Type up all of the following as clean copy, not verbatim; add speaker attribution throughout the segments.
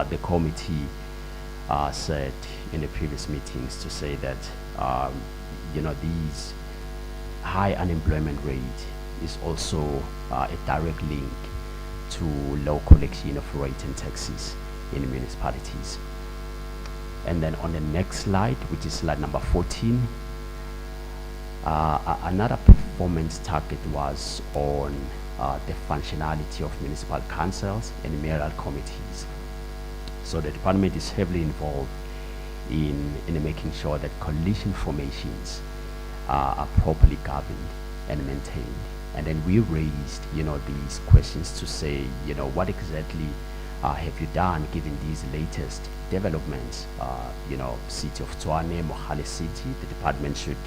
Speaker 1: the committee said in the previous meetings to say that these high unemployment rate is also a direct link to low collection of rate and taxes in municipalities. And then on the next slide, which is slide number 14, another performance target was on the functionality of municipal councils and mayoral committees. So the department is heavily involved in making sure that coalition formations are properly governed and maintained. And then we raised, these questions to say, what exactly have you done given these latest developments? City of Tshwane, Mohale City, the department should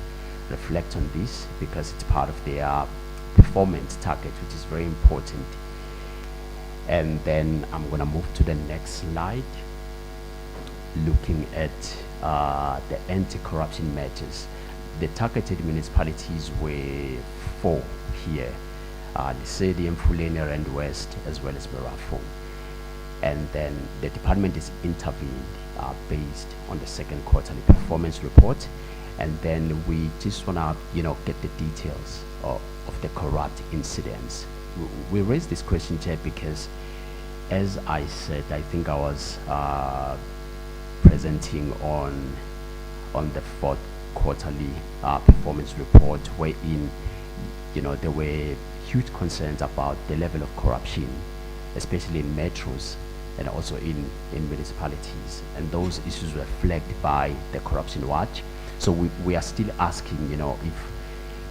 Speaker 1: reflect on this because it's part of their performance target, which is very important. And then I'm going to move to the next slide, looking at the anti-corruption measures. The targeted municipalities were 4 here, Lesedi, Mfuleni, Rand West, as well as Merafong. And then the department is intervened based on the second quarterly performance report. And then we just want to, get the details of the corrupt incidents. We raised this question, Chad, because as I said, I think I was presenting on the 4th quarterly performance report, wherein there were huge concerns about the level of corruption, especially in metros and also in municipalities, and those issues were flagged by the Corruption Watch. So we are still asking, if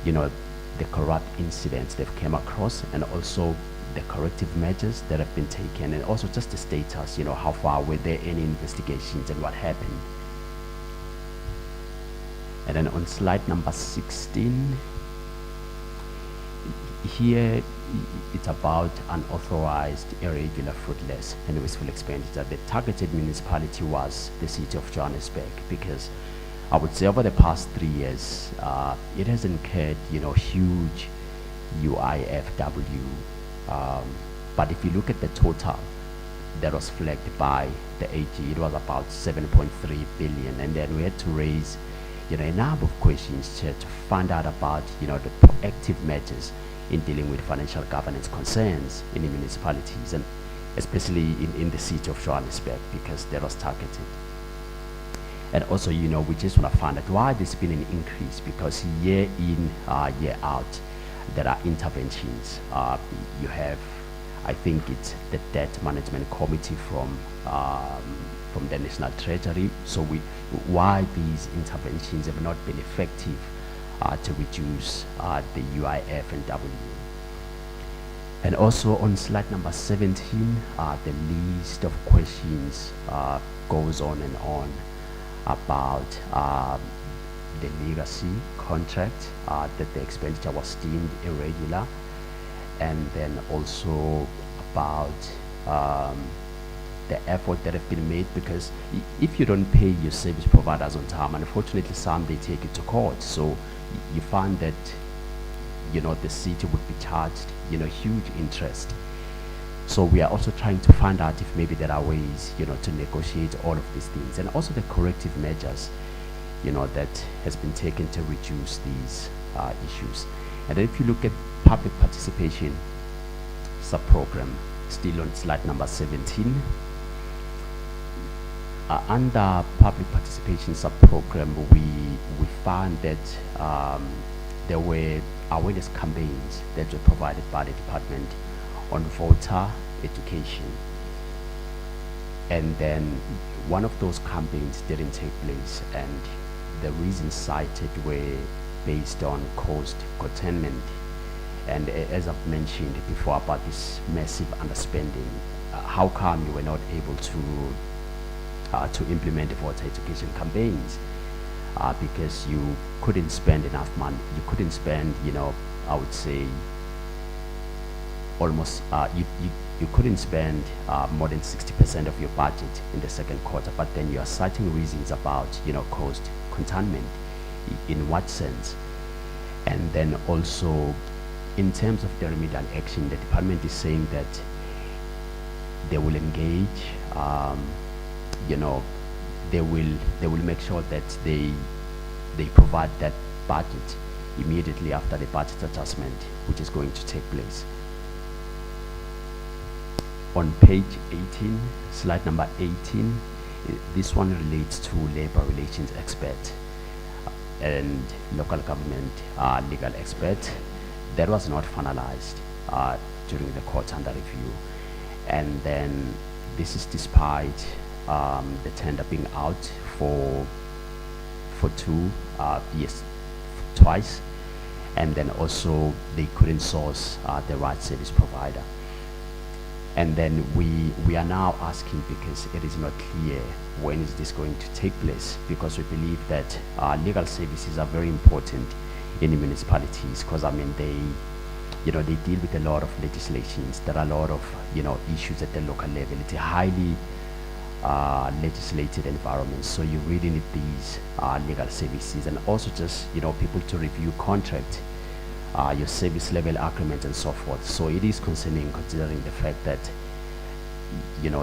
Speaker 1: the corrupt incidents they've came across, and also the corrective measures that have been taken, and also just the status, how far were there any investigations and what happened. And then on slide number 16, here it's about unauthorized, irregular, fruitless, and wasteful expenditure. The targeted municipality was the city of Johannesburg, because I would say over the past 3 years, it has incurred, huge UIFW. But if you look at the total that was flagged by the AG, it was about 7.3 billion, and then we had to raise, a number of questions to find out about, the proactive measures in dealing with financial governance concerns in the municipalities, and especially in the city of Johannesburg, because that was targeted. And also, we just want to find out why there's been an increase, because year in, year out, there are interventions. You have, I think it's the Debt Management Committee from the National Treasury. So why these interventions have not been effective to reduce the UIF and W. And also on slide number 17, the list of questions goes on and on about the legacy contract, that the expenditure was deemed irregular, and then also about the effort that have been made, because if you don't pay your service providers on time, unfortunately some they take it to court. So you find that the city would be charged huge interest. So we are also trying to find out if maybe there are ways to negotiate all of these things, and also the corrective measures that has been taken to reduce these issues. And then if you look at public participation sub-program, still on slide number 17, under public participation sub-program, we found that there were awareness campaigns that were provided by the department on voter education, and then one of those campaigns didn't take place, and the reasons cited were based on cost containment. And as I've mentioned before about this massive underspending, how come you were not able to implement the voter education campaigns? Because you couldn't spend enough money. You couldn't spend, I would say almost, you couldn't spend more than 60% of your budget in the second quarter, but then you are citing reasons about, cost containment. In what sense? And then also, in terms of the remedial action, the department is saying that they will engage, you know, they will make sure that they provide that budget immediately after the budget adjustment, which is going to take place. On page 18, slide number 18, this one relates to labor relations expert and local government legal expert. That was not finalized during the court under review. And then this is despite the tender being out for two years, twice, and then also they couldn't source the right service provider. And then we are now asking, because it is not clear when is this going to take place, because we believe that legal services are very important in the municipalities, because I mean they deal with a lot of legislations. There are a lot of issues at the local level. It's a highly legislated environment, so you really need these legal services, and also just people to review contract, your service level agreement and so forth. So it is concerning, considering the fact that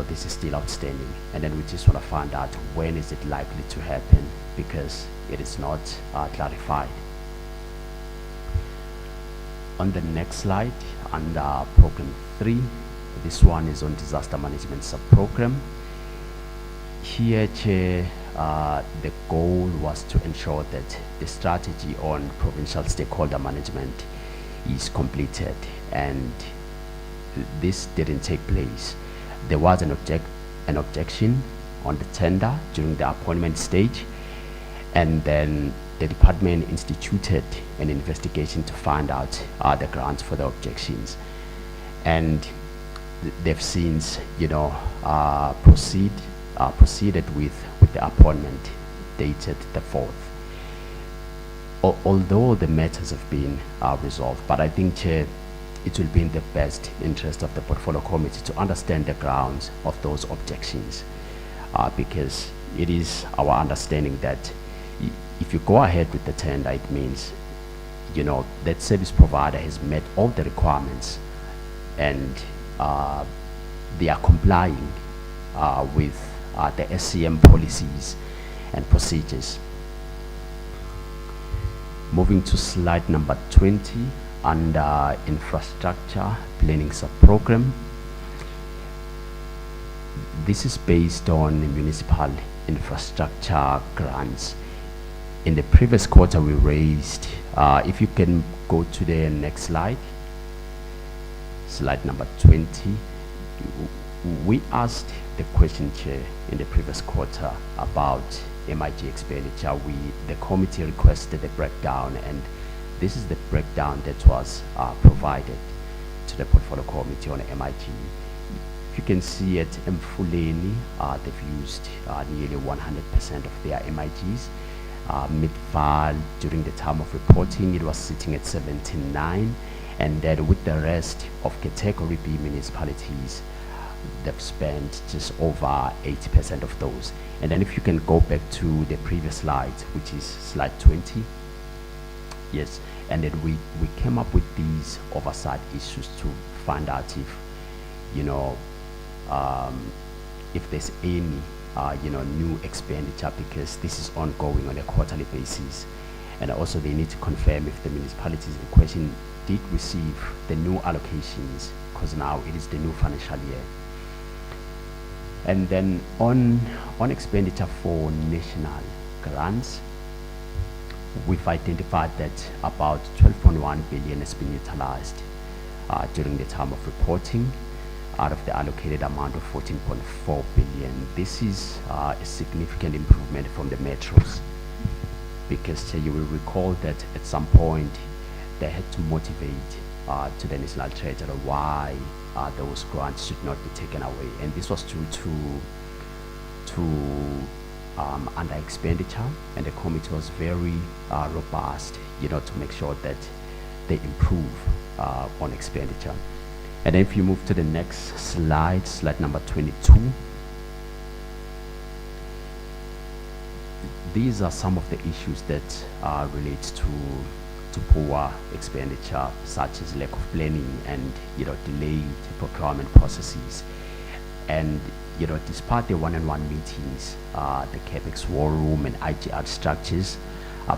Speaker 1: this is still outstanding, and then we just want to find out when is it likely to happen, because it is not clarified. On the next slide, under program 3, this one is on disaster management sub-program. Here, Chair, the goal was to ensure that the strategy on provincial stakeholder management is completed, and this didn't take place. There was an objection on the tender during the appointment stage, and then the department instituted an investigation to find out the grounds for the objections, and they've since proceeded with the appointment dated the 4th. Although the matters have been resolved, but I think, Chair, it will be in the best interest of the portfolio committee to understand the grounds of those objections, because it is our understanding that if you go ahead with the tender, it means that service provider has met all the requirements, and they are complying with the SCM policies and procedures. Moving to slide number 20, under infrastructure planning sub-program. This is based on municipal infrastructure grants. In the previous quarter, we raised, if you can go to the next slide, slide number 20, we asked the question, Chair, in the previous quarter about MIG expenditure. The committee requested a breakdown, and this is the breakdown that was provided to the portfolio committee on MIG. If you can see at Mfuleni, they've used nearly 100% of their MIGs. Midval, during the time of reporting, it was sitting at 79, and then with the rest of category B municipalities, they've spent just over 80% of those. And then if you can go back to the previous slide, which is slide 20, yes, and then we came up with these oversight issues to find out if there's any new expenditure, because this is ongoing on a quarterly basis, and also they need to confirm if the municipalities in question did receive the new allocations, because now it is the new financial year. And then on expenditure for national grants, we've identified that about 12.1 billion has been utilized during the time of reporting out of the allocated amount of 14.4 billion. This is a significant improvement from the metros, because you will recall that at some point they had to motivate to the national treasury why those grants should not be taken away, and this was due to under expenditure, and the committee was very robust to make sure that they improve on expenditure. And then if you move to the next slide, slide number 22, these are some of the issues that relate to poor expenditure, such as lack of planning and delayed procurement processes. And despite the one-on-one meetings, the CAPEX war room and IGR structures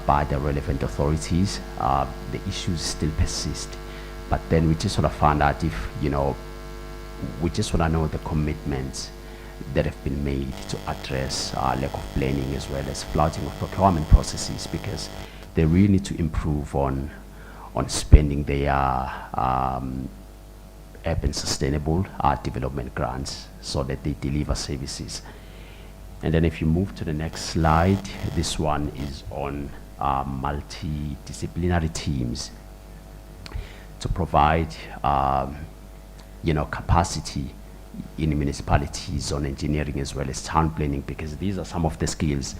Speaker 1: by the relevant authorities, the issues still persist. But then we just sort of found out if, we just want to know the commitments that have been made to address lack of planning as well as flouting of procurement processes, because they really need to improve on spending their urban sustainable development grants so that they deliver services. And then if you move to the next slide, this one is on multidisciplinary teams to provide capacity in municipalities on engineering as well as town planning, because these are some of the skills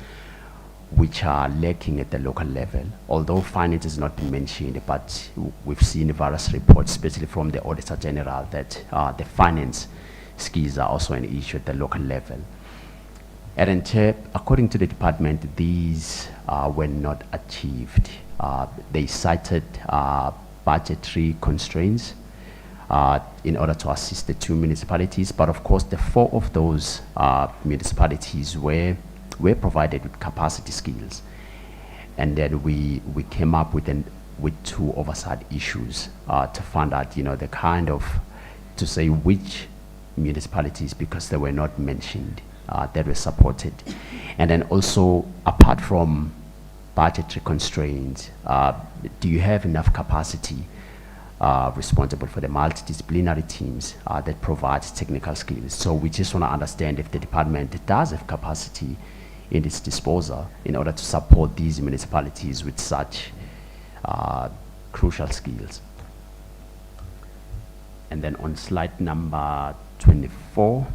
Speaker 1: which are lacking at the local level. Although finance has not been mentioned, but we've seen various reports, especially from the Auditor General, that the finance skills are also an issue at the local level. And according to the department, these were not achieved. They cited budgetary constraints in order to assist the 2 municipalities, but of course the 4 of those municipalities were provided with capacity skills. And then we came up with 2 oversight issues to find out, the kind of, to say which municipalities, because they were not mentioned, that were supported. And then also, apart from budgetary constraints, do you have enough capacity responsible for the multidisciplinary teams that provides technical skills? So we just want to understand if the department does have capacity in its disposal in order to support these municipalities with such crucial skills. And then on slide number 24,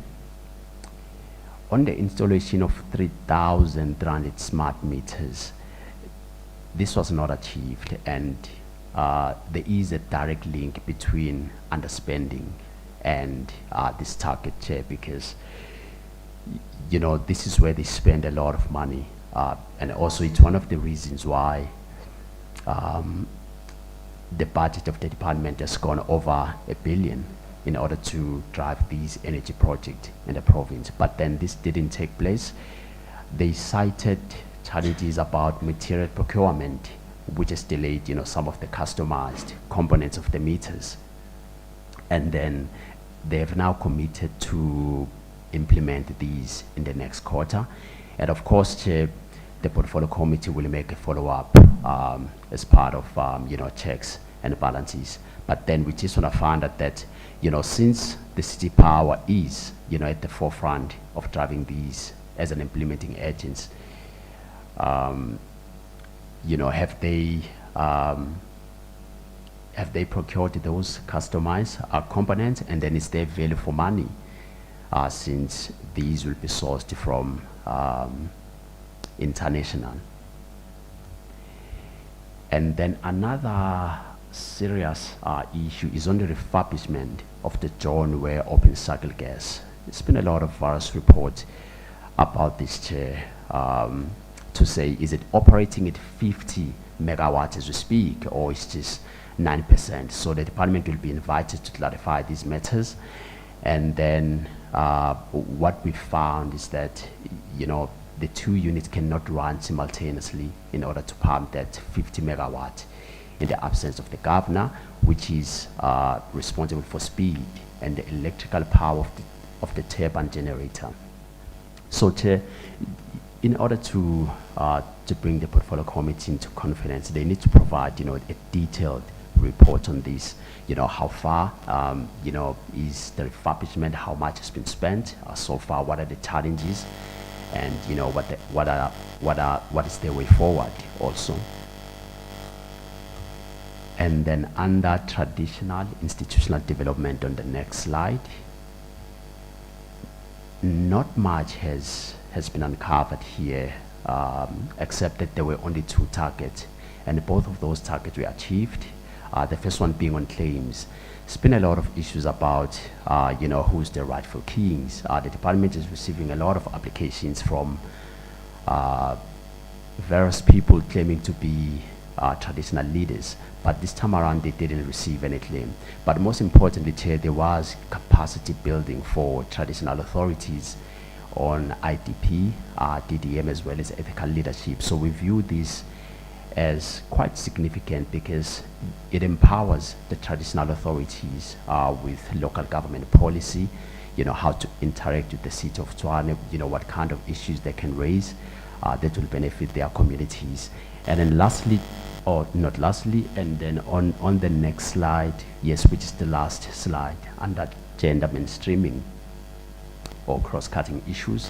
Speaker 1: on the installation of 3,300 smart meters, this was not achieved, and there is a direct link between underspending and this target, Chair, because this is where they spend a lot of money, and also it's one of the reasons why the budget of the department has gone over $1 billion in order to drive these energy projects in the province. But then this didn't take place. They cited challenges about material procurement, which has delayed some of the customized components of the meters. And then they have now committed to implement these in the next quarter. And of course, the portfolio committee will make a follow-up as part of checks and balances. But then we just want to find out that since the city power is at the forefront of driving these as an implementing agents, have they procured those customized components, and then is there value for money since these will be sourced from international? And then another serious issue is on the refurbishment of the John Ware open cycle gas. There's been a lot of various reports about this, Chair, to say, is it operating at 50 megawatts as we speak, or is just 9%? So the department will be invited to clarify these matters. And then what we found is that, the 2 units cannot run simultaneously in order to pump that 50 megawatt in the absence of the governor, which is responsible for speed and the electrical power of the turbine generator. So in order to bring the portfolio committee into confidence, they need to provide, a detailed report on this. How far, is the refurbishment, how much has been spent so far, what are the challenges, and what is their way forward also. And then under traditional institutional development on the next slide, not much has been uncovered here, except that there were only 2 targets, and both of those targets were achieved. The first one being on claims. There's been a lot of issues about, who's the rightful kings. The department is receiving a lot of applications from various people claiming to be traditional leaders. But this time around, they didn't receive any claim. But most importantly, Chair, there was capacity building for traditional authorities on IDP, DDM, as well as ethical leadership. So we view this as quite significant because it empowers the traditional authorities with local government policy, how to interact with the city of Tshwane, what kind of issues they can raise that will benefit their communities. And then lastly, or not lastly, and then on the next slide, yes, which is the last slide, under gender mainstreaming or cross-cutting issues,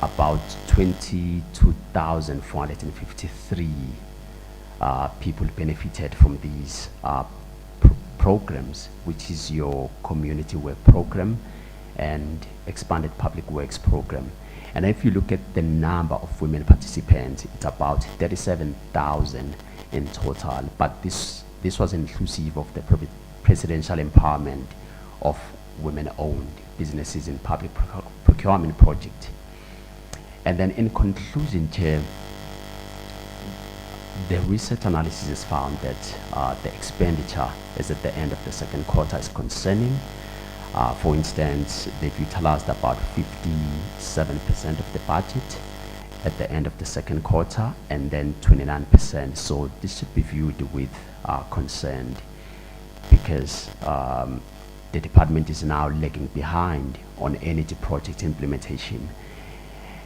Speaker 1: about 22,453 people benefited from these programs, which is your community work program and expanded public works program. And if you look at the number of women participants, it's about 37,000 in total, but this was inclusive of the presidential empowerment of women-owned businesses in public procurement project. And then in conclusion, Chair, the research analysis has found that the expenditure is at the end of the second quarter is concerning. For instance, they've utilized about 57% of the budget at the end of the second quarter, and then 29%. So this should be viewed with concern, because the department is now lagging behind on energy project implementation.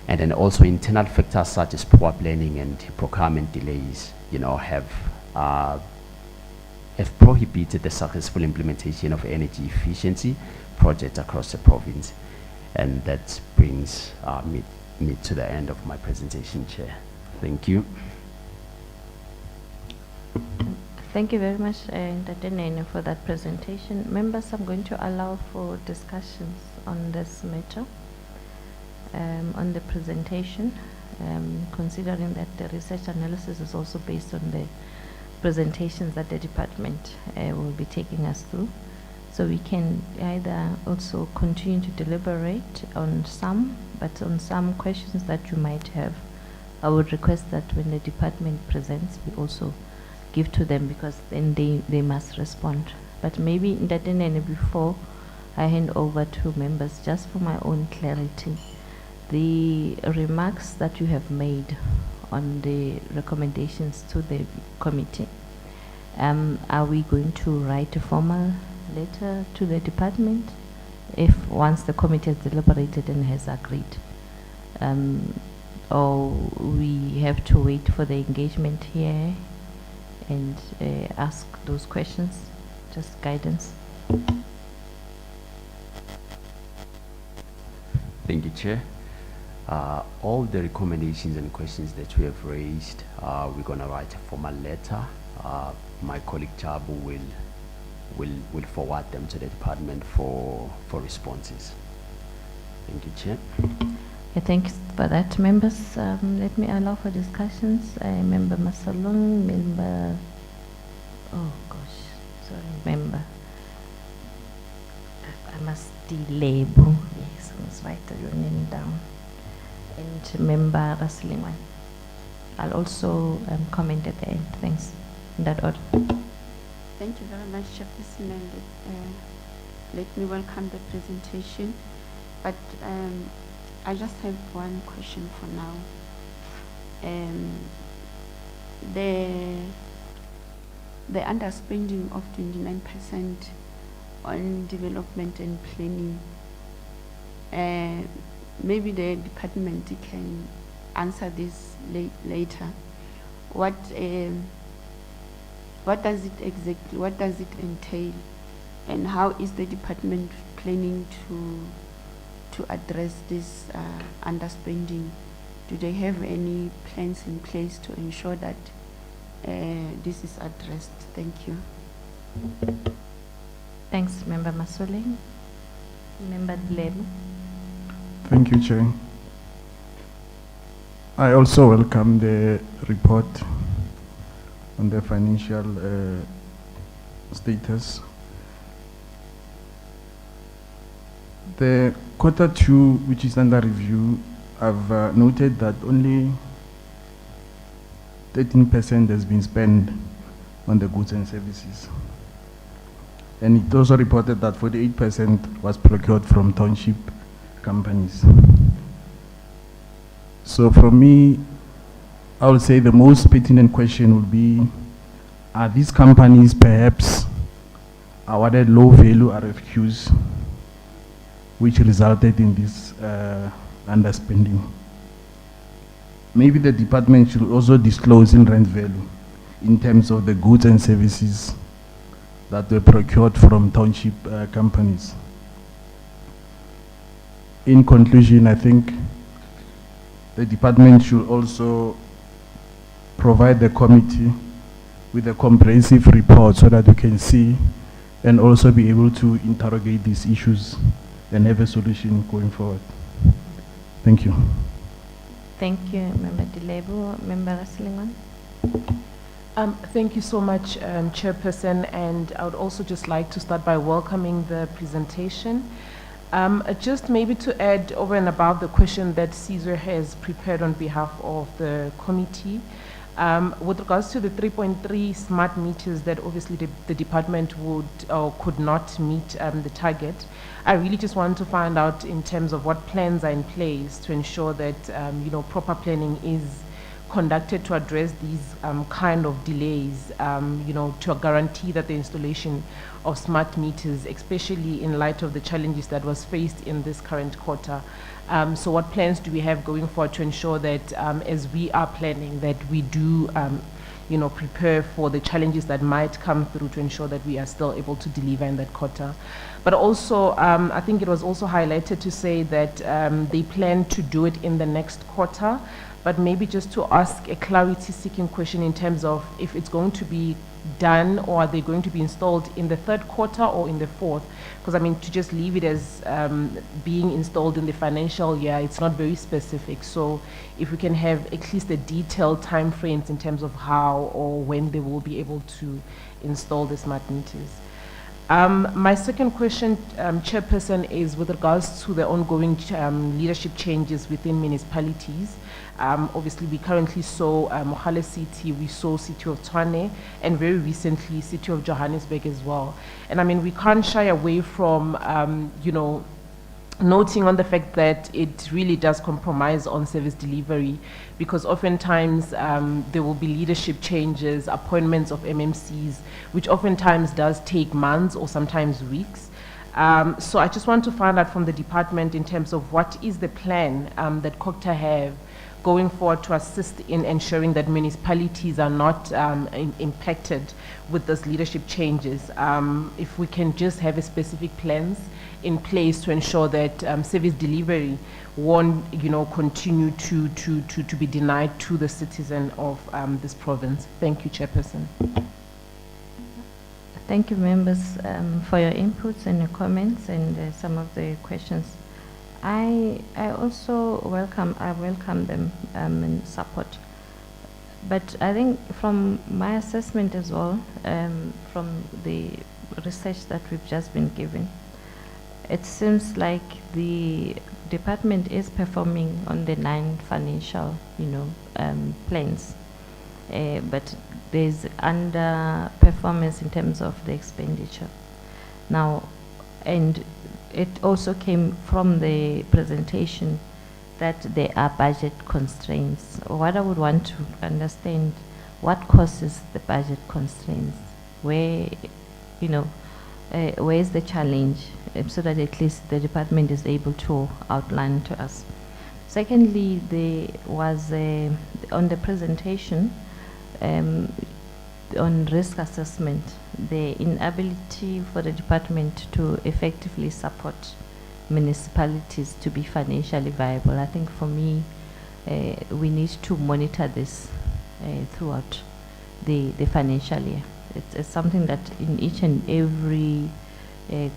Speaker 1: And then also internal factors such as poor planning and procurement delays, have prohibited the successful implementation of energy efficiency projects across the province. And that brings me to the end of my presentation, Chair. Thank you.
Speaker 2: Thank you very much, Ndatenene, for that presentation. Members, I'm going to allow for discussions on this matter, on the presentation, considering that the research analysis is also based on the presentations that the department will be taking us through. So we can either also continue to deliberate on some, but on some questions that you might have, I would request that when the department presents, we also give to them, because then they must respond. But maybe Ndatenene, before I hand over to members, just for my own clarity, the remarks that you have made on the recommendations to the committee, are we going to write a formal letter to the department if once the committee has deliberated and has agreed, or we have to wait for the engagement here and ask those questions? Just guidance.
Speaker 1: Thank you, Chair. All the recommendations and questions that we have raised, we're going to write a formal letter. My colleague Chabu will forward them to the department for responses. Thank you, Chair.
Speaker 2: Yeah, thanks for that, members. Let me allow for discussions. Member Masalong, member, oh gosh, sorry, member. I must delabel. Yes, I must write your name down. And member Raslingwan. I'll also comment at the end. Thanks. In that order.
Speaker 3: Thank you very much, Chairperson, and let me welcome the presentation. But I just have one question for now. The underspending of 29% on development and planning, maybe the department can answer this later. What does it exactly, what does it entail, and how is the department planning to address this underspending? Do they have any plans in place to ensure that this is addressed? Thank you.
Speaker 2: Thanks, Member Masoleng. Member Dlebo.
Speaker 4: Thank you, Chair. I also welcome the report on the financial status. The Q2, which is under review, I've noted that only 13% has been spent on the goods and services. And it also reported that 48% was procured from township companies. So for me, I would say the most pertinent question would be, are these companies perhaps awarded low value RFQs, which resulted in this underspending? Maybe the department should also disclose in rent value in terms of the goods and services that were procured from township companies. In conclusion, I think the department should also provide the committee with a comprehensive report so that we can see and also be able to interrogate these issues and have a solution going forward. Thank you.
Speaker 2: Thank you, Member Dilebo. Member Raslingon.
Speaker 5: Thank you so much, Chairperson, and I would also just like to start by welcoming the presentation. Just maybe to add over and above the question that Caesar has prepared on behalf of the committee, with regards to the 3.3 smart meters that obviously the department would or could not meet the target, I really just want to find out in terms of what plans are in place to ensure that proper planning is conducted to address these kind of delays, to guarantee that the installation of smart meters, especially in light of the challenges that was faced in this current quarter. So what plans do we have going forward to ensure that as we are planning that we do prepare for the challenges that might come through to ensure that we are still able to deliver in that quarter. But also, I think it was also highlighted to say that they plan to do it in the next quarter, but maybe just to ask a clarity-seeking question in terms of if it's going to be done or are they going to be installed in the third quarter or in the fourth? Because I mean, to just leave it as being installed in the financial year, it's not very specific. So if we can have at least a detailed time frames in terms of how or when they will be able to install the smart meters. My second question, Chairperson, is with regards to the ongoing leadership changes within municipalities. Obviously, we currently saw Mohale City, we saw City of Tshwane, and very recently City of Johannesburg as well. And I mean, we can't shy away from, noting on the fact that it really does compromise on service delivery, because oftentimes there will be leadership changes, appointments of MMCs, which oftentimes does take months or sometimes weeks. So I just want to find out from the department in terms of what is the plan that CoGTA have going forward to assist in ensuring that municipalities are not impacted with those leadership changes. If we can just have a specific plans in place to ensure that service delivery won't continue to be denied to the citizen of this province. Thank you, Chairperson.
Speaker 2: Thank you, members, for your inputs and your comments and some of the questions. I also welcome them and support. But I think from my assessment as well, from the research that we've just been given, it seems like the department is performing on the 9 financial, plans, but there's underperformance in terms of the expenditure. Now, and it also came from the presentation that there are budget constraints. What I would want to understand, what causes the budget constraints? Where is the challenge, so that at least the department is able to outline to us. Secondly, there was on the presentation on risk assessment, the inability for the department to effectively support municipalities to be financially viable. I think for me, we need to monitor this throughout the financial year. It's something that in each and every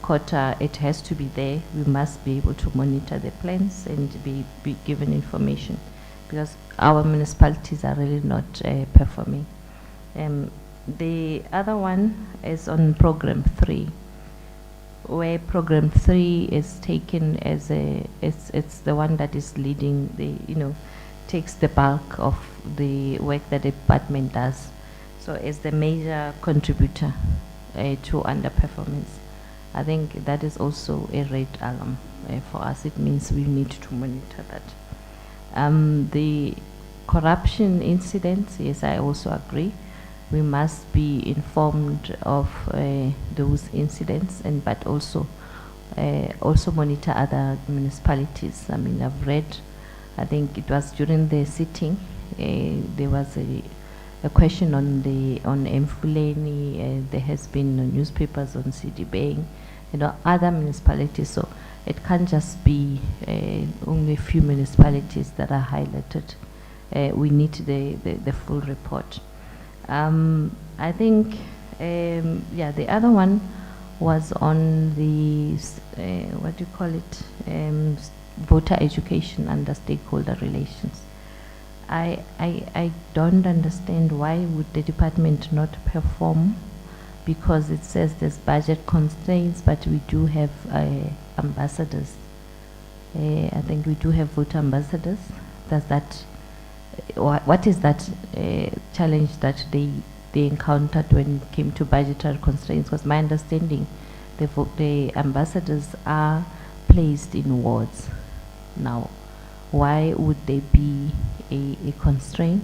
Speaker 2: quarter, it has to be there. We must be able to monitor the plans and be given information, because our municipalities are really not performing. The other one is on program 3, where program 3 is taken as it's the one that is leading the takes the bulk of the work that the department does. So as the major contributor to underperformance, I think that is also a red alarm for us. It means we need to monitor that. The corruption incidents, yes, I also agree. We must be informed of those incidents, and but also monitor other municipalities. I mean, I've read, I think it was during the sitting, there was a question on Mfuleni. There has been newspapers on CD Bank, other municipalities. So it can't just be only a few municipalities that are highlighted. We need the full report. I think, the other one was on the, what do you call it, voter education under stakeholder relations. I don't understand why would the department not perform, because it says there's budget constraints, but we do have ambassadors. I think we do have voter ambassadors. Does that, what is that challenge that they encountered when it came to budgetary constraints? Because my understanding, the ambassadors are placed in wards. Now, why would there be a constraint?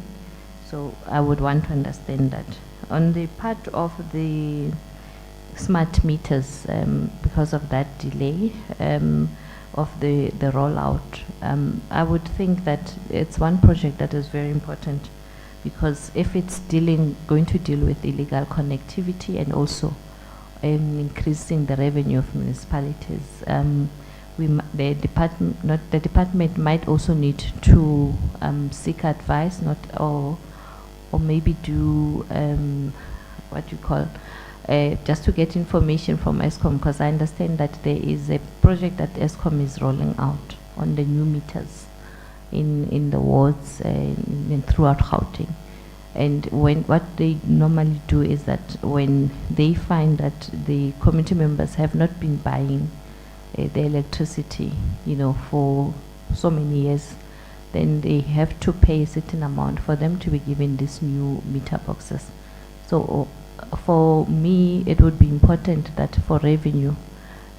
Speaker 2: So I would want to understand that. On the part of the smart meters, because of that delay of the rollout, I would think that it's one project that is very important, because if it's going to deal with illegal connectivity and also increasing the revenue of municipalities, the department might also need to seek advice, or maybe do what you call just to get information from ESCOM, because I understand that there is a project that ESCOM is rolling out on the new meters in the wards and throughout Gauteng. And what they normally do is that when they find that the committee members have not been buying the electricity, for so many years, then they have to pay a certain amount for them to be given these new meter boxes. So for me, it would be important that for revenue,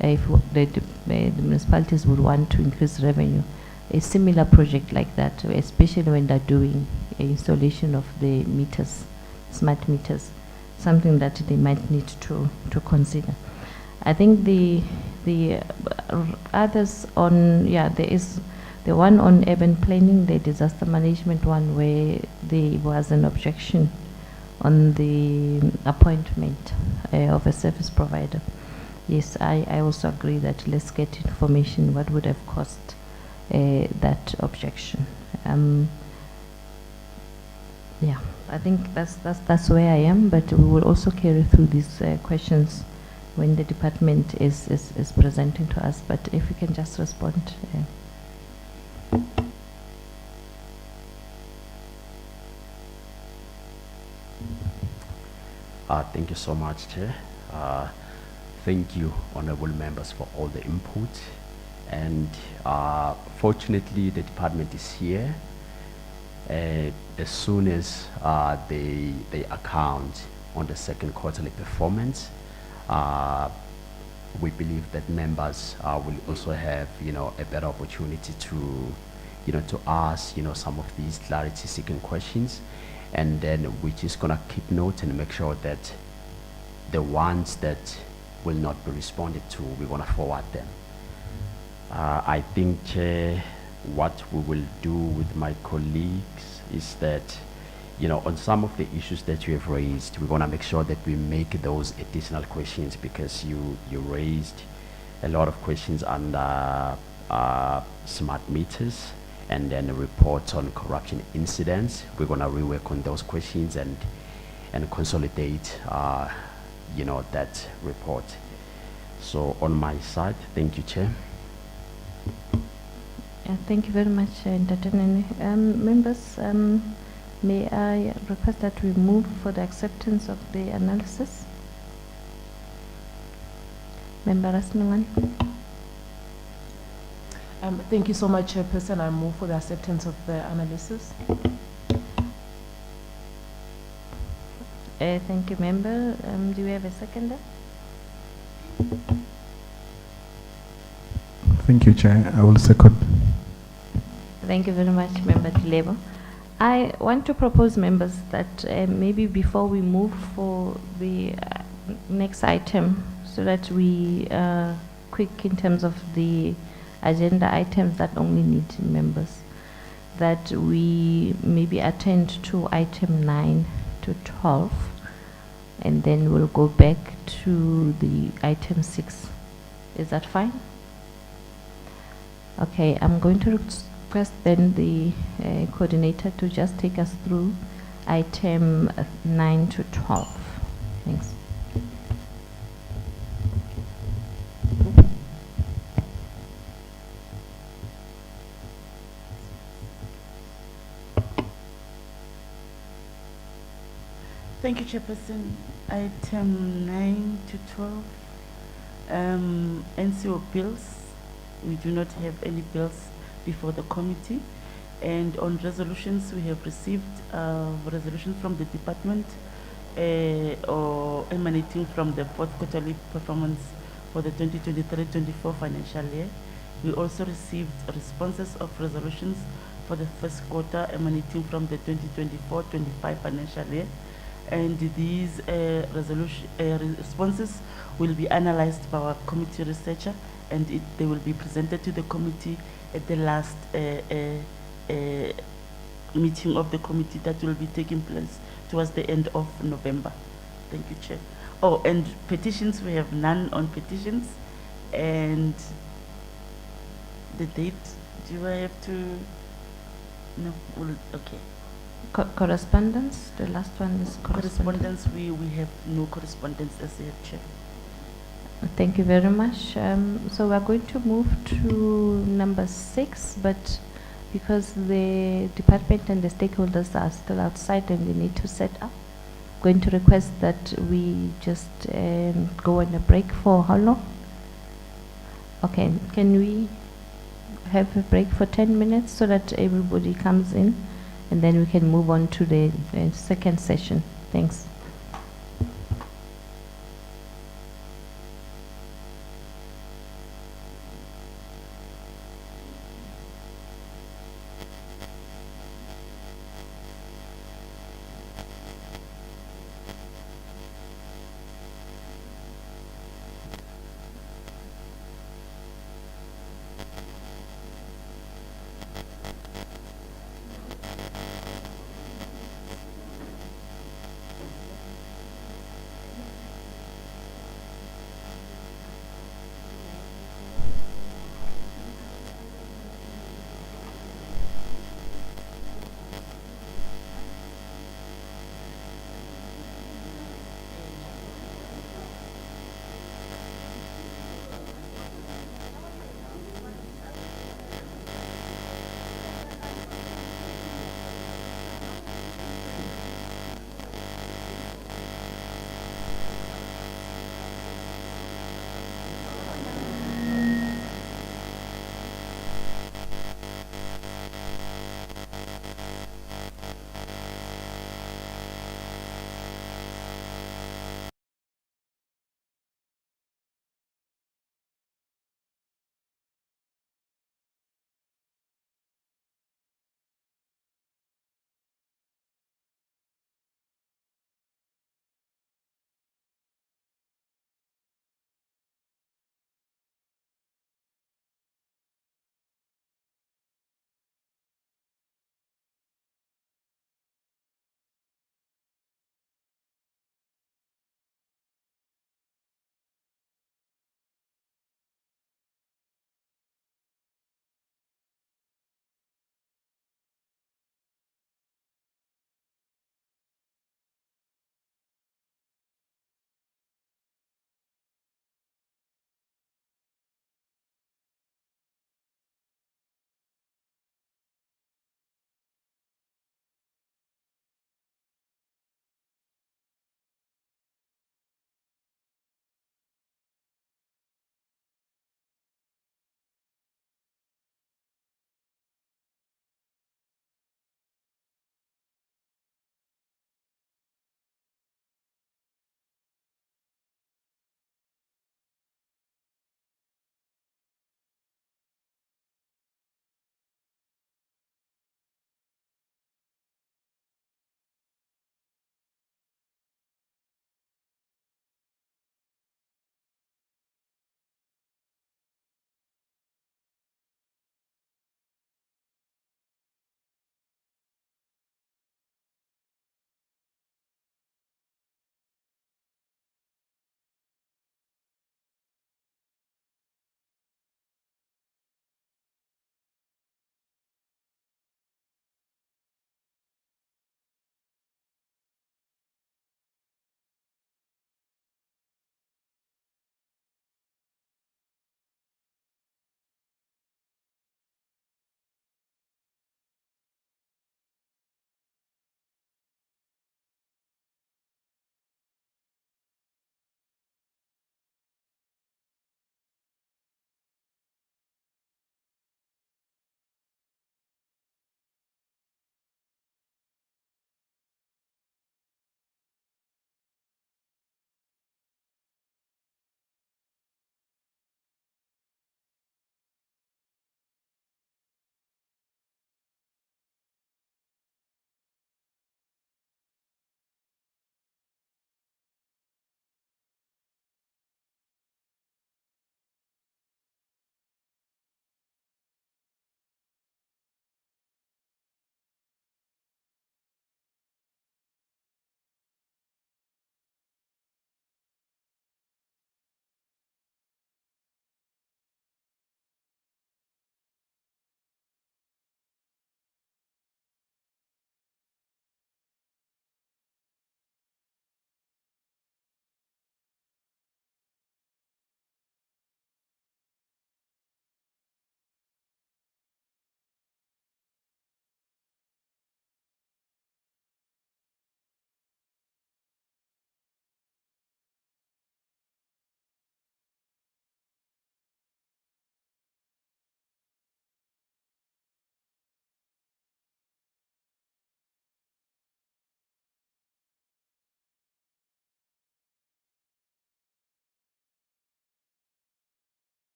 Speaker 2: if the municipalities would want to increase revenue, a similar project like that, especially when they're doing installation of the meters, smart meters, something that they might need to consider. I think the others on, there is the one on urban planning, the disaster management one, where there was an objection on the appointment of a service provider. Yes, I also agree that let's get information what would have caused that objection. I think that's where I am, but we will also carry through these questions when the department is presenting to us. But if you can just respond.
Speaker 1: Thank you so much, Chair. Thank you, honorable members, for all the input. And fortunately, the department is here. As soon as they account on the second quarterly performance, we believe that members will also have, a better opportunity to, to ask, some of these clarity-seeking questions. And then we're just gonna keep note and make sure that the ones that will not be responded to, we're gonna forward them. I think what we will do with my colleagues is that, on some of the issues that you have raised, we're gonna make sure that we make those additional questions, because you raised a lot of questions on smart meters, and then reports on corruption incidents. We're gonna rework on those questions and consolidate, that report. So on my side, thank you, Chair.
Speaker 2: Thank you very much, Ndatanene. Members, may I request that we move for the acceptance of the analysis? Member Rasnawan.
Speaker 5: Thank you so much, Chairperson. I move for the acceptance of the analysis.
Speaker 2: Thank you, member. Do we have a seconder?
Speaker 4: Thank you, Chair. I will second.
Speaker 2: Thank you very much, Member Dilebo. I want to propose, members, that maybe before we move for the next item, so that we are quick in terms of the agenda items that only need members, that we maybe attend to item 9 to 12, and then we'll go back to the item 6. Is that fine? Okay, I'm going to request then the coordinator to just take us through item 9 to 12. Thanks.
Speaker 6: Thank you, Chairperson. Item 9 to 12, NCO bills. We do not have any bills before the committee. And on resolutions, we have received resolutions from the department or emanating from the fourth quarterly performance for the 2023-24 financial year. We also received responses of resolutions for the first quarter emanating from the 2024-25 financial year. And these responses will be analyzed by our committee researcher, and they will be presented to the committee at the last meeting of the committee that will be taking place towards the end of November. Thank you, Chair. Oh, and petitions, we have none on petitions. And the date, do I have to? No, okay.
Speaker 2: Correspondence, the last one is correspondence.
Speaker 6: Correspondence, we have no correspondence as yet, Chair.
Speaker 2: Thank you very much. So we're going to move to number 6, but because the department and the stakeholders are still outside and we need to set up, going to request that we just go on a break for how long? Okay, can we have a break for 10 minutes so that everybody comes in, and then we can move on to the second session. Thanks.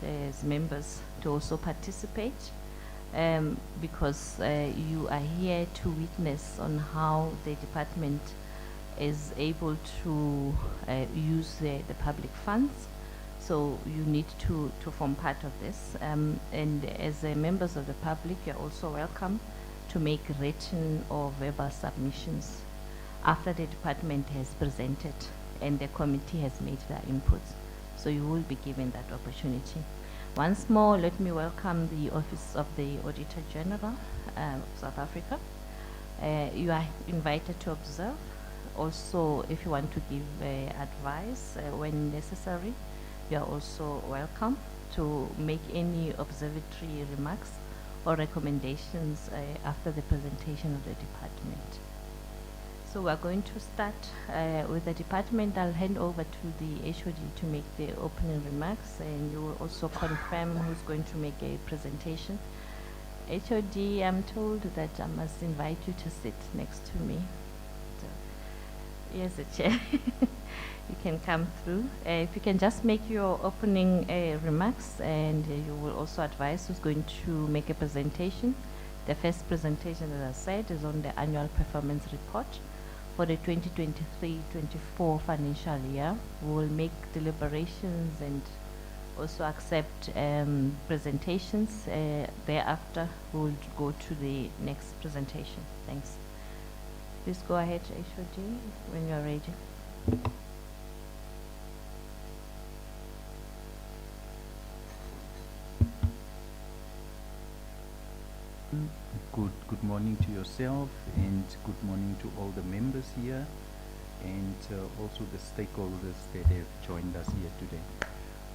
Speaker 2: as members to also participate, because you are here to witness on how the department is able to use the public funds. So you need to form part of this. And as members of the public, you're also welcome to make written or verbal submissions after the department has presented and the committee has made their inputs. So you will be given that opportunity. Once more, let me welcome the Office of the Auditor General of South Africa. You are invited to observe. Also, if you want to give advice when necessary, you are also welcome to make any observatory remarks or recommendations after the presentation of the department. So we're going to start with the department. I'll hand over to the HOD to make the opening remarks, and you will also confirm who's going to make a presentation. HOD, I'm told that I must invite you to sit next to me. So, yes, the chair. You can come through. If you can just make your opening remarks, and you will also advise who's going to make a presentation. The first presentation, as I said, is on the annual performance report for the 2023-24 financial year. We will make deliberations and also accept presentations. Thereafter, we will go to the next presentation. Thanks. Please go ahead, HOD, when you're ready.
Speaker 7: Good morning to yourself, and good morning to all the members here, and also the stakeholders that have joined us here today.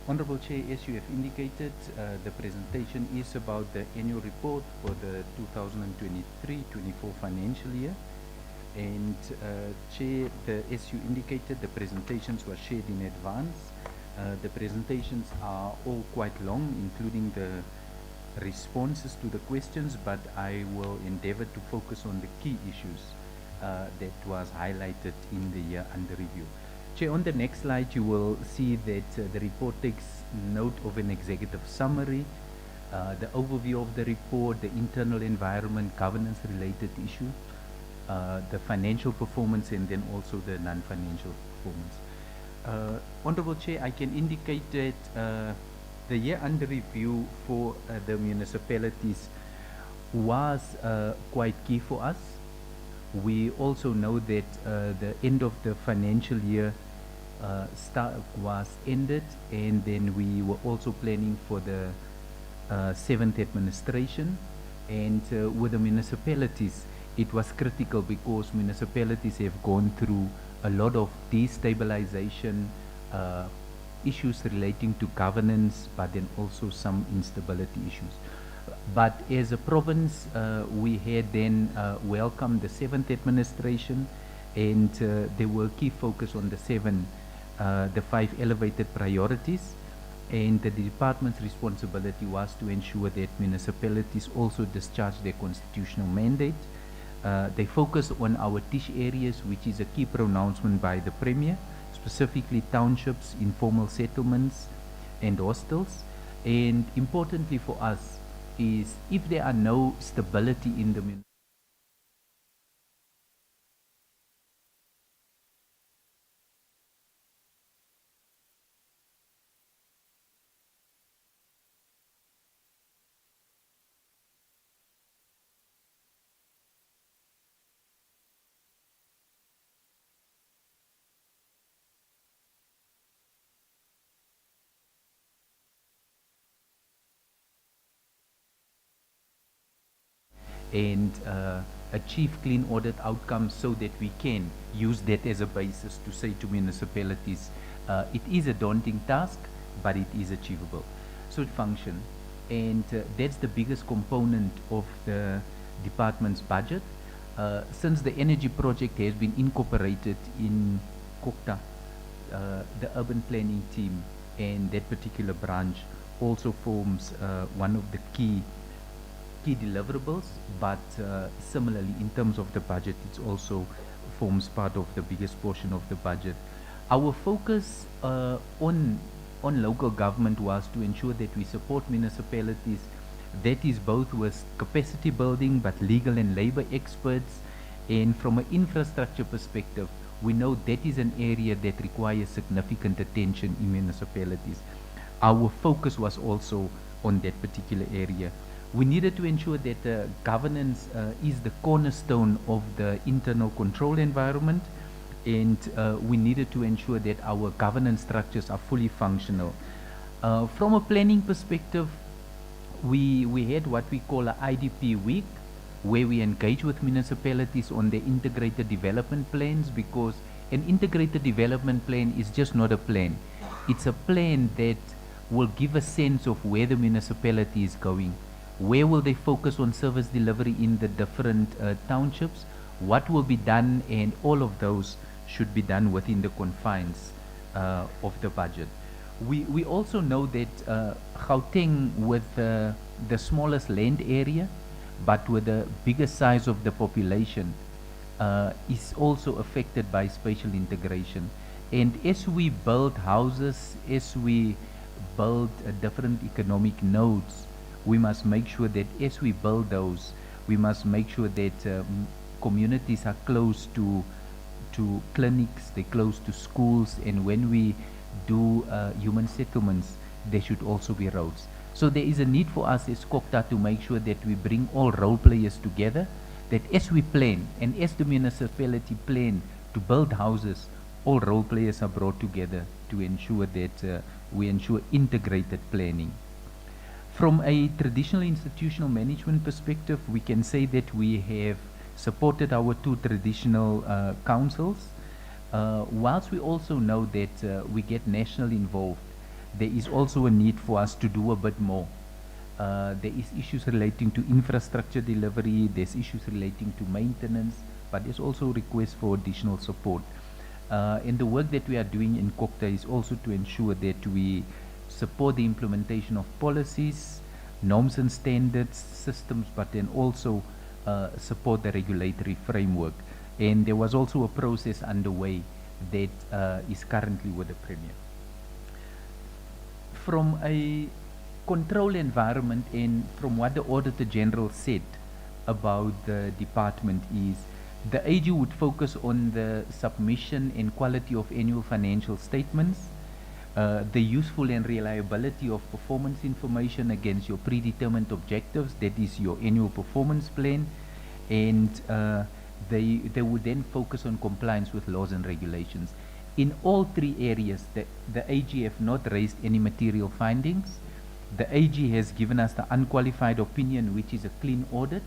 Speaker 7: Honorable Chair, as you have indicated, the presentation is about the annual report for the 2023-24 financial year. And Chair, as you indicated, the presentations were shared in advance. The presentations are all quite long, including the responses to the questions, but I will endeavor to focus on the key issues that was highlighted in the year under review. Chair, on the next slide you will see that the report takes note of an executive summary, the overview of the report, the internal environment, governance related issue, the financial performance, and then also the non-financial performance. Honorable Chair, I can indicate that the year under review for the municipalities was quite key for us. We also know that the end of the financial year was ended, and then we were also planning for the 7th administration. And with the municipalities, it was critical because municipalities have gone through a lot of destabilization, issues relating to governance, but then also some instability issues. But as a province, we had then welcomed the 7th administration, and there were key focus on the 5 elevated priorities, and the department's responsibility was to ensure that municipalities also discharge their constitutional mandate. They focus on our TISH areas, which is a key pronouncement by the Premier, specifically townships, informal settlements, and hostels. And importantly for us is, if there are no stability in the and achieve clean audit outcomes, so that we can use that as a basis to say to municipalities, it is a daunting task, but it is achievable. So it function, and that's the biggest component of the department's budget. Since the energy project has been incorporated in CoGTA, the urban planning team and that particular branch also forms one of the key deliverables, but similarly in terms of the budget, it also forms part of the biggest portion of the budget. Our focus on on local government was to ensure that we support municipalities, that is both with capacity building but legal and labor experts, and from an infrastructure perspective, we know that is an area that requires significant attention in municipalities. Our focus was also on that particular area. We needed to ensure that governance is the cornerstone of the internal control environment, and we needed to ensure that our governance structures are fully functional. From a planning perspective, we had what we call a IDP week, where we engage with municipalities on their integrated development plans, because an integrated development plan is just not a plan. It's a plan that will give a sense of where the municipality is going. Where will they focus on service delivery in the different townships? What will be done? And all of those should be done within the confines of the budget. We also know that Gauteng, with the smallest land area, but with the bigger size of the population, is also affected by spatial integration. And as we build houses, as we build different economic nodes, we must make sure that as we build those, we must make sure that communities are close to clinics, they're close to schools, and when we do human settlements, there should also be roads. So there is a need for us as CoGTA to make sure that we bring all role players together, that as we plan and as the municipality plan to build houses, all role players are brought together to ensure that we ensure integrated planning. From a traditional institutional management perspective, we can say that we have supported our two traditional councils. Whilst we also know that we get national involved, there is also a need for us to do a bit more. There is issues relating to infrastructure delivery, there's issues relating to maintenance, but there's also requests for additional support. And the work that we are doing in CoGTA is also to ensure that we support the implementation of policies, norms and standards, systems, but then also support the regulatory framework. And there was also a process underway that is currently with the Premier. From a control environment, and from what the Auditor General said about the department, is the AG would focus on the submission and quality of annual financial statements, the useful and reliability of performance information against your predetermined objectives, that is your annual performance plan, and they would then focus on compliance with laws and regulations. In all three areas, the AG have not raised any material findings. The AG has given us the unqualified opinion, which is a clean audit,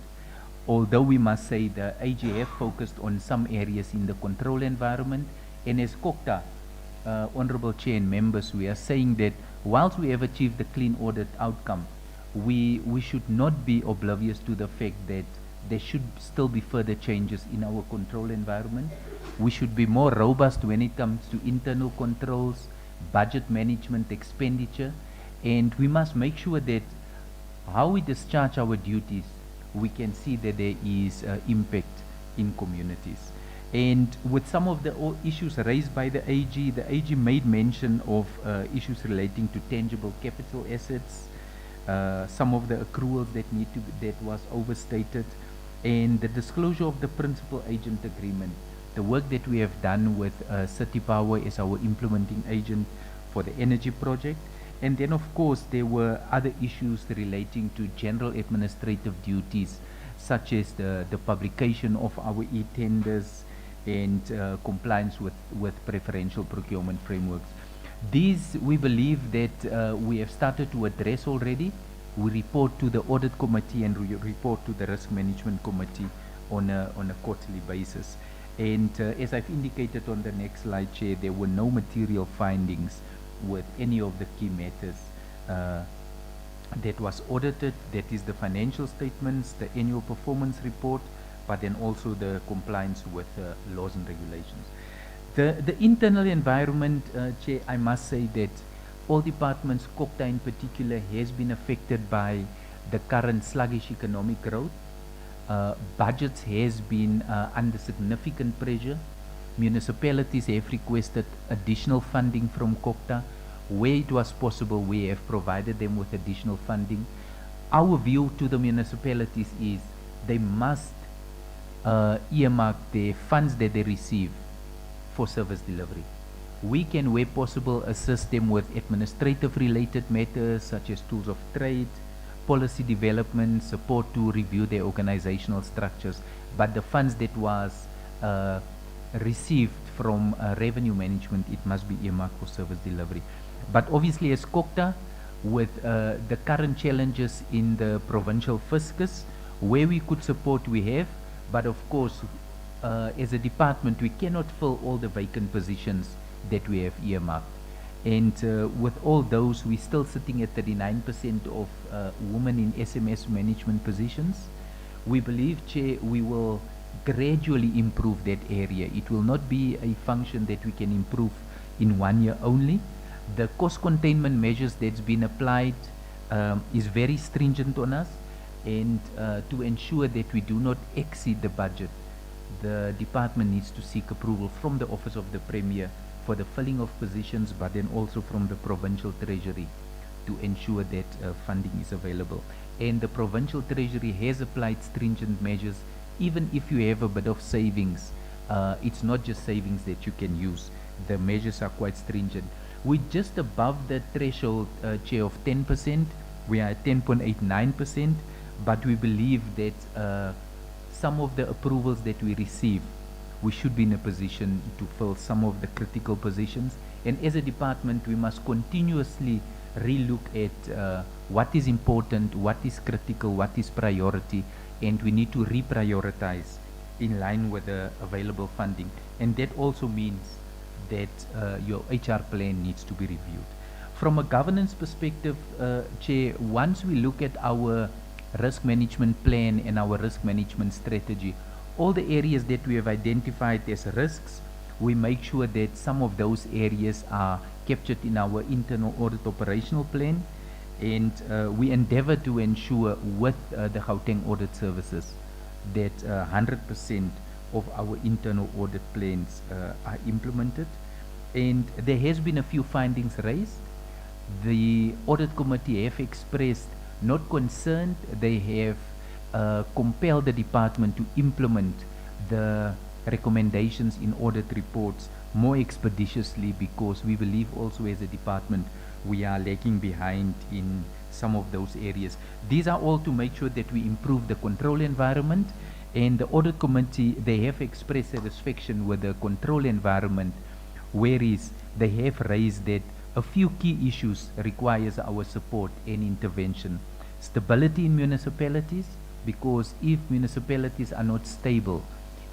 Speaker 7: although we must say the AG have focused on some areas in the control environment. And as CoGTA, Honorable Chair and members, we are saying that whilst we have achieved the clean audit outcome, we should not be oblivious to the fact that there should still be further changes in our control environment. We should be more robust when it comes to internal controls, budget management, expenditure, and we must make sure that how we discharge our duties, we can see that there is impact in communities. And with some of the issues raised by the AG made mention of issues relating to tangible capital assets, some of the accruals that that was overstated, and the disclosure of the principal agent agreement. The work that we have done with City Power as our implementing agent for the energy project. And then of course there were other issues relating to general administrative duties, such as the publication of our e-tenders and compliance with preferential procurement frameworks. These we believe that we have started to address already. We report to the audit committee and we report to the risk management committee on a quarterly basis. And as I've indicated on the next slide, Chair, there were no material findings with any of the key matters that was audited. That is the financial statements, the annual performance report, but then also the compliance with laws and regulations. The internal environment, Chair, I must say that all departments, CoGTA in particular, has been affected by the current sluggish economic growth. Budgets has been under significant pressure. Municipalities have requested additional funding from CoGTA. Where it was possible, we have provided them with additional funding. Our view to the municipalities is they must earmark the funds that they receive for service delivery. We can, where possible, assist them with administrative related matters such as tools of trade, policy development, support to review their organizational structures. But the funds that was received from revenue management, it must be earmarked for service delivery. But obviously as CoGTA, with the current challenges in the provincial fiscus, where we could support we have, but of course as a department we cannot fill all the vacant positions that we have earmarked. And with all those, we're still sitting at 39% of women in SMS management positions. We believe, Chair, we will gradually improve that area. It will not be a function that we can improve in 1 year only. The cost containment measures that's been applied is very stringent on us, and to ensure that we do not exceed the budget, the department needs to seek approval from the Office of the Premier for the filling of positions, but then also from the provincial treasury to ensure that funding is available. And the provincial treasury has applied stringent measures. Even if you have a bit of savings, it's not just savings that you can use. The measures are quite stringent. We're just above the threshold, Chair, of 10%. We are at 10.89%, but we believe that some of the approvals that we receive, we should be in a position to fill some of the critical positions. And as a department, we must continuously relook at what is important, what is critical, what is priority, and we need to reprioritize in line with the available funding. And that also means that your HR plan needs to be reviewed. From a governance perspective, Chair, once we look at our risk management plan and our risk management strategy, all the areas that we have identified as risks, we make sure that some of those areas are captured in our internal audit operational plan, and we endeavor to ensure with the Gauteng Audit Services that 100% of our internal audit plans are implemented. And there has been a few findings raised. The audit committee have expressed not concerned, they have compelled the department to implement the recommendations in audit reports more expeditiously, because we believe also as a department we are lagging behind in some of those areas. These are all to make sure that we improve the control environment, and the audit committee, they have expressed satisfaction with the control environment, whereas they have raised that a few key issues requires our support and intervention. Stability in municipalities, because if municipalities are not stable,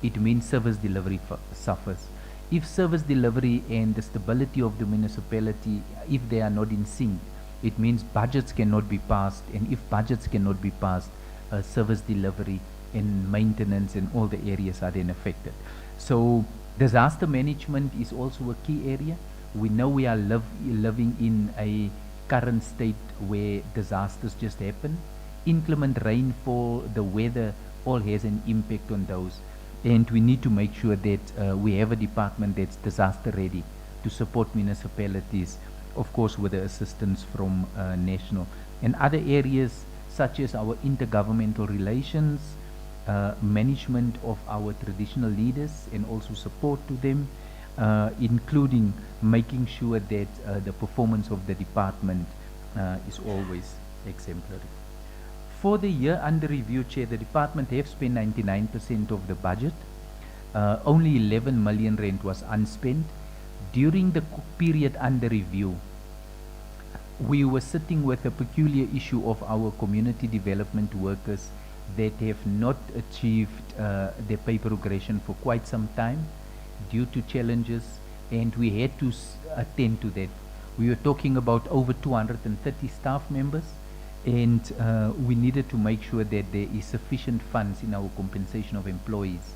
Speaker 7: it means service delivery suffers. If service delivery and the stability of the municipality, if they are not in sync, it means budgets cannot be passed, and if budgets cannot be passed, service delivery and maintenance and all the areas are then affected. So disaster management is also a key area. We know we are living in a current state where disasters just happen. Inclement rainfall, the weather, all has an impact on those. And we need to make sure that we have a department that's disaster ready to support municipalities, of course with the assistance from national. And other areas such as our intergovernmental relations, management of our traditional leaders and also support to them, including making sure that the performance of the department is always exemplary. For the year under review, Chair, the department have spent 99% of the budget. Only 11 million rand was unspent. During the period under review, we were sitting with a peculiar issue of our community development workers that have not achieved their pay progression for quite some time due to challenges, and we had to attend to that. We were talking about over 230 staff members, and we needed to make sure that there is sufficient funds in our compensation of employees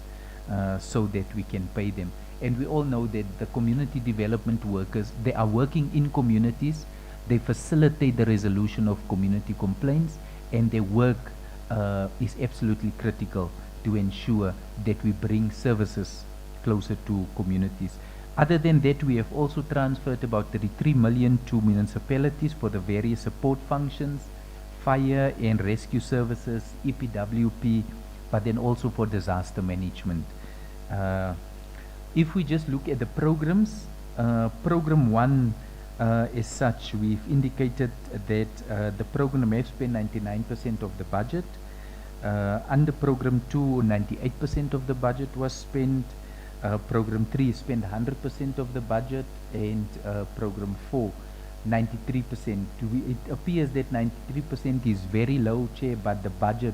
Speaker 7: so that we can pay them. And we all know that the community development workers, they are working in communities, they facilitate the resolution of community complaints, and their work is absolutely critical to ensure that we bring services closer to communities. Other than that, we have also transferred about 33 million to municipalities for the various support functions, fire and rescue services, EPWP, but then also for disaster management. Uh, if we just look at the programs, program 1 as such, we've indicated that the program has spent 99% of the budget. Under program 2, 98% of the budget was spent. Program 3 spent 100% of the budget, and program 4, 93%. It appears that 93% is very low, Chair, but the budget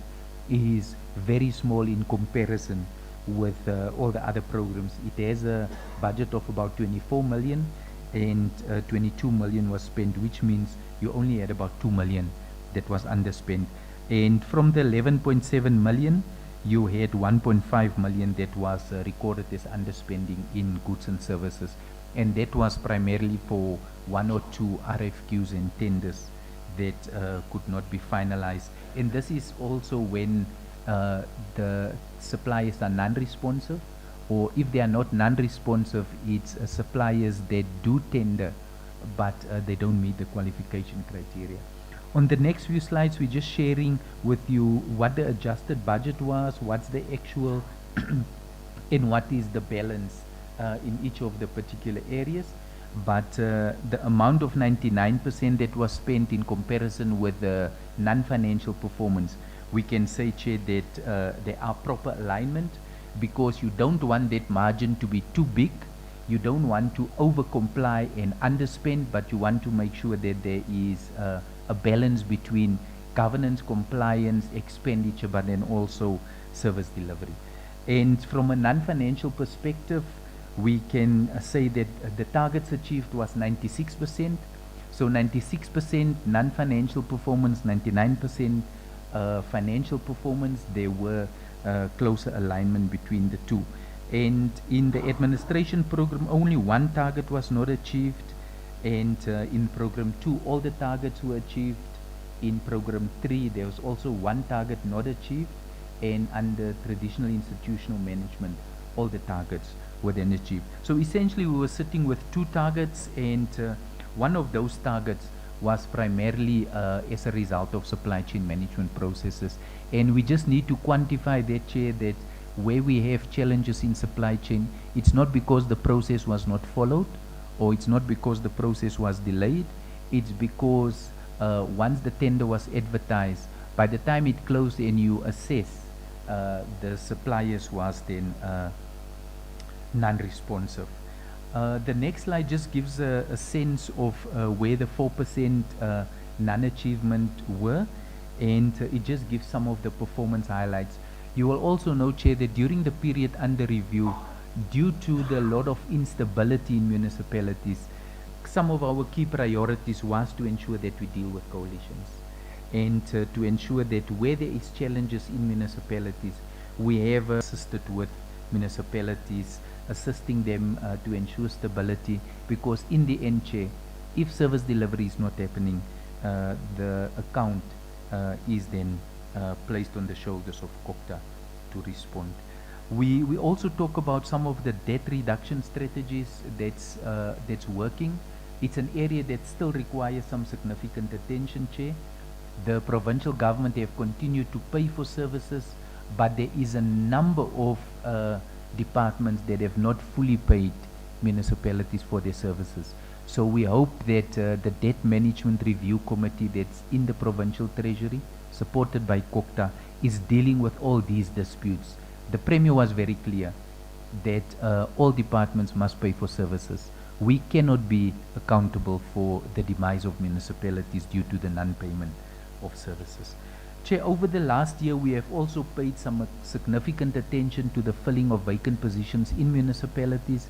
Speaker 7: is very small in comparison with all the other programs. It has a budget of about 24 million, and 22 million was spent, which means you only had about 2 million that was underspent. And from the 11.7 million, you had 1.5 million that was recorded as underspending in goods and services, and that was primarily for 1 or 2 RFQs and tenders that could not be finalized. And this is also when the suppliers are non-responsive, or if they are not non-responsive, it's suppliers that do tender but they don't meet the qualification criteria. On the next few slides, we're just sharing with you what the adjusted budget was, what's the actual and what is the balance in each of the particular areas. But the amount of 99% that was spent in comparison with the non-financial performance, we can say, Chair, that there are proper alignment, because you don't want that margin to be too big. You don't want to over-comply and underspend, but you want to make sure that there is a balance between governance, compliance, expenditure, but then also service delivery. And from a non-financial perspective, we can say that the targets achieved was 96%. So 96% non-financial performance, 99% financial performance. There were closer alignment between the two. And in the administration program, only one target was not achieved. And in program 2, all the targets were achieved. In program 3, there was also one target not achieved. And under traditional institutional management, all the targets were then achieved. So essentially, we were sitting with 2 targets, and one of those targets was primarily as a result of supply chain management processes. And we just need to quantify that, Chair, that where we have challenges in supply chain, it's not because the process was not followed, or it's not because the process was delayed. It's because once the tender was advertised, by the time it closed and you assess, the suppliers was then non-responsive. The next slide just gives a sense of where the 4% non-achievement were, and it just gives some of the performance highlights. You will also note, Chair, that during the period under review, due to the lot of instability in municipalities, some of our key priorities was to ensure that we deal with coalitions, and to ensure that where there is challenges in municipalities, we have assisted with municipalities, assisting them to ensure stability, because in the end, Chair, if service delivery is not happening, the account is then placed on the shoulders of CoGTA to respond. We also talk about some of the debt reduction strategies that's working. It's an area that still requires some significant attention, Chair. The provincial government have continued to pay for services, but there is a number of departments that have not fully paid municipalities for their services. So we hope that the Debt Management Review Committee that's in the Provincial Treasury, supported by CoGTA, is dealing with all these disputes. The Premier was very clear that all departments must pay for services. We cannot be accountable for the demise of municipalities due to the non-payment of services. Chair, over the last year, we have also paid some significant attention to the filling of vacant positions in municipalities,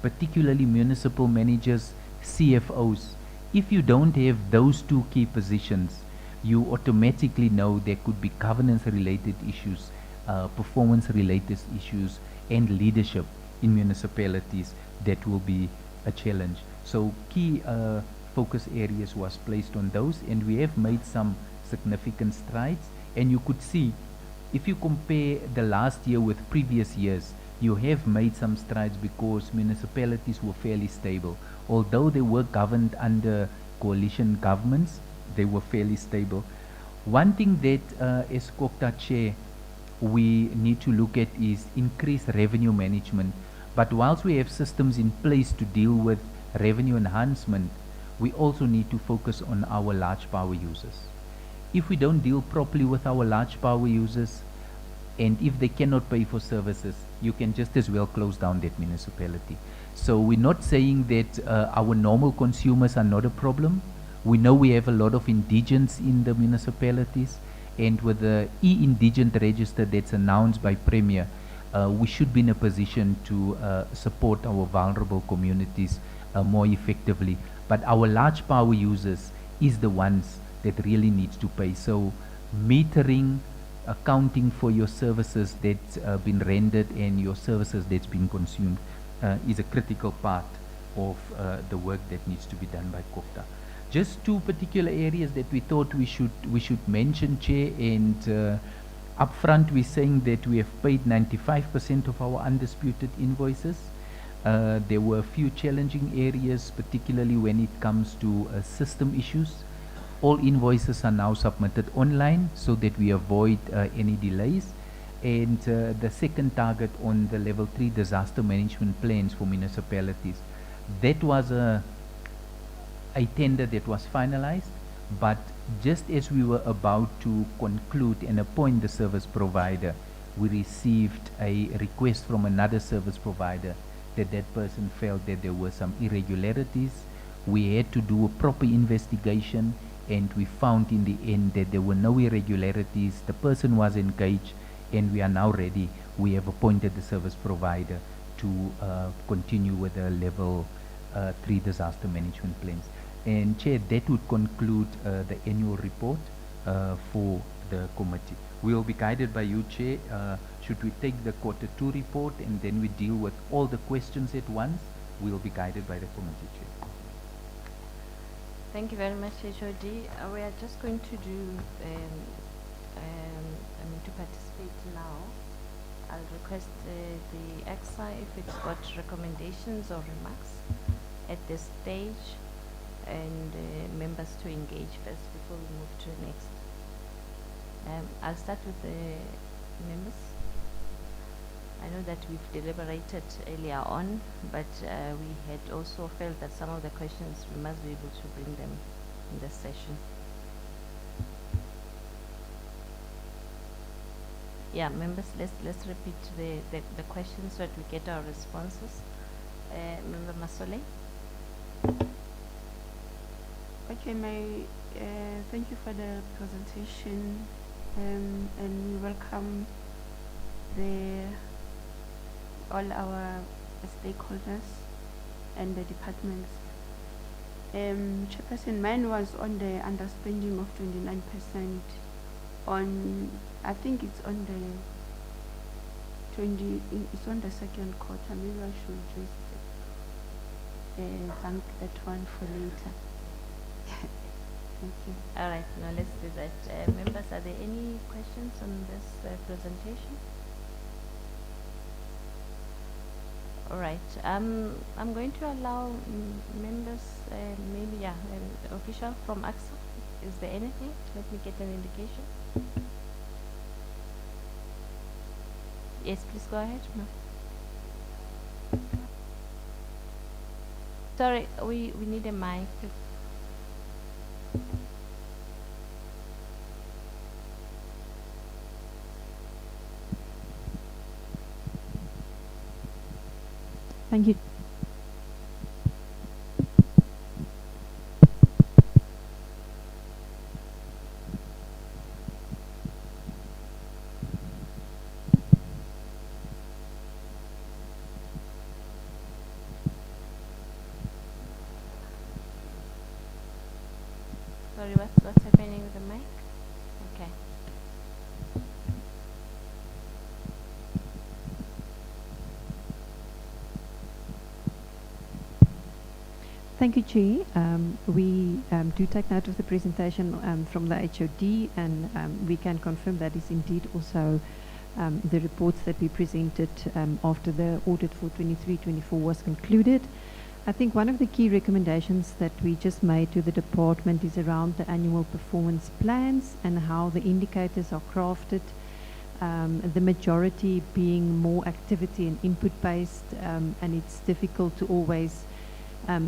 Speaker 7: particularly municipal managers, CFOs. If you don't have those 2 key positions, you automatically know there could be governance-related issues, performance-related issues, and leadership in municipalities that will be a challenge. So key focus areas was placed on those, and we have made some significant strides. And you could see, if you compare the last year with previous years, you have made some strides because municipalities were fairly stable. Although they were governed under coalition governments, they were fairly stable. One thing that as CoGTA chair we need to look at is increased revenue management. But whilst we have systems in place to deal with revenue enhancement, we also need to focus on our large power users. If we don't deal properly with our large power users, and if they cannot pay for services, you can just as well close down that municipality. So we're not saying that our normal consumers are not a problem. We know we have a lot of indigents in the municipalities, and with the e-indigent register that's announced by Premier, we should be in a position to support our vulnerable communities more effectively. But our large power users is the ones that really needs to pay. So metering, accounting for your services that's been rendered and your services that's been consumed is a critical part of the work that needs to be done by CoGTA. Just two particular areas that we thought we should mention, Chair, and upfront we're saying that we have paid 95% of our undisputed invoices. There were a few challenging areas, particularly when it comes to system issues. All invoices are now submitted online so that we avoid any delays. And the second target on the level 3 disaster management plans for municipalities, that was a tender that was finalized, but just as we were about to conclude and appoint the service provider, we received a request from another service provider that that person felt that there were some irregularities. We had to do a proper investigation, and we found in the end that there were no irregularities. The person was engaged, and we are now ready. We have appointed the service provider to continue with the level 3 disaster management plans. And Chair, that would conclude the annual report for the committee. We will be guided by you, Chair. Should we take the Q2 report and then we deal with all the questions at once, we will be guided by the committee, Chair.
Speaker 2: Thank you very much, HOD. We are just going to do, to participate now. I'll request the EXA if it's got recommendations or remarks at this stage, and members to engage first before we move to the next. I'll start with the members. I know that we've deliberated earlier on, but we had also felt that some of the questions we must be able to bring them in this session. Yeah, members, let's repeat the questions so that we get our responses. Member Masole.
Speaker 3: Okay, thank you for the presentation, and we welcome all our stakeholders and the departments. Chairperson, mine was on the underspending of 29% on, I think it's on it's on the second quarter. Maybe I should just thank that one for later. Thank you.
Speaker 2: All right, now let's do that. Members, are there any questions on this presentation? All right, I'm going to allow members, maybe, yeah, an official from AXA. Is there anything? Let me get an indication. Yes, please go ahead, ma'am. Sorry, we need a mic.
Speaker 8: Thank you.
Speaker 2: Sorry, what's happening with the mic? Okay.
Speaker 8: Thank you, Chair. We do take note of the presentation from the HOD, and we can confirm that is indeed also the reports that we presented after the audit for 23-24 was concluded. I think one of the key recommendations that we just made to the department is around the annual performance plans and how the indicators are crafted, the majority being more activity and input based, and it's difficult to always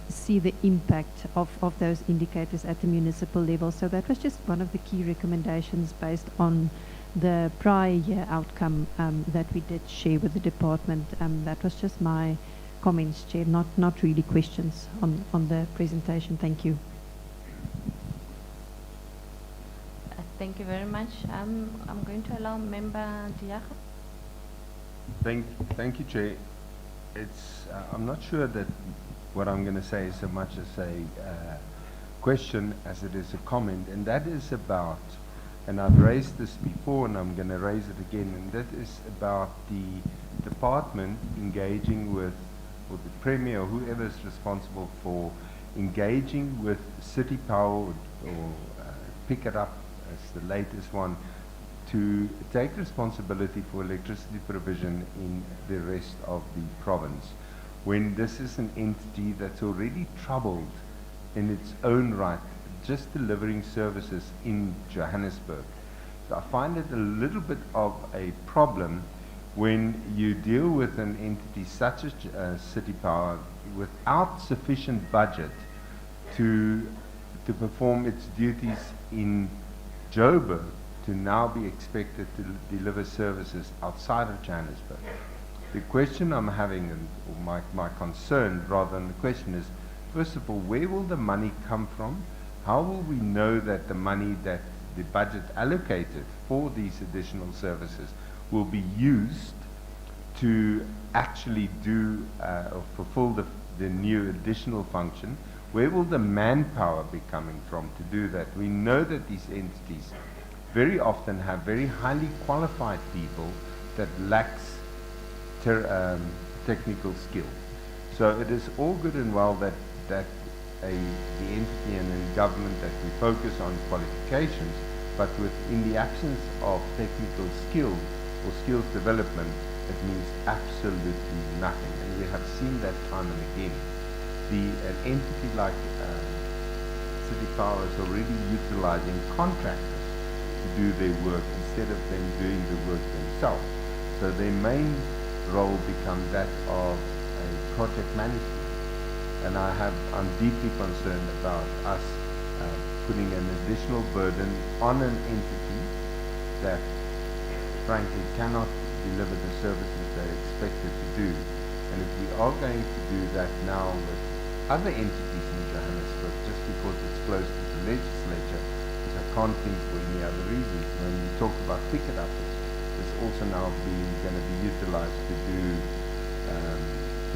Speaker 8: see the impact of those indicators at the municipal level. So that was just one of the key recommendations based on the prior year outcome that we did share with the department. That was just my comments, Chair, not really questions on the presentation. Thank you.
Speaker 2: Thank you very much. I'm going to allow Member Diaga.
Speaker 9: Thank you, Chair. I'm not sure that what I'm going to say is so much as a question as it is a comment, and that is about, and I've raised this before and I'm going to raise it again, and that is about the department engaging with, or the Premier or whoever is responsible for engaging with City Power or Pick It Up as the latest one, to take responsibility for electricity provision in the rest of the province, when this is an entity that's already troubled in its own right, just delivering services in Johannesburg. So I find it a little bit of a problem when you deal with an entity such as City Power without sufficient budget to perform its duties in Joburg, to now be expected to deliver services outside of Johannesburg. The question I'm having, or my concern rather than the question, is, first of all, where will the money come from? How will we know that the money, that the budget allocated for these additional services will be used to actually do or fulfill the new additional function? Where will the manpower be coming from to do that? We know that these entities very often have very highly qualified people that lacks technical skill. So it is all good and well that the entity and in government that we focus on qualifications, but in the absence of technical skill or skills development, it means absolutely nothing. And we have seen that time and again. An entity like City Power is already utilizing contractors to do their work instead of them doing the work themselves. So their main role becomes that of a project management. And I'm deeply concerned about us putting an additional burden on an entity that frankly cannot deliver the services they're expected to do. And if we are going to do that now with other entities in Johannesburg, just because it's close to the legislature, which I can't think for any other reasons, when we talk about Pick It Up, it's also now going to be utilized to do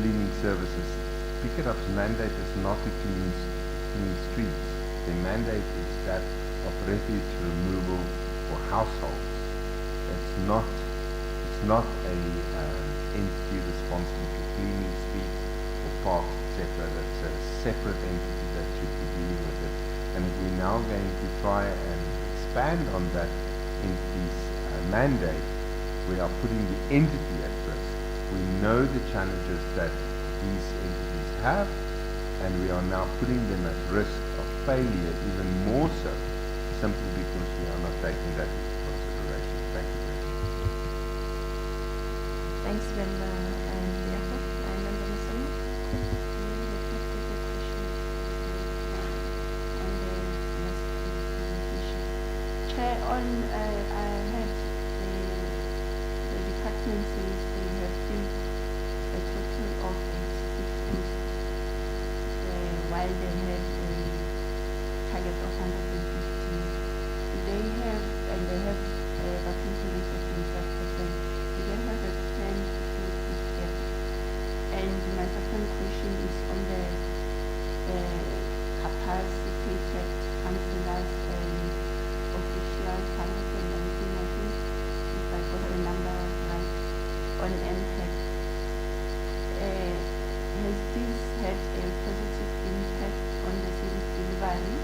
Speaker 9: cleaning services. Pick It Up's mandate is not to clean streets. The mandate is that of refuse removal for households. It's not a entity responsible for cleaning streets or parks, etc. That's a separate entity that should be dealing with it. And if we're now going to try and expand on that entity's mandate, we are putting the entity at risk. We know the challenges that these entities have, and we are now putting them at risk of failure even more so, simply because we are not taking that into consideration. Thank you very much.
Speaker 2: Thanks, Member Diaga. Member Musoma.
Speaker 3: Chair, I had the department says they have filled a total of 86 posts, while they had a target of 115. They have a vacancy rate of 25%. Do they have a plan to fill this gap? And my second question is on the capacitated councillors and official funds and everything. I think if I got the number right on NHEC, has this had a positive impact on the service delivery?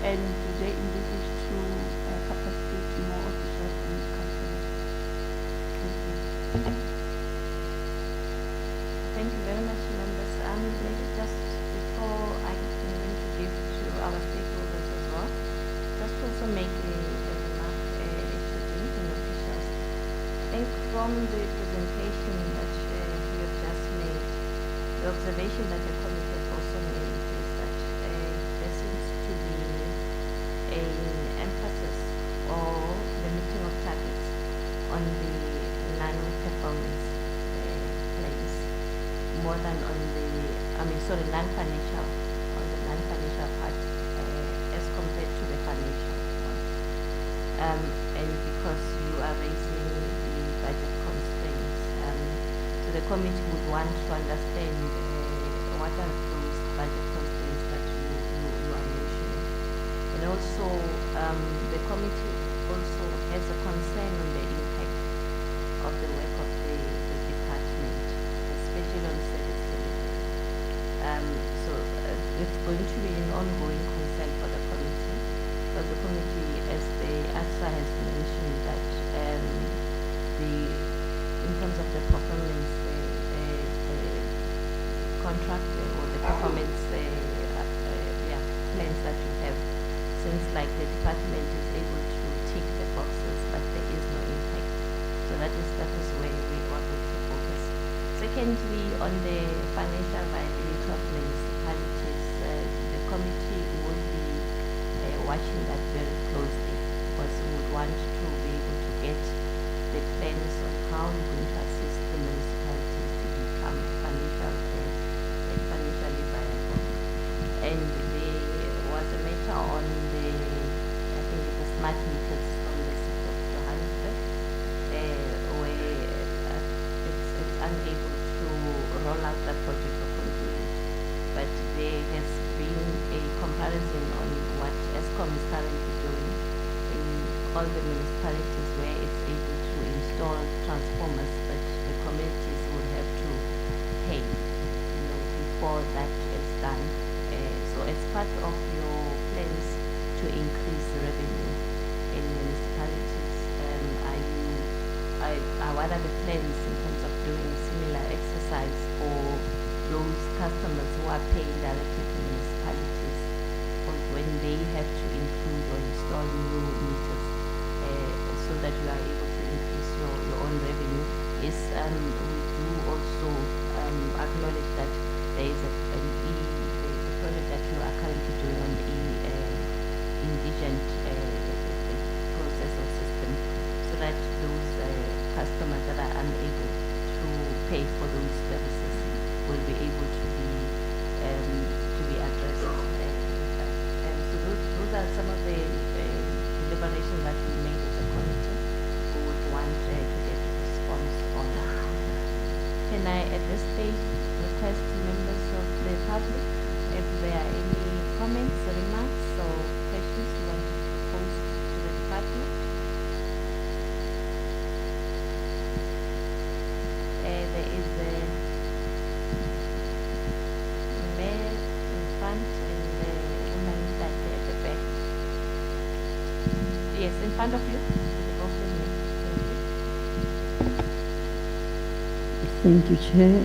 Speaker 3: And do they envisage to capacitate more officials and councillors?
Speaker 2: Thank you very much, members. Maybe just before I'm going to give to our stakeholders as well, just also make a remark to the officials. I think from the presentation that you have just made, the observation that the committee has also made is that there seems to be an emphasis or the meeting of targets on the non-performance claims more than on the, non-financial, on the non-financial part as compared to the financial one. And because you are raising the budget constraints, so the committee would want to understand what are those budget constraints that you are mentioning. And also, the committee also has a concern on the impact of the work of the department, especially on service delivery. It's going to be an ongoing concern for the committee, because the committee, as the ASA has mentioned, that in terms of the performance contract or the performance plans that you have, since like the department is able to tick the boxes, but there is no impact. So that is where we are going to focus. Secondly, on the financial viability of municipalities, the committee will be watching that very closely, because we would want to be able to get the plans on how we're going to assist the municipalities to become financially viable. And there was a matter on the, I think it's the smart meters from the city of Johannesburg, where it's unable to roll out that project or conclude it. But there has been a comparison on what ESCOM is currently doing in all the municipalities where it's able to install transformers, but the communities will have to pay, before that is done. So as part of your plans to increase revenue in municipalities, what are the plans in terms of doing similar exercise for those customers who are paying directly to municipalities, or when they have to include or install new meters, so that you are able to increase your own revenue? Yes, we do also acknowledge that there is a project that you are currently doing on the indigent process or system, so that those customers that are unable to pay for those services will be able to be addressed. And so those are some of the deliberations that we made as a committee. We would want to get a response on. Can I, at this stage, request members of the public if there are any comments, remarks, or questions you want to pose to the department? There is a mayor in front and the woman that at the back. Yes, in front of you.
Speaker 10: Thank you, Chair.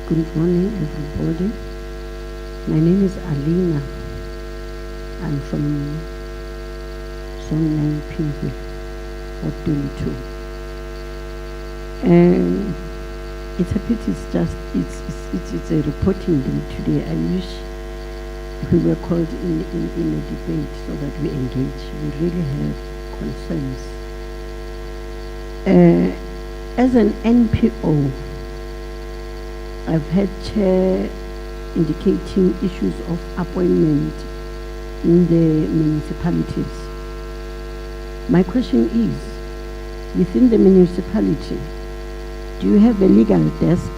Speaker 10: Good morning, everybody. My name is Alina. I'm from Zone 9 PV, Ward 22. It's a pity, it's a reporting day today. I wish we were called in a debate so that we engage. We really have concerns. As an NPO, I've had Chair indicating issues of appointment in the municipalities. My question is, within the municipality, do you have a legal desk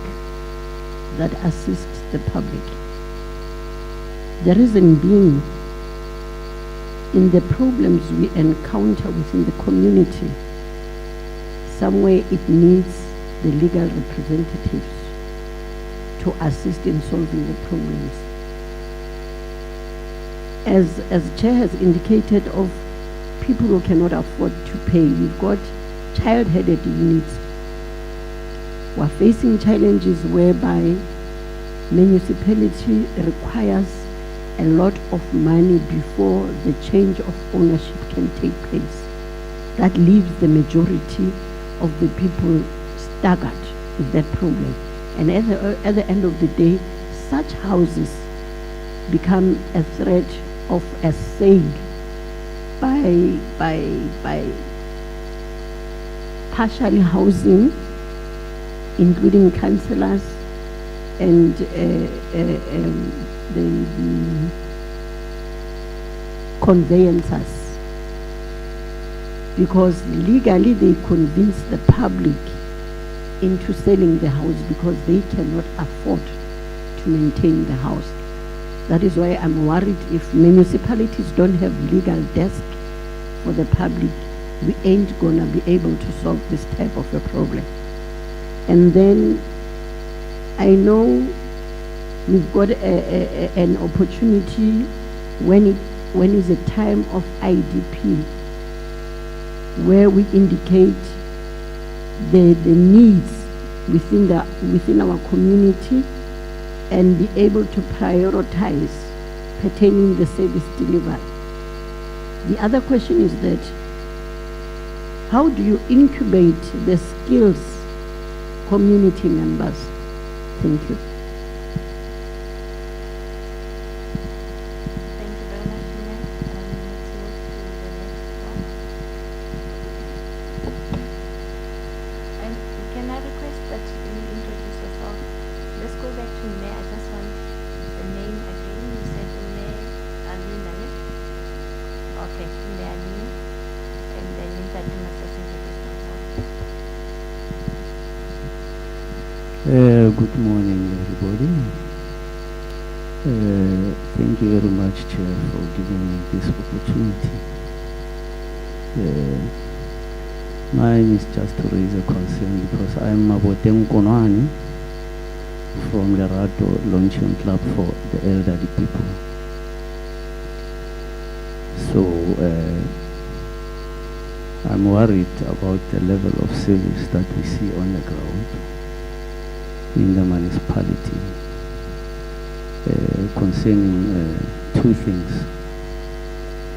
Speaker 10: that assists the public? The reason being, in the problems we encounter within the community, somewhere it needs the legal representatives to assist in solving the problems. As Chair has indicated, of people who cannot afford to pay, we've got child-headed units We're facing challenges whereby municipality requires a lot of money before the change of ownership can take place. That leaves the majority of the people staggered with that problem. And at the end of the day, such houses become a threat of a sale by partial housing, including councillors and the conveyancers, because legally they convince the public into selling the house because they cannot afford to maintain the house. That is why I'm worried if municipalities don't have legal desk for the public, we ain't gonna be able to solve this type of a problem. And then I know we've got an opportunity when it's a time of IDP, where we indicate the needs within our community and be able to prioritize pertaining the service delivery. The other question is that how do you incubate the skills community members? Thank you.
Speaker 2: Thank you very much, Nina. Let's move to the next one. And can I request that you introduce yourself? Let's go back to Nina. I just want the name again. You said Nina Alina, yes? Okay, Nina Alina. And then you can introduce yourself.
Speaker 11: Good morning, everybody. Thank you very much, Chair, for giving me this opportunity. Mine is just to raise a concern because I'm Maboteng Konwani from the Rato Luncheon Club for the elderly people. So I'm worried about the level of service that we see on the ground in the municipality concerning two things.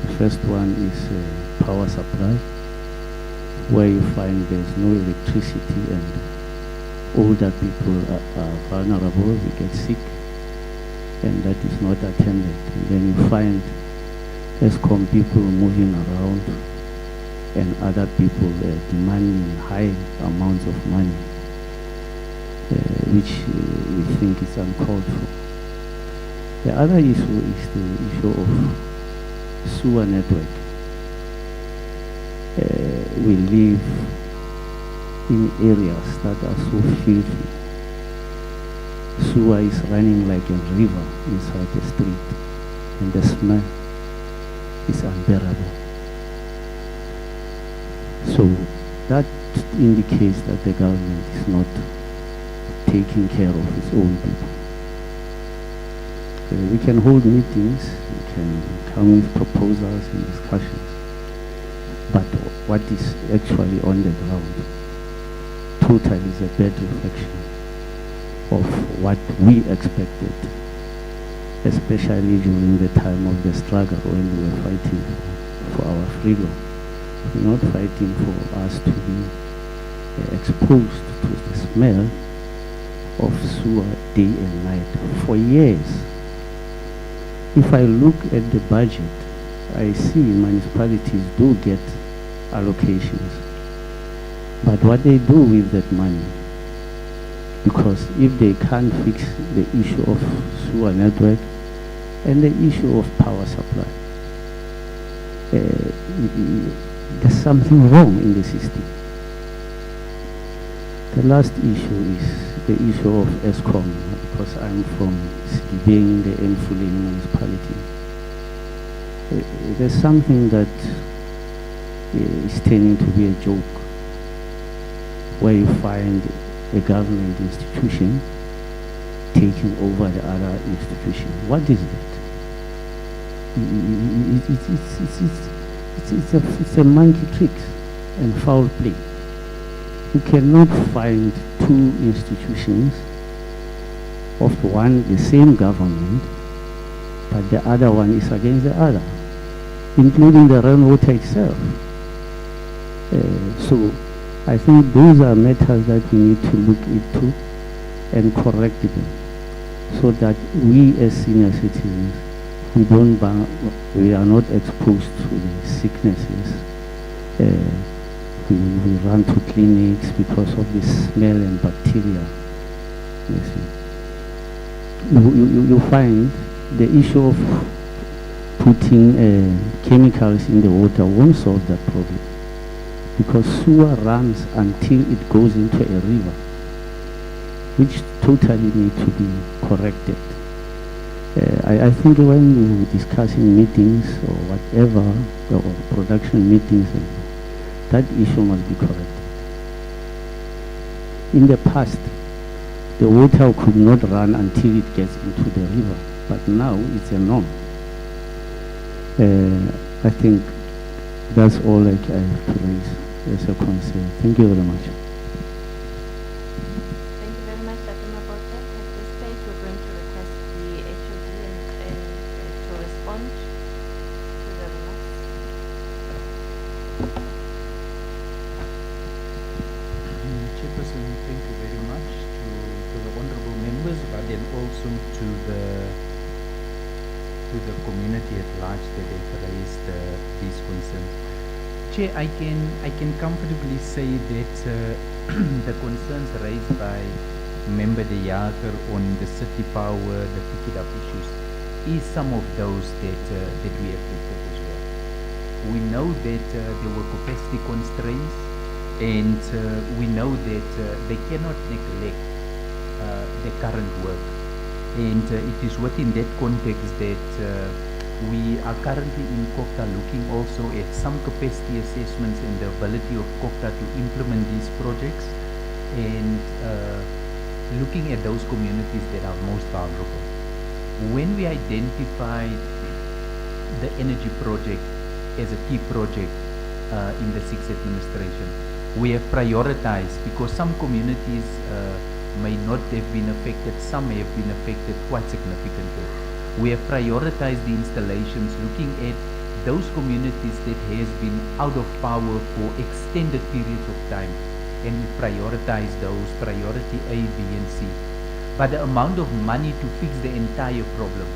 Speaker 11: The first one is power supply, where you find there's no electricity and older people are vulnerable, they get sick, and that is not attended. And then you find ESCOM people moving around and other people demanding high amounts of money, which we think is uncalled for. The other issue is the issue of sewer network. We live in areas that are so filthy. Sewer is running like a river inside the street, and the smell is unbearable. So that indicates that the government is not taking care of its own people. We can hold meetings, we can come with proposals and discussions, but what is actually on the ground totally is a bad reflection of what we expected, especially during the time of the struggle when we were fighting for our freedom. We're not fighting for us to be exposed to the smell of sewer day and night for years. If I look at the budget, I see municipalities do get allocations, but what they do with that money, because if they can't fix the issue of sewer network and the issue of power supply, there's something wrong in the system. The last issue is the issue of ESCOM, because I'm from Sidibeng, the Mfuleni municipality. There's something that is turning to be a joke, where you find a government institution taking over the other institution. What is that? It's a monkey trick and foul play. You cannot find two institutions, of one the same government, but the other one is against the other, including the rainwater itself. So I think those are matters that we need to look into and correct them, so that we as senior citizens, we are not exposed to the sicknesses. We run to clinics because of the smell and bacteria. You see, you find the issue of putting chemicals in the water won't solve that problem, because sewer runs until it goes into a river, which totally need to be corrected. I think when we discuss in meetings or whatever, or production meetings, that issue must be corrected. In the past, the water could not run until it gets into the river, but now it's a norm. I think that's all I have to raise as a concern. Thank you very much.
Speaker 2: Thank you very much, Dr. Mabota. At this stage, we're going to request the HOD to respond to the remarks.
Speaker 7: Chairperson, thank you very much to the honorable members, but then also to the community at large that have raised these concerns. Chair, I can comfortably say that the concerns raised by Member De Jager on the city power, the pick it up issues, is some of those that we have looked at as well. We know that there were capacity constraints, and we know that they cannot neglect the current work. And it is within that context that we are currently in CoGTA looking also at some capacity assessments and the ability of CoGTA to implement these projects, and looking at those communities that are most vulnerable. When we identified the energy project as a key project in the sixth administration, we have prioritized, because some communities may not have been affected, some have been affected quite significantly. We have prioritized the installations looking at those communities that has been out of power for extended periods of time, and we prioritize those, priority A, B, and C. But the amount of money to fix the entire problem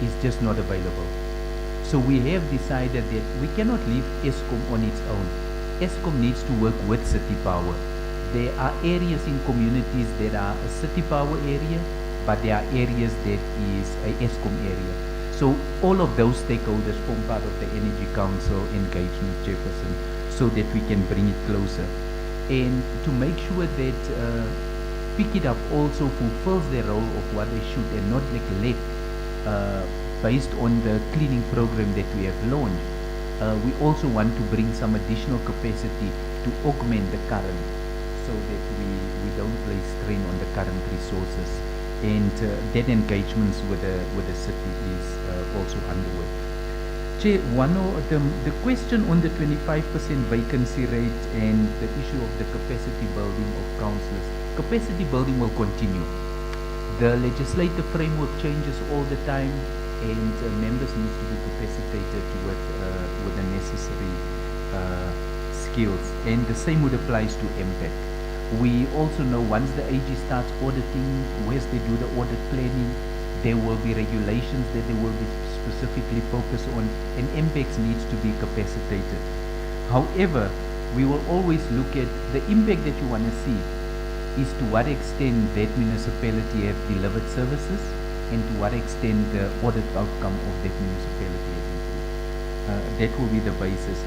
Speaker 7: is just not available. So we have decided that we cannot leave ESCOM on its own. ESCOM needs to work with city power. There are areas in communities that are a city power area, but there are areas that is a ESCOM area. So all of those stakeholders form part of the Energy Council engagement, Chairperson, so that we can bring it closer. And to make sure that Pick It Up also fulfills their role of what they should, and not neglect based on the cleaning program that we have launched. We also want to bring some additional capacity to augment the current, so that we don't place strain on the current resources. And that engagements with the city is also underway. Chair, one of the question on the 25% vacancy rate and the issue of the capacity building of councillors. Capacity building will continue. The legislative framework changes all the time, and members need to be capacitated with the necessary skills. And the same would apply to MPAC. We also know once the AG starts auditing, whereas they do the audit planning, there will be regulations that they will be specifically focused on, and MPACs needs to be capacitated. However, we will always look at the impact that you want to see is to what extent that municipality have delivered services, and to what extent the audit outcome of that municipality has improved. That will be the basis.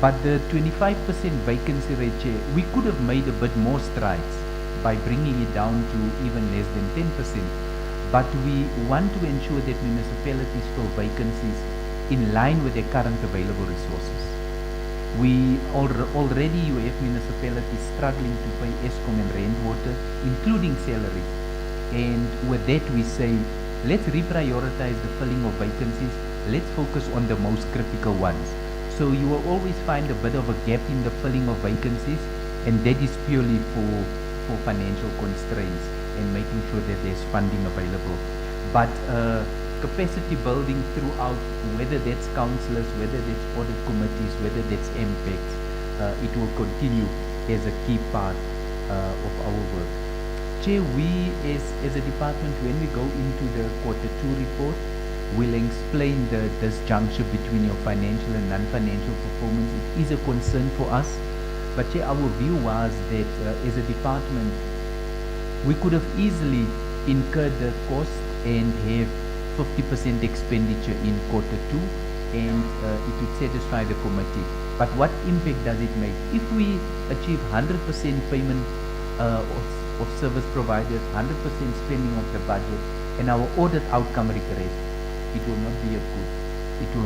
Speaker 7: But the 25% vacancy rate, Chair, we could have made a bit more strides by bringing it down to even less than 10%. But we want to ensure that municipalities fill vacancies in line with their current available resources. We already you have municipalities struggling to pay ESCOM and rainwater, including salaries. And with that we say, let's reprioritize the filling of vacancies. Let's focus on the most critical ones. So you will always find a bit of a gap in the filling of vacancies, and that is purely for for financial constraints and making sure that there's funding available. But capacity building throughout, whether that's councillors, whether that's audit committees, whether that's MPECs, it will continue as a key part of our work. Chair, we as a department, when we go into the Q2 report, will explain the disjuncture between your financial and non-financial performance. It is a concern for us. But Chair, our view was that as a department, we could have easily incurred the cost and have 50% expenditure in Q2 and it would satisfy the committee. But what impact does it make? If we achieve 100% payment of service providers, 100% spending of the budget, and our audit outcome regressed, it will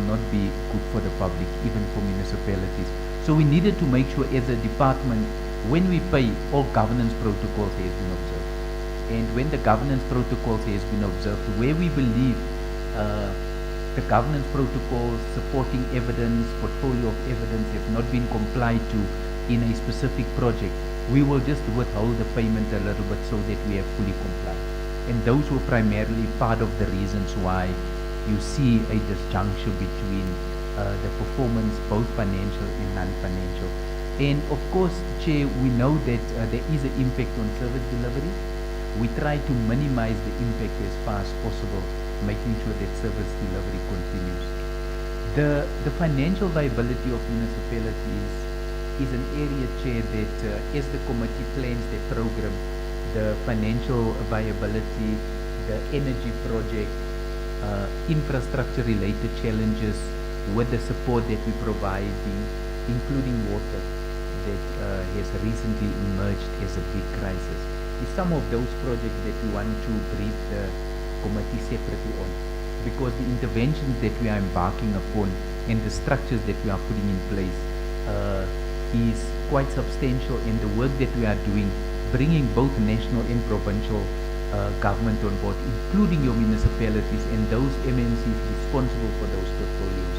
Speaker 7: not be good for the public, even for municipalities. So we needed to make sure as a department, when we pay, all governance protocols has been observed. And when the governance protocols has been observed, where we believe the governance protocols, supporting evidence, portfolio of evidence have not been complied to in a specific project, we will just withhold the payment a little bit so that we have fully complied. And those were primarily part of the reasons why you see a disjunction between the performance, both financial and non-financial. And of course, Chair, we know that there is an impact on service delivery. We try to minimize the impact as far as possible, making sure that service delivery continues. The financial viability of municipalities is an area, Chair, that as the committee plans their program, the financial viability, the energy project, infrastructure related challenges with the support that we provide, including water, that has recently emerged as a big crisis. Is some of those projects that we want to brief the committee separately on, because the interventions that we are embarking upon and the structures that we are putting in place is quite substantial, and the work that we are doing, bringing both national and provincial government on board, including your municipalities and those MNCs responsible for those portfolios,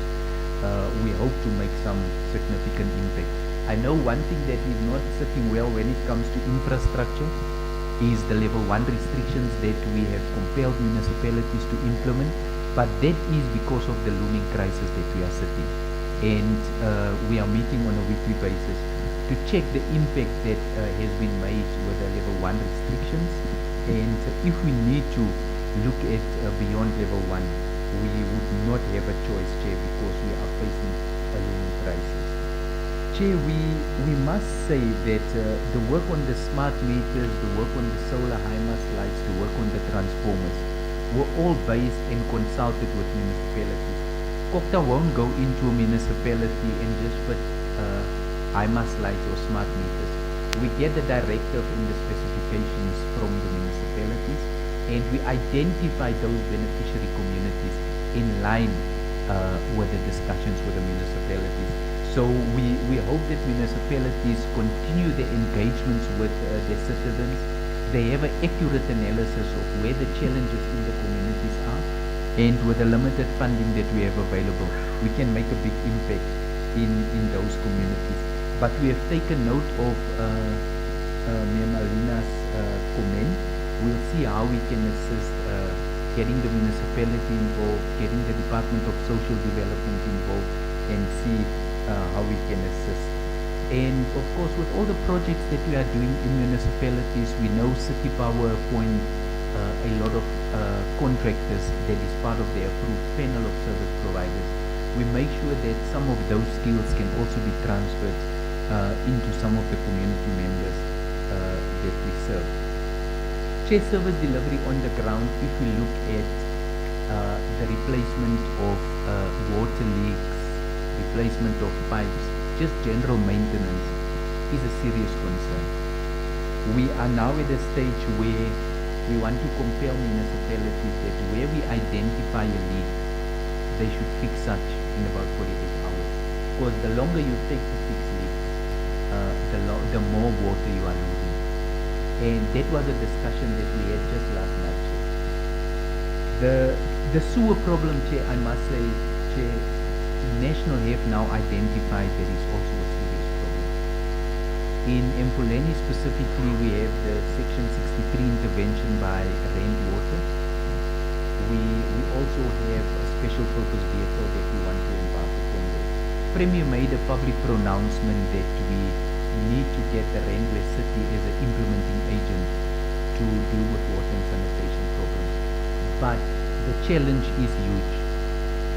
Speaker 7: we hope to make some significant impact. I know one thing that is not sitting well when it comes to infrastructure is the level 1 restrictions that we have compelled municipalities to implement, but that is because of the looming crisis that we are sitting. And we are meeting on a weekly basis to check the impact that has been made with the level 1 restrictions. And if we need to look at beyond level 1, we would not have a choice, Chair, because we are facing a looming crisis. Chair, we must say that the work on the smart meters, the work on the solar HIMARS lights, the work on the transformers were all based and consulted with municipalities. CoGTA won't go into a municipality and just put HIMARS lights or smart meters. We get the directive and the specifications from the municipalities, and we identify those beneficiary communities in line with the discussions with the municipalities. So we hope that municipalities continue their engagements with their citizens. They have an accurate analysis of where the challenges in the communities are, and with the limited funding that we have available, we can make a big impact in those communities. But we have taken note of Malina's comment. We'll see how we can assist getting the municipality involved, getting the Department of Social Development involved, and see how we can assist. And of course, with all the projects that we are doing in municipalities, we know City Power appoint a lot of contractors that is part of the approved panel of service providers. We make sure that some of those skills can also be transferred into some of the community members that we serve. Chair, service delivery on the ground, if we look at the replacement of water leaks, replacement of pipes, just general maintenance is a serious concern. We are now at a stage where we want to compel municipalities that where we identify a leak, they should fix such in about 48 hours. Because the longer you take to fix leaks, the more water you are losing. And that was a discussion that we had just last night, Chair. The sewer problem, Chair, I must say, Chair, National have now identified there is also a serious problem. In Empoleni specifically, we have the Section 63 intervention by rainwater. We also have a special purpose vehicle that we want to embark upon there. Premier made a public pronouncement that we need to get the Randwest City as an implementing agent to deal with water and sanitation problems. But the challenge is huge,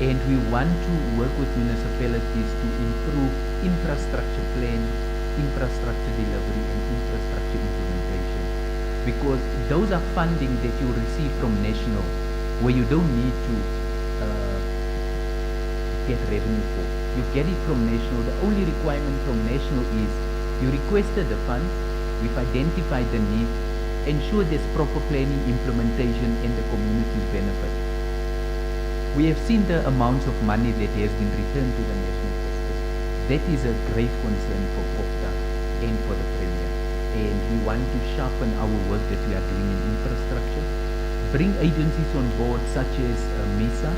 Speaker 7: and we want to work with municipalities to improve infrastructure plan, infrastructure delivery, and infrastructure implementation, because those are funding that you receive from national, where you don't need to get revenue for. You get it from national. The only requirement from national is you requested the funds, we've identified the need, ensure there's proper planning, implementation, and the communities benefit. We have seen the amounts of money that has been returned to the national fiscus. That is a grave concern for CoGTA and for the Premier. And we want to sharpen our work that we are doing in infrastructure, bring agencies on board such as MISA,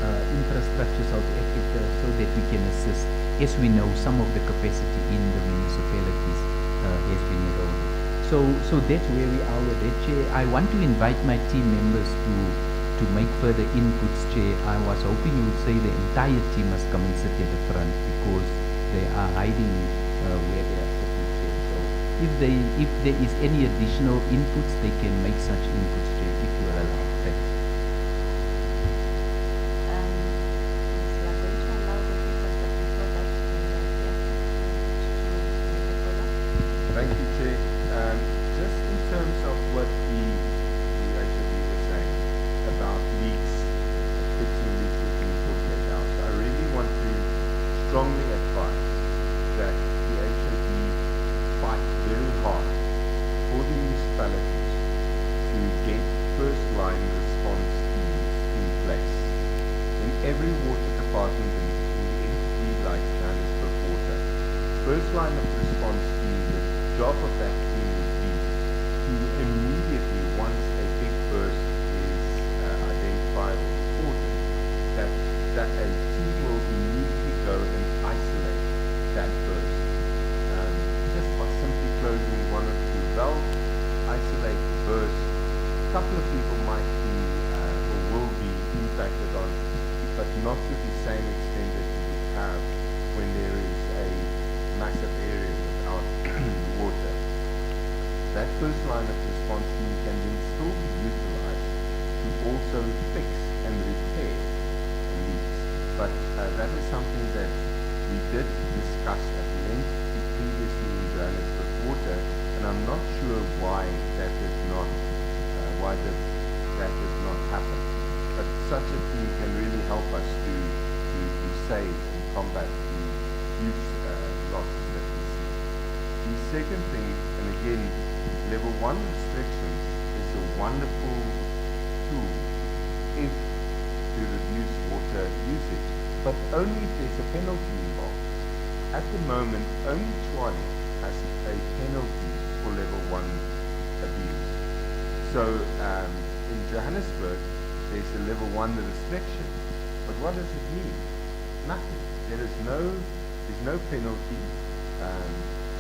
Speaker 7: Infrastructure South Africa, so that we can assist. As we know, some of the capacity in the municipalities has been eroded. So that's where we are with that, Chair. I want to invite my team members to make further inputs, Chair. I was hoping you would say the entire team must come and sit at the front, because they are hiding where they are sitting, Chair. So if there is any additional inputs, they can make such inputs, Chair, if you will allow. Thanks.
Speaker 2: We are going to allow the speakers, but before that,
Speaker 9: Thank you, Chair. Just in terms of what the HOD was saying about leaks, fixing leaks within Port House, I really want to strongly advise that the HOD fight very hard for the municipalities to get first line response teams in place. In every water department in the entity like Johannesburg Water, first line of response team, the job of that team would be to immediately, once a big burst is identified or reported, that a team will immediately go and isolate that burst. Just by simply closing one or two valves, isolate the burst. A couple of people might be or will be impacted on, but not to the same extent that you would have when there is a massive area without water. That first line of response team can then still be utilized to also fix and repair leaks. But that is something that we did discuss at length previously in Johannesburg Water, and I'm not sure why that did not happen. But such a team can really help us to save and combat the huge losses that we see. The second thing, and again, level 1 restrictions is a wonderful tool if to reduce water usage, but only if there's a penalty involved. At the moment, only Tshwane has a penalty for level 1 abuse. So in Johannesburg, there's a level 1 restriction, but what does it mean? Nothing. There's no penalty.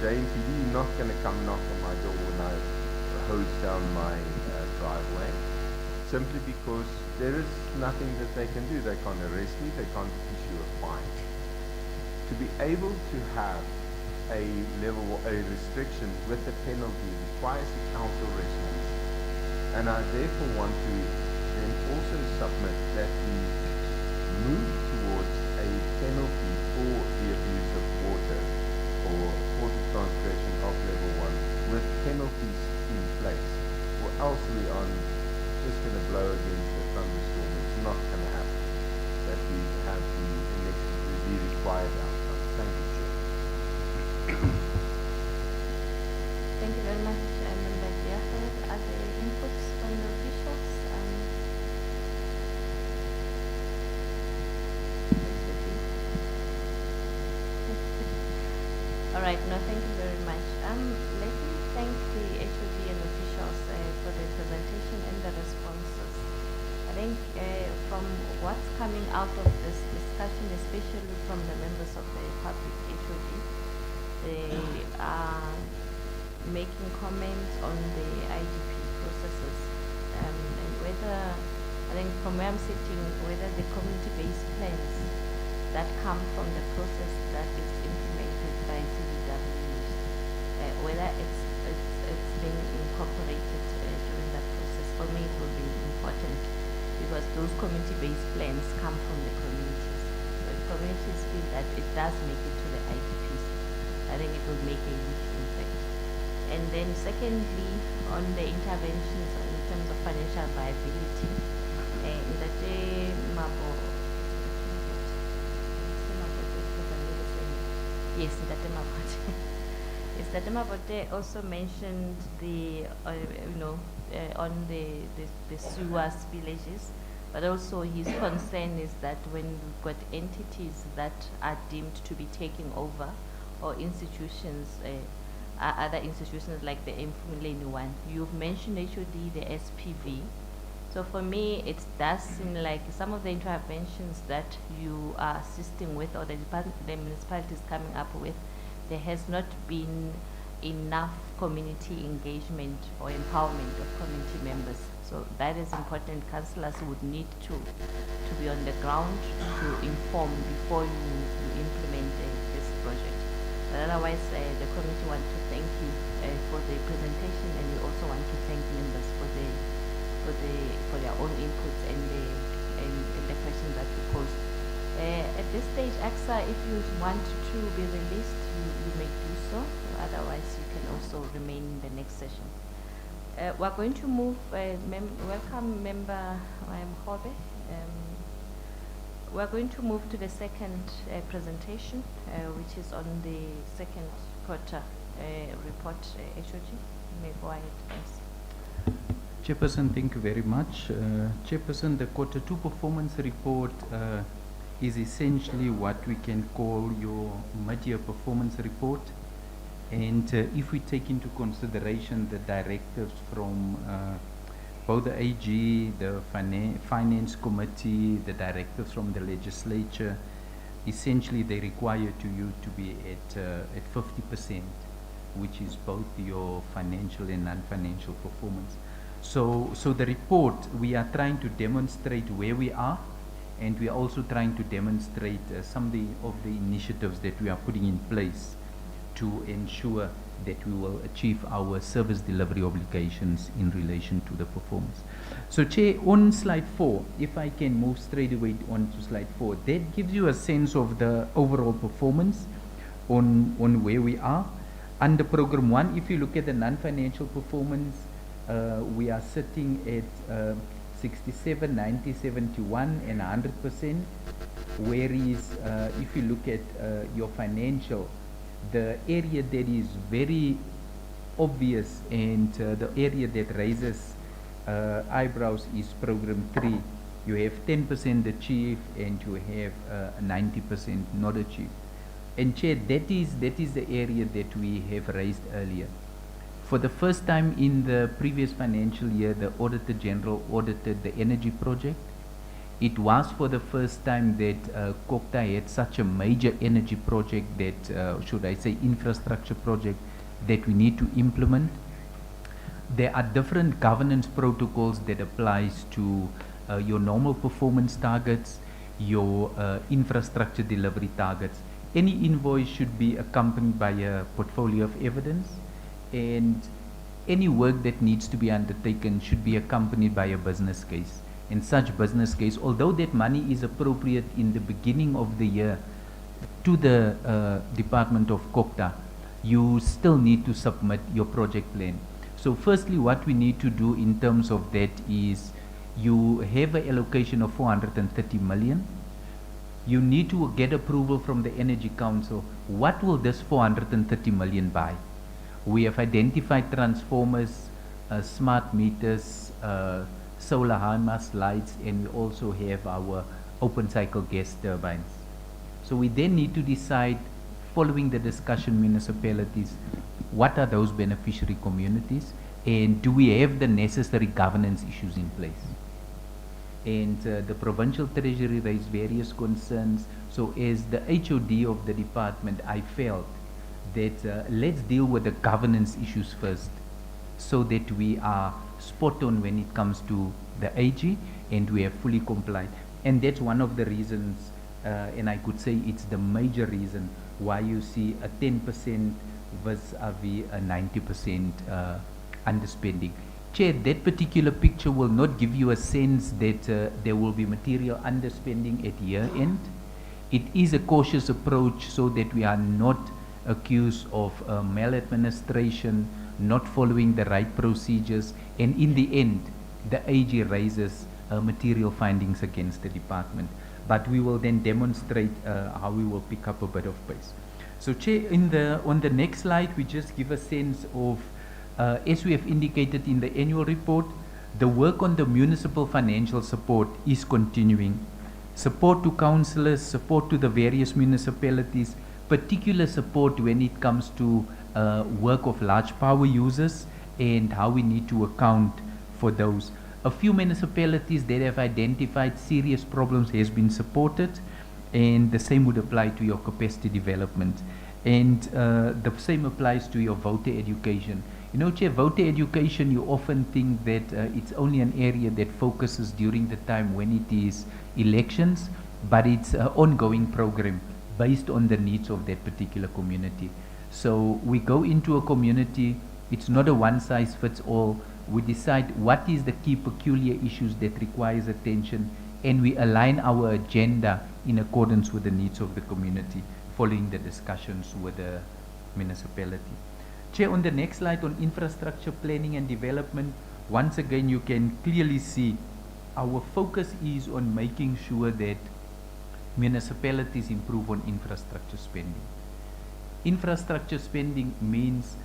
Speaker 9: JMPD not going to come knock on my door when I hose down my driveway, simply because there is nothing that they can do. They can't arrest me, they can't issue a fine. To be able to have a restriction with a penalty requires a council resolution. And I therefore want to then also submit that we move towards a penalty for the abuse of water or water transgression of level 1 with penalties in place, or else we are just going to blow against a thunderstorm. It's not going to happen that we have the required outcome. Thank you, Chair.
Speaker 2: thank you very much, Member Diafed. Are there inputs from the officials? All right, no, thank you very much. Let me thank the HOD and officials for the presentation and the responses. I think from what's coming out of this discussion, especially from the members of the public HOD, they are making comments on the IDP processes, and whether, I think from where I'm sitting, whether the community-based plans that come from the process that is implemented by CBWs, whether it's being incorporated during that process. For me, it will be important because those community-based plans come from the communities. So if communities feel that it does make it to the IDPs, I think it will make a huge impact. And then secondly, on the interventions in terms of financial viability, yes, Ndate Mabote. Yes, Ndate Mabote also mentioned the, on the sewer spillages, but also his concern is that when we've got entities that are deemed to be taking over, or institutions, other institutions like the Mfumuleni one, you've mentioned HOD, the SPV. So for me, it does seem like some of the interventions that you are assisting with, or the municipality is coming up with, there has not been enough community engagement or empowerment of community members. So that is important. Councillors would need to be on the ground to inform before you implement this project. But otherwise, the committee wants to thank you for the presentation, and we also want to thank members for their own inputs and the questions that you posed. At this stage, AXA, if you want to be released, you may do so. Otherwise, you can also remain in the next session. We're going to move, welcome member Mkhobe. We're going to move to the second presentation, which is on the second quarter report. HOG, you may go ahead, thanks.
Speaker 7: Chairperson, thank you very much. Chairperson, the quarter 2 performance report is essentially what we can call your mid-year performance report. And if we take into consideration the directives from both the AG, the Finance Committee, the directives from the legislature, essentially they require you to be at 50%, which is both your financial and non-financial performance. So the report, we are trying to demonstrate where we are, and we are also trying to demonstrate some of the initiatives that we are putting in place to ensure that we will achieve our service delivery obligations in relation to the performance. So Chair, on slide 4, if I can move straight away on to slide 4, that gives you a sense of the overall performance on where we are. Under program 1, if you look at the non-financial performance, we are sitting at 67, 90, 71 and 100%, whereas if you look at your financial, the area that is very obvious and the area that raises eyebrows is program 3. You have 10% achieved and you have 90% not achieved. And Chair, that is the area that we have raised earlier. For the first time in the previous financial year, the Auditor General audited the energy project. It was for the first time that CoGTA had such a major energy project that, should I say, infrastructure project that we need to implement. There are different governance protocols that applies to your normal performance targets, your infrastructure delivery targets. Any invoice should be accompanied by a portfolio of evidence, and any work that needs to be undertaken should be accompanied by a business case. In such business case, although that money is appropriate in the beginning of the year to the Department of CoGTA, you still need to submit your project plan. So firstly, what we need to do in terms of that is you have an allocation of 430 million. You need to get approval from the Energy Council. What will this 430 million buy? We have identified transformers, smart meters, solar high-mast lights, and we also have our open cycle gas turbines. So we then need to decide, following the discussion municipalities, what are those beneficiary communities, and do we have the necessary governance issues in place? And the provincial treasury raised various concerns. So as the HOD of the department, I felt that let's deal with the governance issues first, so that we are spot on when it comes to the AG and we are fully compliant. And that's one of the reasons, and I could say it's the major reason why you see a 10% vis-a-vis a 90% underspending. Chair, that particular picture will not give you a sense that there will be material underspending at year end. It is a cautious approach so that we are not accused of maladministration, not following the right procedures, and in the end, the AG raises material findings against the department. But we will then demonstrate how we will pick up a bit of pace. So, Chair, on the next slide, we just give a sense of, as we have indicated in the annual report, the work on the municipal financial support is continuing. Support to councillors, support to the various municipalities, particular support when it comes to work of large power users and how we need to account for those. A few municipalities that have identified serious problems has been supported, and the same would apply to your capacity development. And the same applies to your voter education. You know, Chair, voter education, you often think that it's only an area that focuses during the time when it is elections, but it's an ongoing program based on the needs of that particular community. So we go into a community, it's not a one-size-fits-all. We decide what is the key peculiar issues that requires attention, and we align our agenda in accordance with the needs of the community, following the discussions with the municipality. Chair, on the next slide on infrastructure planning and development, once again you can clearly see our focus is on making sure that municipalities improve on infrastructure spending. Infrastructure spending means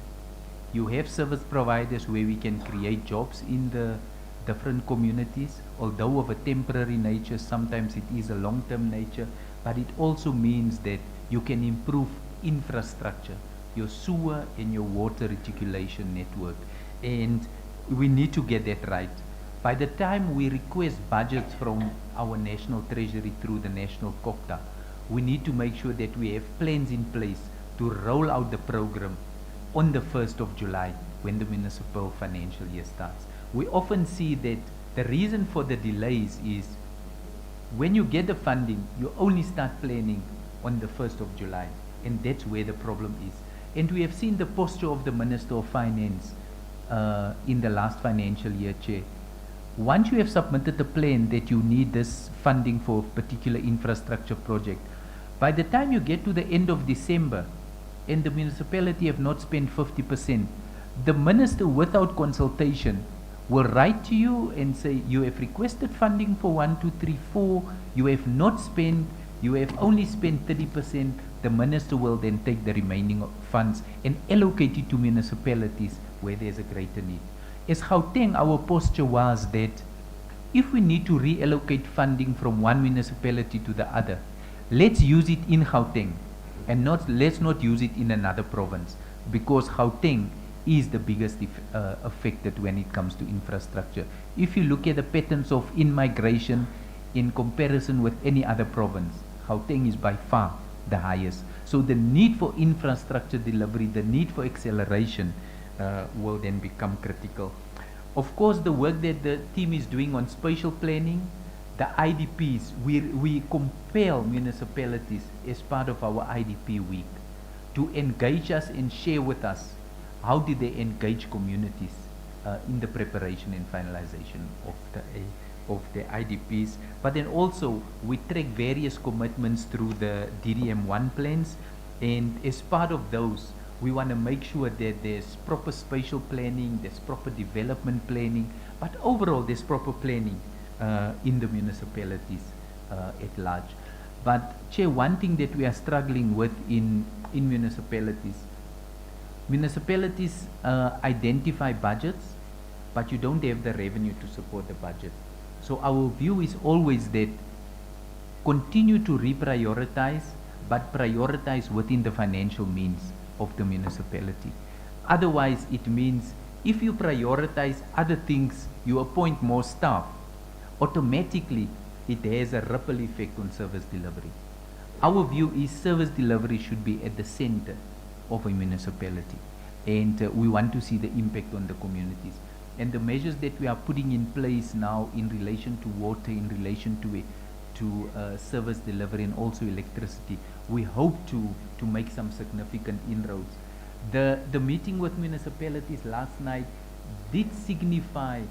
Speaker 7: you have service providers where we can create jobs in the different communities, although of a temporary nature, sometimes it is a long-term nature, but it also means that you can improve infrastructure, your sewer and your water reticulation network, and we need to get that right. By the time we request budgets from our national treasury through the national CoGTA, we need to make sure that we have plans in place to roll out the program on the 1st of July when the municipal financial year starts. We often see that the reason for the delays is when you get the funding, you only start planning on the 1st of July, and that's where the problem is. And we have seen the posture of the Minister of Finance in the last financial year, Chair. Once you have submitted a plan that you need this funding for a particular infrastructure project, by the time you get to the end of December and the municipality have not spent 50%, the minister without consultation will write to you and say, you have requested funding for 1, 2, 3, 4, you have not spent, you have only spent 30%, the minister will then take the remaining funds and allocate it to municipalities where there's a greater need. As Gauteng, our posture was that if we need to reallocate funding from one municipality to the other, let's use it in Gauteng and let's not use it in another province, because Gauteng is the biggest affected when it comes to infrastructure. If you look at the patterns of in-migration in comparison with any other province, Gauteng is by far the highest. So the need for infrastructure delivery, the need for acceleration will then become critical. Of course, the work that the team is doing on spatial planning, the IDPs, we compel municipalities as part of our IDP week to engage us and share with us how did they engage communities in the preparation and finalization of the IDPs. But then also we track various commitments through the DDM1 plans, and as part of those we want to make sure that there's proper spatial planning, there's proper development planning, but overall there's proper planning in the municipalities at large. But Chair, one thing that we are struggling with in municipalities identify budgets, but you don't have the revenue to support the budget. So our view is always that continue to reprioritize, but prioritize within the financial means of the municipality. Otherwise, it means if you prioritize other things, you appoint more staff, automatically it has a ripple effect on service delivery. Our view is service delivery should be at the center of a municipality. And we want to see the impact on the communities. And the measures that we are putting in place now in relation to water, in relation to service delivery and also electricity, we hope to make some significant inroads. The meeting with municipalities last night did signify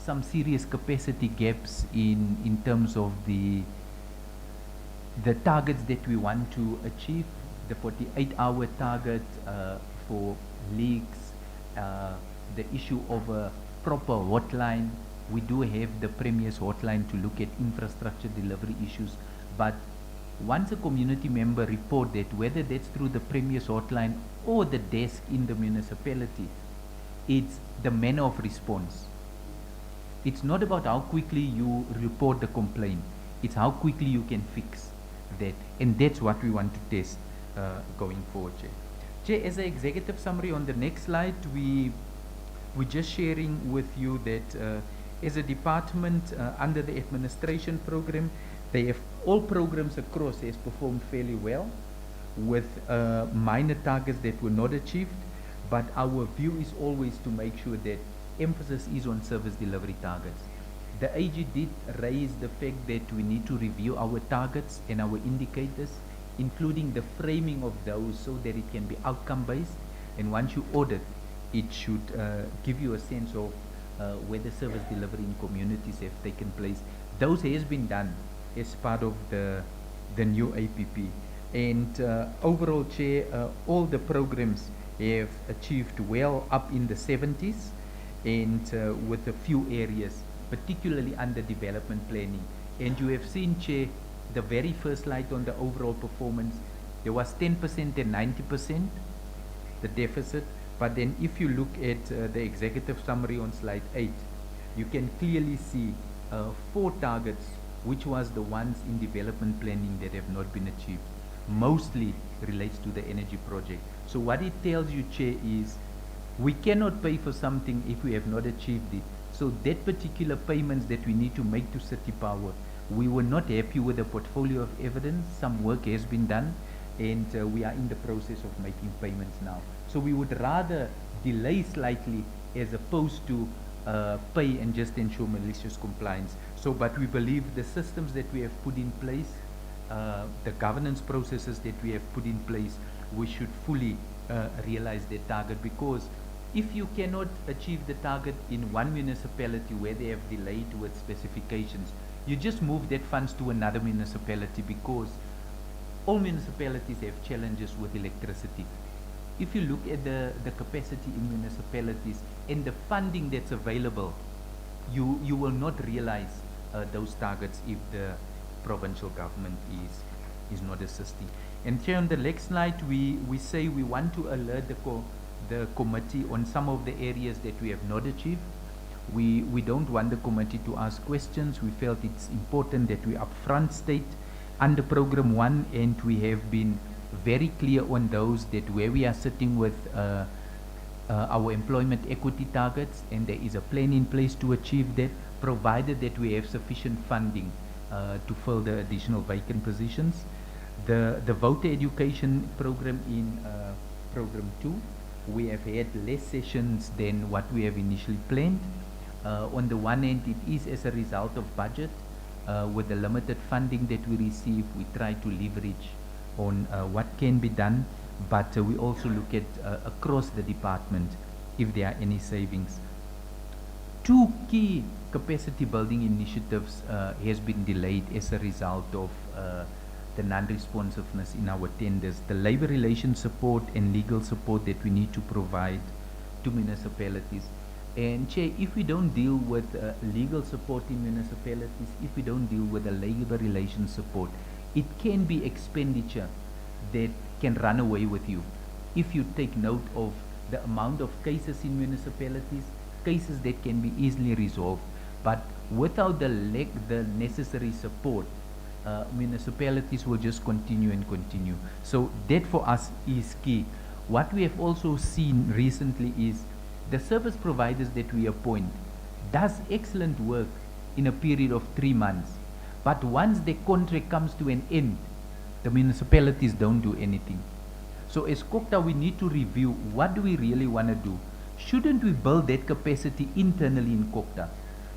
Speaker 7: some serious capacity gaps in terms of the targets that we want to achieve, the 48-hour target for leaks, the issue of a proper hotline. We do have the Premier's hotline to look at infrastructure delivery issues, but once a community member report that, whether that's through the Premier's hotline or the desk in the municipality, it's the manner of response. It's not about how quickly you report the complaint, it's how quickly you can fix that, and that's what we want to test going forward, Chair. Chair, as an executive summary on the next slide, we're just sharing with you that as a department under the administration program, they have all programs across has performed fairly well, with minor targets that were not achieved, but our view is always to make sure that emphasis is on service delivery targets. The AG did raise the fact that we need to review our targets and our indicators, including the framing of those so that it can be outcome based, and once you audit, it should give you a sense of whether service delivery in communities have taken place. Those has been done as part of the new APP. And overall, Chair, all the programs have achieved well up in the 70s, and with a few areas, particularly under development planning. And you have seen, Chair, the very first slide on the overall performance, there was 10% and 90%, the deficit. But then if you look at the executive summary on slide 8, you can clearly see 4 targets, which was the ones in development planning that have not been achieved. Mostly relates to the energy project. So what it tells you, Chair, is we cannot pay for something if we have not achieved it. So that particular payments that we need to make to City Power, we were not happy with the portfolio of evidence. Some work has been done, and we are in the process of making payments now. So we would rather delay slightly as opposed to pay and just ensure malicious compliance. So, but we believe the systems that we have put in place, the governance processes that we have put in place, we should fully realize their target, because if you cannot achieve the target in one municipality where they have delayed with specifications, you just move that funds to another municipality, because all municipalities have challenges with electricity. If you look at the capacity in municipalities and the funding that's available, you will not realize those targets if the provincial government is not assisting. And here on the next slide, we say we want to alert the committee on some of the areas that we have not achieved. We don't want the committee to ask questions. We felt it's important that we upfront state under program 1, and we have been very clear on those, that where we are sitting with our employment equity targets, and there is a plan in place to achieve that, provided that we have sufficient funding to fill the additional vacant positions. The voter education program in program 2, we have had less sessions than what we have initially planned. On the one hand, it is as a result of budget. With the limited funding that we receive, we try to leverage on what can be done, but we also look at across the department if there are any savings. 2 key capacity building initiatives has been delayed as a result of the non-responsiveness in our tenders, the labor relations support and legal support that we need to provide to municipalities. And Chair, if we don't deal with legal support in municipalities, if we don't deal with the labor relations support, it can be expenditure that can run away with you. If you take note of the amount of cases in municipalities, cases that can be easily resolved, but without the necessary support, municipalities will just continue and continue. So that for us is key. What we have also seen recently is the service providers that we appoint does excellent work in a period of 3 months. But once the contract comes to an end, the municipalities don't do anything. So as CoGTA, we need to review what do we really want to do. Shouldn't we build that capacity internally in CoGTA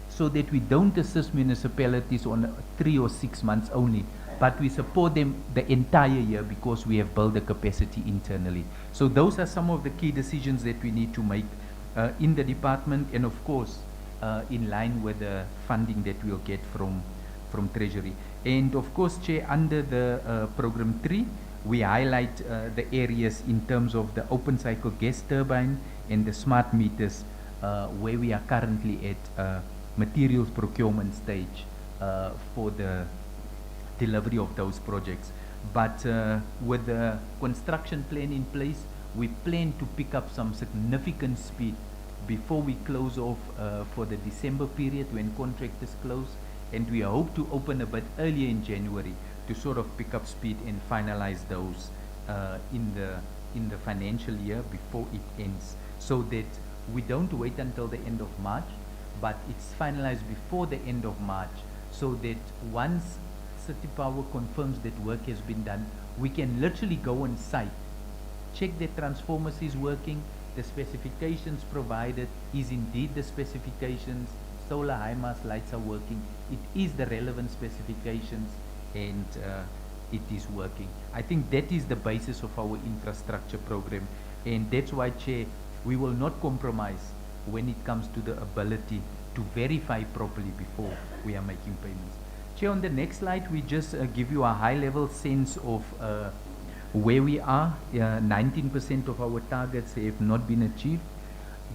Speaker 7: so that we don't assist municipalities on 3 or 6 months only, but we support them the entire year because we have built the capacity internally. So those are some of the key decisions that we need to make in the department, and of course in line with the funding that we'll get from Treasury. And of course, Chair, under the program 3, we highlight the areas in terms of the open cycle gas turbine and the smart meters, where we are currently at materials procurement stage for the delivery of those projects. But with the construction plan in place, we plan to pick up some significant speed before we close off for the December period when contractors close, and we hope to open a bit earlier in January to sort of pick up speed and finalize those in the financial year before it ends, so that we don't wait until the end of March, but it's finalized before the end of March, so that once City Power confirms that work has been done, we can literally go on site, check the transformers is working, the specifications provided is indeed the specifications, solar high mass lights are working, it is the relevant specifications, and it is working. I think that is the basis of our infrastructure program, and that's why, Chair, we will not compromise when it comes to the ability to verify properly before we are making payments. Chair, on the next slide, we just give you a high-level sense of where we are. 19% of our targets have not been achieved.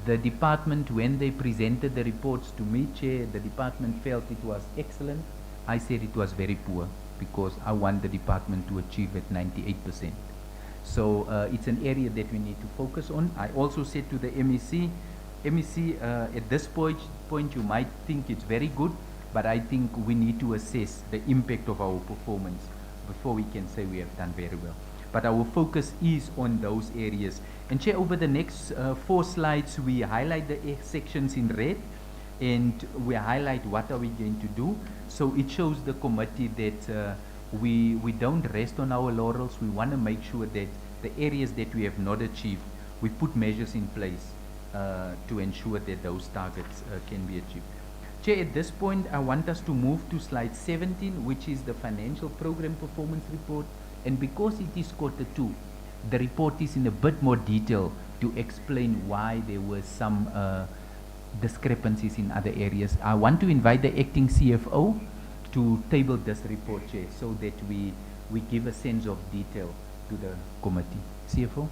Speaker 7: The department, when they presented the reports to me, Chair, the department felt it was excellent. I said it was very poor because I want the department to achieve at 98%. So it's an area that we need to focus on. I also said to the MEC, at this point you might think it's very good, but I think we need to assess the impact of our performance before we can say we have done very well. But our focus is on those areas. And Chair, over the next 4 slides, we highlight the sections in red, and we highlight what are we going to do. So it shows the committee that we don't rest on our laurels. We want to make sure that the areas that we have not achieved, we put measures in place to ensure that those targets can be achieved. Chair, at this point, I want us to move to slide 17, which is the financial program performance report. And because it is Q2, the report is in a bit more detail to explain why there were some discrepancies in other areas. I want to invite the acting CFO to table this report, Chair, so that we give a sense of detail to the committee. CFO?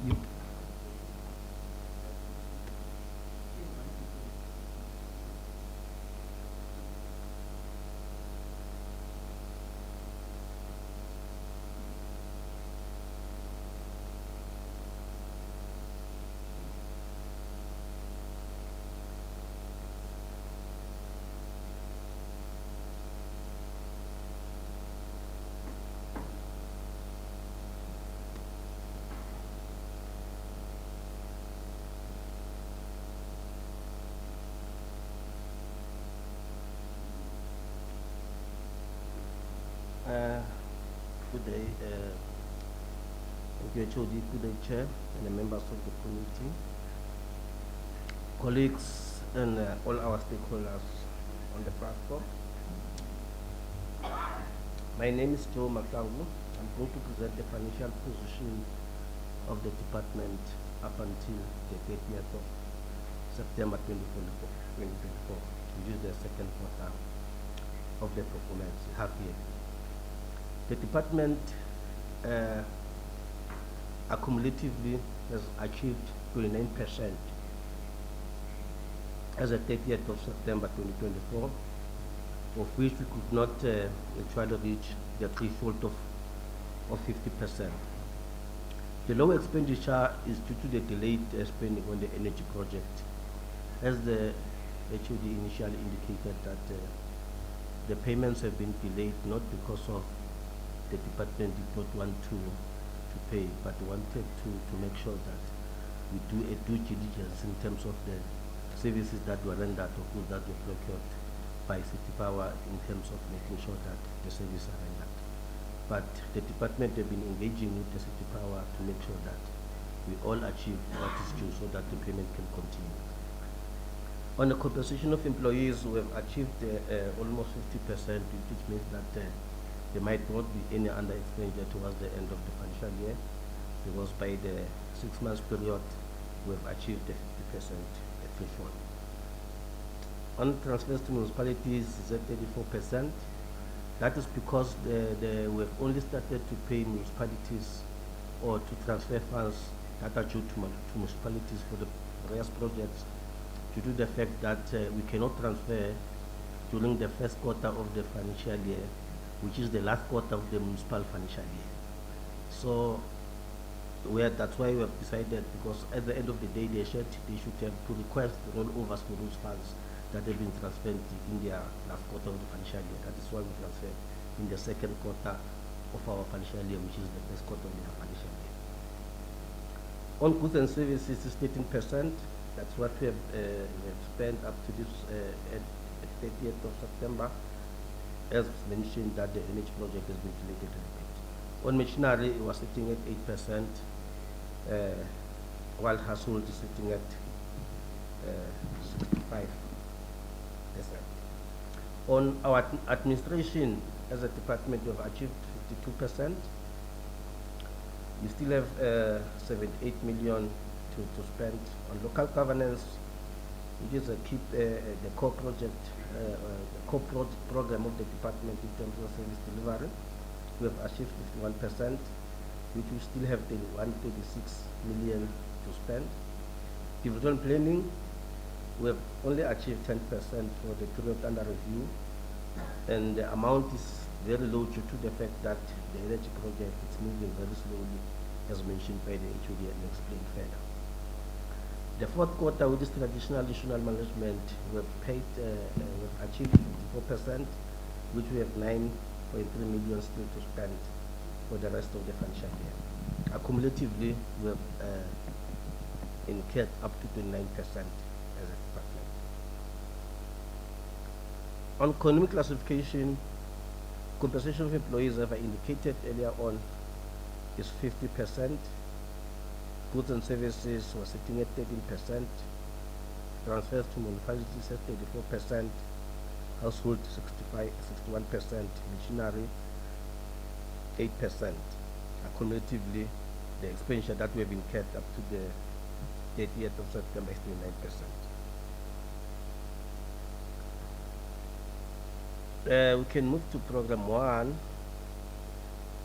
Speaker 7: You.
Speaker 12: Good day, thank you, HOD, good day, Chair, and the members of the committee, colleagues, and all our stakeholders on the platform. My name is Joe Matangu. I'm going to present the financial position of the department up until the 30th of September 2024, which is the second quarter of the performance half year. The department accumulatively has achieved 29% as at 30th of September 2024, of which we could not actually reach the threshold of 50%. The low expenditure is due to the delayed spending on the energy project. As the HOD initially indicated that the payments have been delayed not because of the department did not want to pay, but wanted to make sure that we do a due diligence in terms of the services that were rendered or goods that were procured by City Power in terms of making sure that the services are rendered. But the department have been engaging with the City Power to make sure that we all achieve what is due so that the payment can continue. On the compensation of employees, we have achieved almost 50%, which means that there might not be any under expenditure towards the end of the financial year, because by the 6 months period, we have achieved the 50% threshold. On transfers to municipalities is at 34%. That is because we have only started to pay municipalities or to transfer funds that are due to municipalities for the various projects, due to the fact that we cannot transfer during the first quarter of the financial year, which is the last quarter of the municipal financial year. So that's why we have decided, because at the end of the day, they should have to request rollovers for those funds that have been transferred in their last quarter of the financial year. That is why we transferred in the second quarter of our financial year, which is the first quarter of their financial year. On goods and services is 13%. That's what we have spent up to this at 30th of September. As mentioned, that the NH project has been delayed a bit. On machinery, it was sitting at 8%, while household is sitting at 65%. On our administration, as a department, we have achieved 52%. We still have 78 million to spend on local governance, which is a the core project, program of the department in terms of service delivery. We have achieved 51%, which we still have 136 million to spend. Development planning, we have only achieved 10% for the period under review, and the amount is very low due to the fact that the energy project is moving very slowly, as mentioned by the HOD and explained further. The fourth quarter with this traditional additional management, we have paid, we've achieved 54%, which we have 9.3 million still to spend for the rest of the financial year. Accumulatively, we have incurred up to 29% as a department. On economic classification, compensation of employees, as I indicated earlier on, is 50%. Goods and services was sitting at 13%. Transfers to municipalities at 34%. Household 61%. Machinery 8%. Accumulatively, the expenditure that we have incurred up to the 30th of September is 29%. We can move to program 1,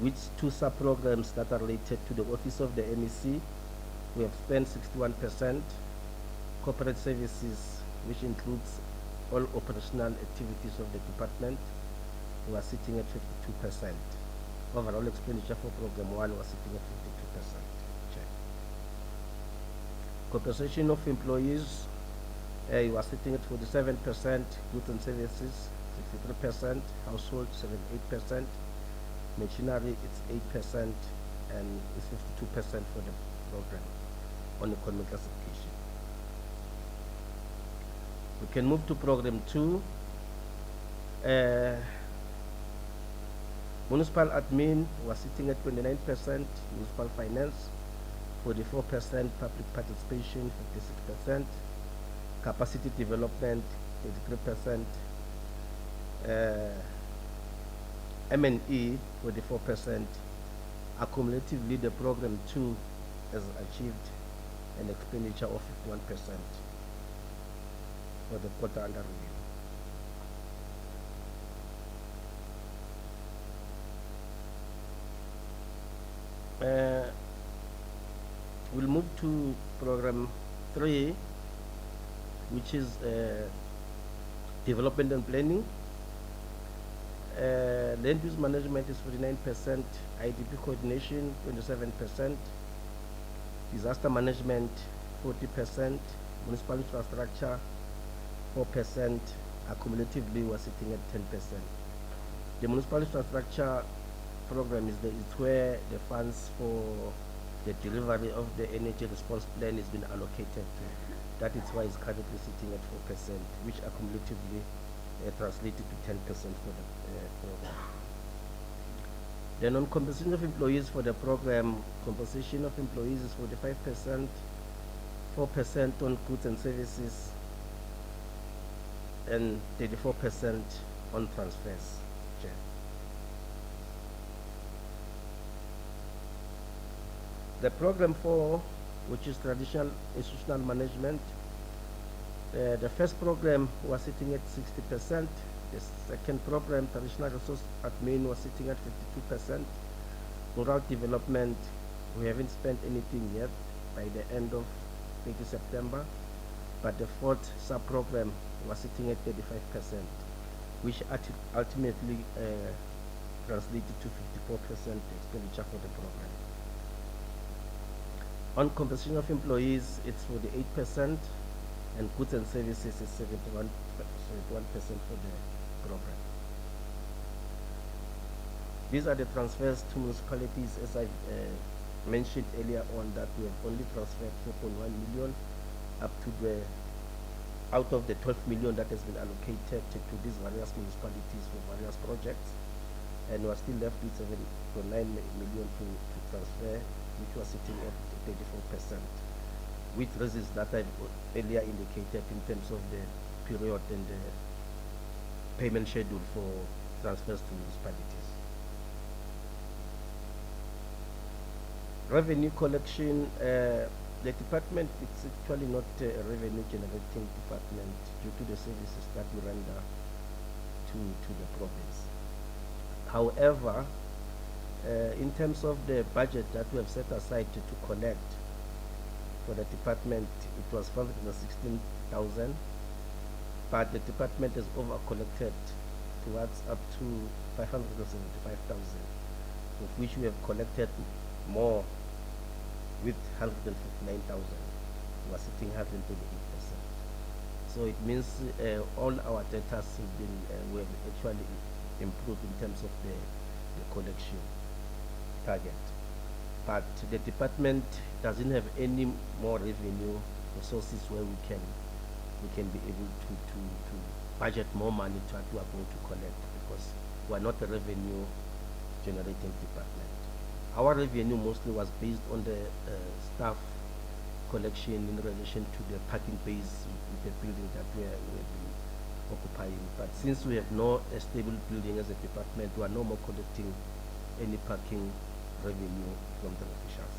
Speaker 12: which 2 sub-programs that are related to the office of the MEC. We have spent 61%. Corporate services, which includes all operational activities of the department, we are sitting at 52%. Overall expenditure for program 1 was sitting at 52%. Check. Compensation of employees, you are sitting at 47%. Goods and services 63%. Household 78%. Machinery it's 8%, and it's 52% for the program on economic classification. We can move to program 2. Municipal admin was sitting at 29%, municipal finance 44%, public participation 56%, capacity development 83%, M&E 44%. Accumulatively, the program 2 has achieved an expenditure of 51% for the quarter under review. We'll move to program 3, which is development and planning. Land use management is 49%, IDP coordination 27%, disaster management 40%, municipal infrastructure 4%, accumulatively we're sitting at 10%. The municipal infrastructure program is where the funds for the delivery of the energy response plan has been allocated to. That is why it's currently sitting at 4%, which accumulatively translated to 10% for the program. Then on compensation of employees for the program, compensation of employees is 45%, 4% on goods and services, and 34% on transfers. Chair. The program 4, which is traditional institutional management, the first program was sitting at 60%. The second program, traditional resource admin, was sitting at 52%. Rural development, we haven't spent anything yet by the end of 20 September, but the fourth sub-program was sitting at 35%, which ultimately translated to 54% expenditure for the program. On compensation of employees, it's 48%, and goods and services is 71% for the program. These are the transfers to municipalities, as I mentioned earlier on, that we have only transferred 4.1 million up to the out of the 12 million that has been allocated to these various municipalities for various projects, and we are still left with 7.9 million to transfer, which was sitting at 34%, with reasons that I've earlier indicated in terms of the period and the payment schedule for transfers to municipalities. Revenue collection, the department is actually not a revenue generating department due to the services that we render to the province. However, in terms of the budget that we have set aside to collect for the department, it was 416,000, but the department has over collected towards up to 575,000, of which we have collected more with 159,000. We are sitting 128%. So it means all our data have been we have actually improved in terms of the collection target. But the department doesn't have any more revenue resources where we can be able to budget more money to what we are going to collect, because we are not a revenue generating department. Our revenue mostly was based on the staff collection in relation to the parking base with the building that we have been occupying. But since we have no stable building as a department, we are no more collecting any parking revenue from the officials.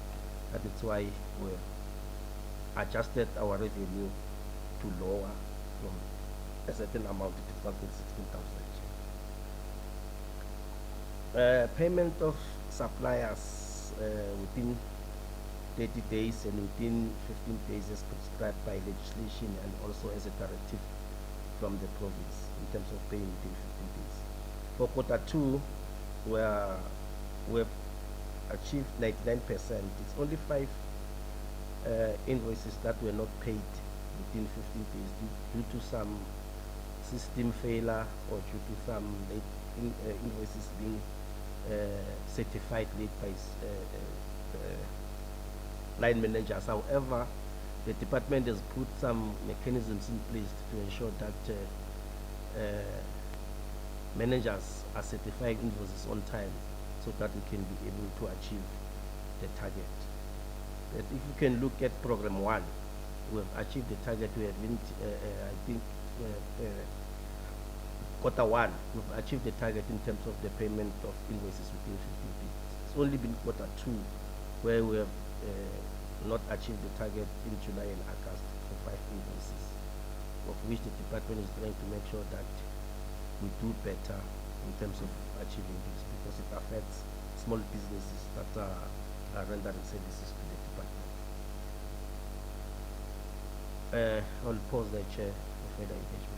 Speaker 12: That is why we adjusted our revenue to lower from a certain amount to 16,000. Payment of suppliers within 30 days and within 15 days as prescribed by legislation and also as a directive from the province in terms of paying within 15 days. For Q2, we have achieved 99%. It's only 5 invoices that were not paid within 15 days due to some system failure or due to some late invoices being certified late by line managers. However, the department has put some mechanisms in place to ensure that managers are certifying invoices on time so that we can be able to achieve the target. But if you can look at program 1, we have achieved the target. We have been, I think, Q1, we've achieved the target in terms of the payment of invoices within 15 days. It's only been Q2 where we have not achieved the target in July and August for 5 invoices, of which the department is trying to make sure that we do better in terms of achieving this, because it affects small businesses that are rendering services to the department. I'll pause there, Chair, for further engagement.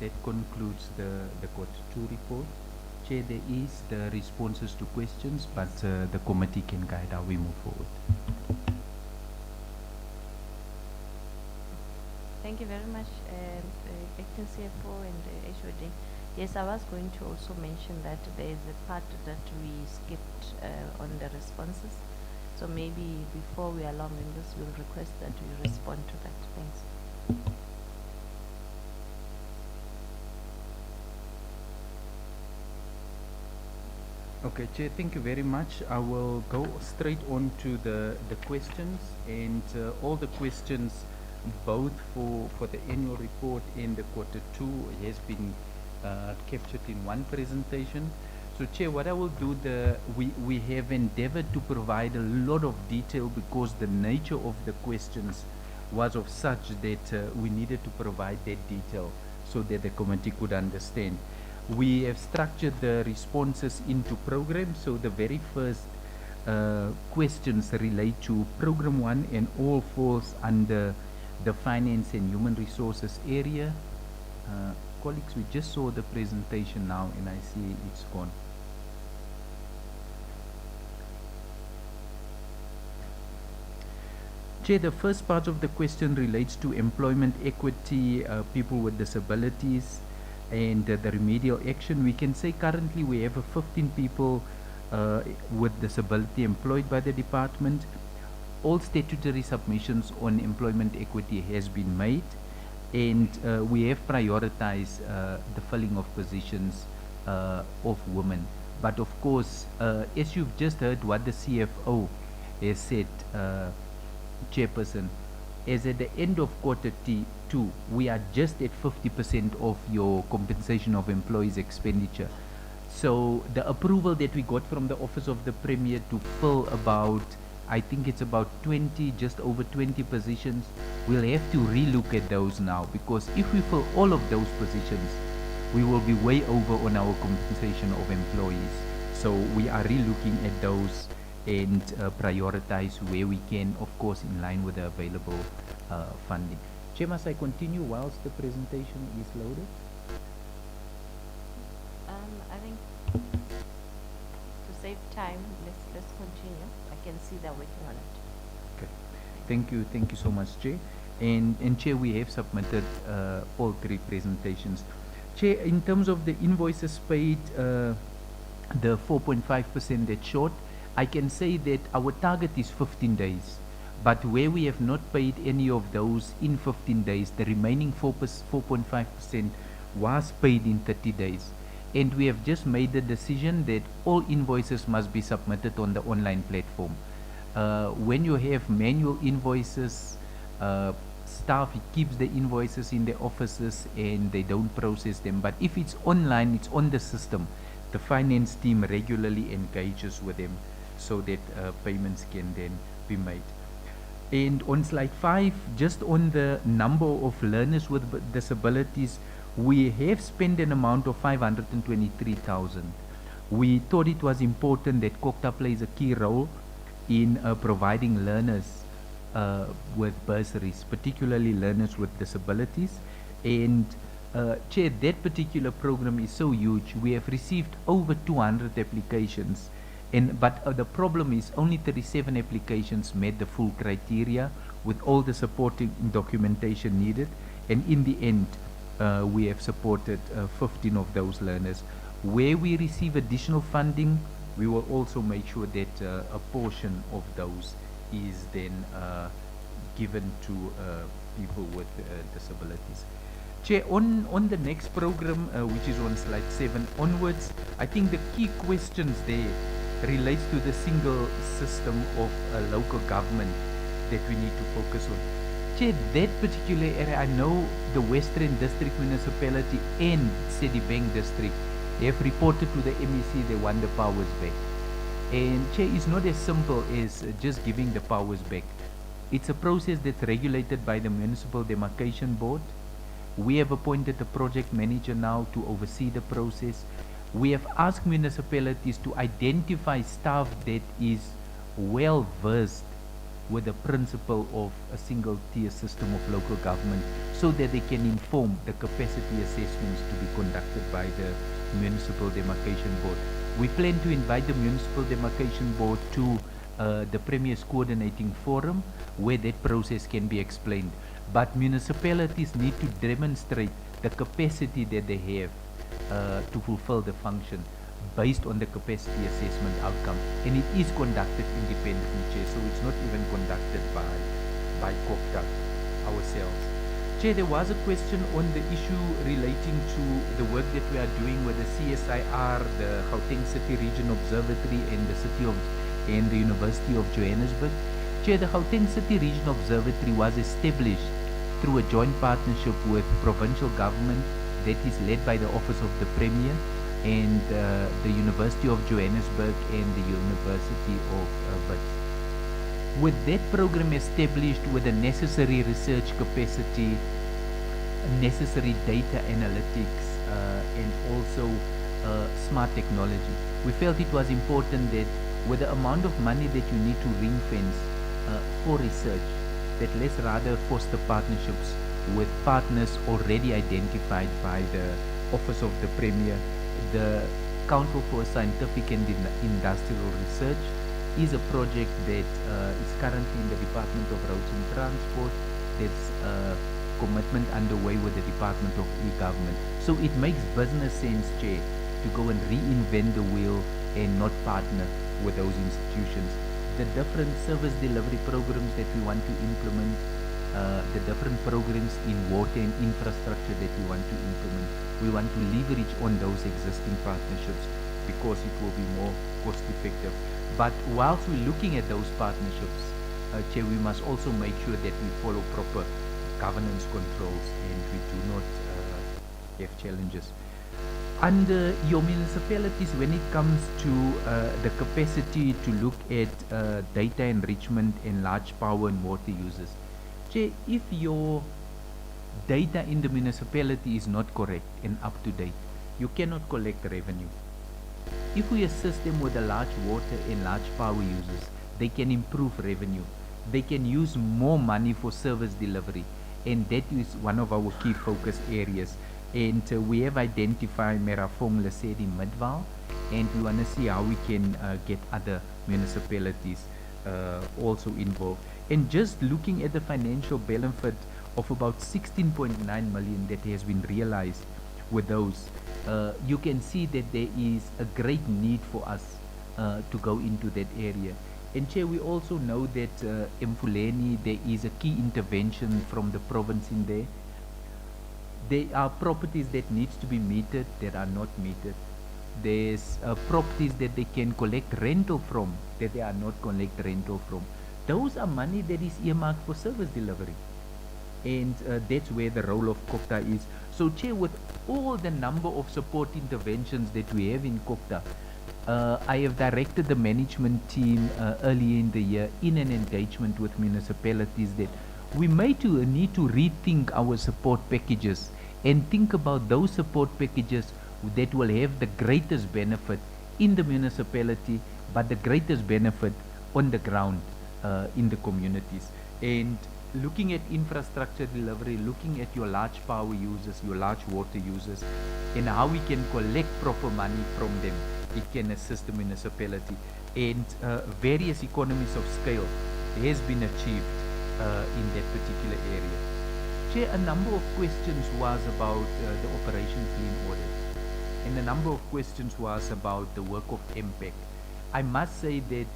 Speaker 7: That concludes the Q2 report. Chair, there is the responses to questions, but the committee can guide how we move forward.
Speaker 2: Thank you very much, Acting CFO and HOD. Yes, I was going to also mention that there is a part that we skipped on the responses. So maybe before we allow members, we'll request that you respond to that. Thanks.
Speaker 7: Okay, Chair, thank you very much. I will go straight on to the questions, and all the questions, both for the annual report and the quarter two, has been captured in one presentation. So, Chair, what I will do, we have endeavored to provide a lot of detail because the nature of the questions was of such that we needed to provide that detail so that the committee could understand. We have structured the responses into programs, so the very first questions relate to program 1 and all falls under the finance and human resources area. Colleagues, we just saw the presentation now and I see it's gone. Chair, the first part of the question relates to employment equity, people with disabilities, and the remedial action. We can say currently we have 15 people with disability employed by the department. All statutory submissions on employment equity has been made, and we have prioritized the filling of positions of women. But of course, as you've just heard what the CFO has said, Chairperson, as at the end of quarter two, we are just at 50% of your compensation of employees' expenditure. So the approval that we got from the Office of the Premier to fill about, I think it's about 20, just over 20 positions, we'll have to relook at those now, because if we fill all of those positions, we will be way over on our compensation of employees. So we are relooking at those and prioritize where we can, of course, in line with the available funding. Chair, must I continue whilst the presentation is loaded?
Speaker 2: I think to save time, let's continue. I can see they're working on it.
Speaker 7: Okay. Thank you so much, Chair. And Chair, we have submitted all three presentations. Chair, in terms of the invoices paid, the 4.5% that's short, I can say that our target is 15 days. But where we have not paid any of those in 15 days, the remaining 4.5% was paid in 30 days. And we have just made the decision that all invoices must be submitted on the online platform. When you have manual invoices, staff keeps the invoices in the offices and they don't process them. But if it's online, it's on the system. The finance team regularly engages with them so that payments can then be made. And on slide 5, just on the number of learners with disabilities, we have spent an amount of 523,000. We thought it was important that CoGTA plays a key role in providing learners with bursaries, particularly learners with disabilities. And Chair, that particular program is so huge. We have received over 200 applications. But the problem is only 37 applications met the full criteria with all the supporting documentation needed. And in the end, we have supported 15 of those learners. Where we receive additional funding, we will also make sure that a portion of those is then given to people with disabilities. Chair, on the next program, which is on slide 7 onwards, I think the key questions there relates to the single system of local government that we need to focus on. Chair, that particular area, I know the Western District Municipality and Citibank District have reported to the MEC they want the powers back. And Chair, it's not as simple as just giving the powers back. It's a process that's regulated by the Municipal Demarcation Board. We have appointed a project manager now to oversee the process. We have asked municipalities to identify staff that is well versed with the principle of a single tier system of local government so that they can inform the capacity assessments to be conducted by the Municipal Demarcation Board. We plan to invite the Municipal Demarcation Board to the Premier's Coordinating Forum where that process can be explained. But municipalities need to demonstrate the capacity that they have to fulfill the function. based on the capacity assessment outcome, and it is conducted independently, Chair, so it's not even conducted by CoGTA ourselves. Chair, there was a question on the issue relating to the work that we are doing with the CSIR, the Gauteng City Region Observatory, and the University of Johannesburg. Chair, the Gauteng City Region Observatory was established through a joint partnership with provincial government that is led by the Office of the Premier and the University of Johannesburg and the University of Wits. With that program established with the necessary research capacity, necessary data analytics, and also smart technology, we felt it was important that with the amount of money that you need to ring fence for research, that let's rather foster partnerships with partners already identified by the Office of the Premier. The Council for Scientific and Industrial Research is a project that is currently in the Department of Roads and Transport. There's a commitment underway with the Department of E-Government. So it makes business sense, Chair, to go and reinvent the wheel and not partner with those institutions. The different service delivery programs that we want to implement, the different programs in water and infrastructure that we want to implement, we want to leverage on those existing partnerships because it will be more cost effective. But whilst we're looking at those partnerships, Chair, we must also make sure that we follow proper governance controls and we do not have challenges. Under your municipalities, when it comes to the capacity to look at data enrichment and large power and water users, Chair, if your data in the municipality is not correct and up to date, you cannot collect revenue. If we assist them with the large water and large power users, they can improve revenue. They can use more money for service delivery, and that is one of our key focus areas. And we have identified Merafong, Lesedi, Midvaal, and we want to see how we can get other municipalities also involved. And just looking at the financial benefit of about 16.9 million that has been realized with those, you can see that there is a great need for us to go into that area. And Chair, we also know that Mfuleni, there is a key intervention from the province in there. There are properties that needs to be metered that are not metered. There's properties that they can collect rental from that they are not collect rental from. Those are money that is earmarked for service delivery. And that's where the role of CoGTA is. So Chair, with all the number of support interventions that we have in CoGTA, I have directed the management team earlier in the year in an engagement with municipalities that we may need to rethink our support packages and think about those support packages that will have the greatest benefit in the municipality, but the greatest benefit on the ground in the communities. And looking at infrastructure delivery, looking at your large power users, your large water users, and how we can collect proper money from them, it can assist the municipality. And various economies of scale has been achieved in that particular area. Chair, a number of questions was about the Operation Clean Audit, and a number of questions was about the work of MPEC. I must say that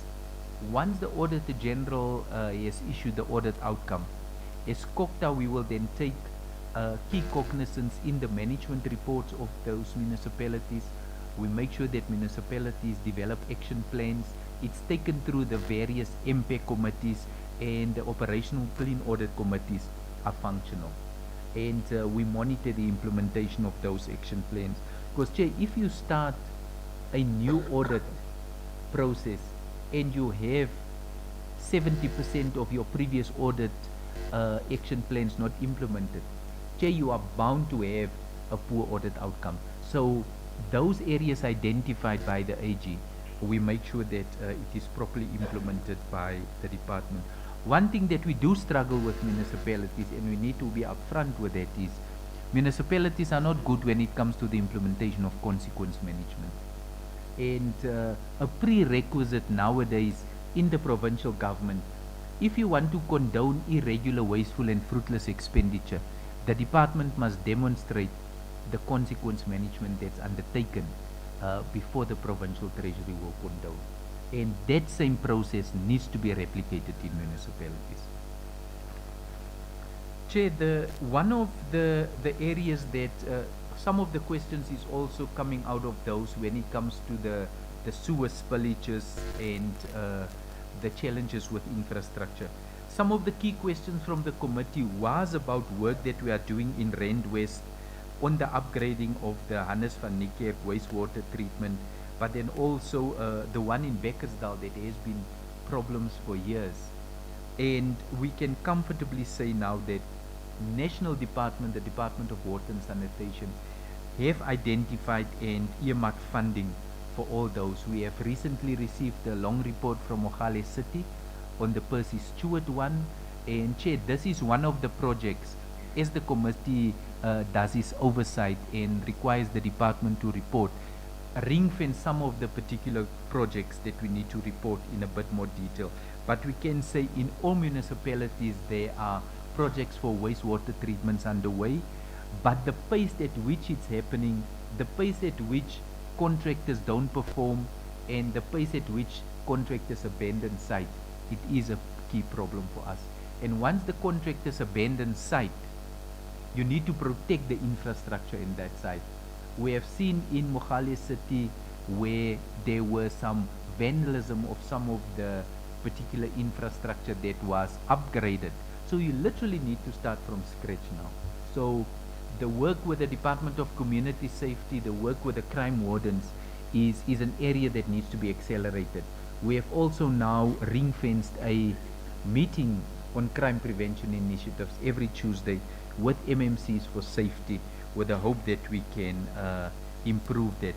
Speaker 7: once the Auditor General has issued the audit outcome, as CoGTA we will then take key cognizance in the management reports of those municipalities. We make sure that municipalities develop action plans. It's taken through the various MPEC committees, and the operational clean audit committees are functional. And we monitor the implementation of those action plans. Because Chair, if you start a new audit process and you have 70% of your previous audit action plans not implemented, Chair, you are bound to have a poor audit outcome. So those areas identified by the AG, we make sure that it is properly implemented by the department. One thing that we do struggle with municipalities, and we need to be upfront with that, is municipalities are not good when it comes to the implementation of consequence management. And a prerequisite nowadays in the provincial government, if you want to condone irregular, wasteful and fruitless expenditure, the department must demonstrate the consequence management that's undertaken before the provincial treasury will condone. And that same process needs to be replicated in municipalities. Chair, one of the areas that some of the questions is also coming out of those when it comes to the sewer spillages and the challenges with infrastructure. Some of the key questions from the committee was about work that we are doing in Rand West on the upgrading of the Hannes van Niekerk wastewater treatment, but then also the one in Beckersdal that has been problems for years. And we can comfortably say now that national department, the Department of Water and Sanitation, have identified and earmarked funding for all those. We have recently received a long report from Mogale City on the Percy Stewart one, and Chair, this is one of the projects as the committee does its oversight and requires the department to report, ring-fence some of the particular projects that we need to report in a bit more detail. But we can say in all municipalities there are projects for wastewater treatments underway, but the pace at which it's happening, the pace at which contractors don't perform, and the pace at which contractors abandon site, it is a key problem for us. And once the contractors abandon site, you need to protect the infrastructure in that site. We have seen in Mogale City where there were some vandalism of some of the particular infrastructure that was upgraded. So you literally need to start from scratch now. So the work with the Department of Community Safety, the work with the crime wardens is an area that needs to be accelerated. We have also now ring-fenced a meeting on crime prevention initiatives every Tuesday with MMCs for safety, with the hope that we can improve that.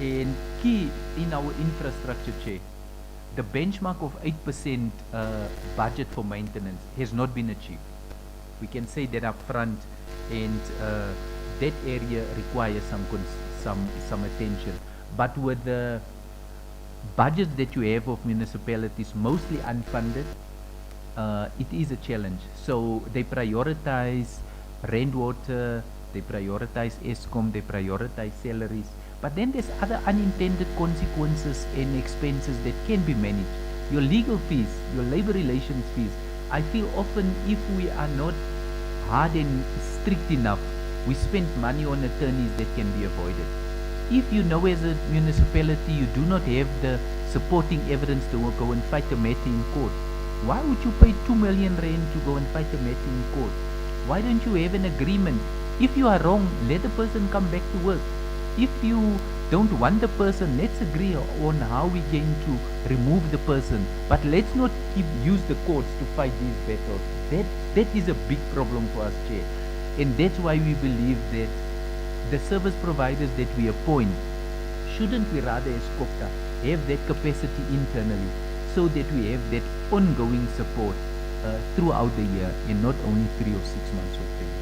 Speaker 7: And key in our infrastructure, Chair, the benchmark of 8% budget for maintenance has not been achieved. We can say that up front, and that area requires some attention. But with the budgets that you have of municipalities mostly unfunded, it is a challenge. So they prioritize rainwater, they prioritize ESCOM, they prioritize salaries. But then there's other unintended consequences and expenses that can be managed. Your legal fees, your labor relations fees. I feel often if we are not hard and strict enough, we spend money on attorneys that can be avoided. If you know as a municipality you do not have the supporting evidence to go and fight a matter in court, why would you pay 2 million rand to go and fight a matter in court? Why don't you have an agreement? If you are wrong, let the person come back to work. If you don't want the person, let's agree on how we're going to remove the person. But let's not use the courts to fight these battles. That is a big problem for us, Chair. And that's why we believe that the service providers that we appoint, shouldn't we rather as CoGTA have that capacity internally so that we have that ongoing support throughout the year and not only 3 or 6 months of the year.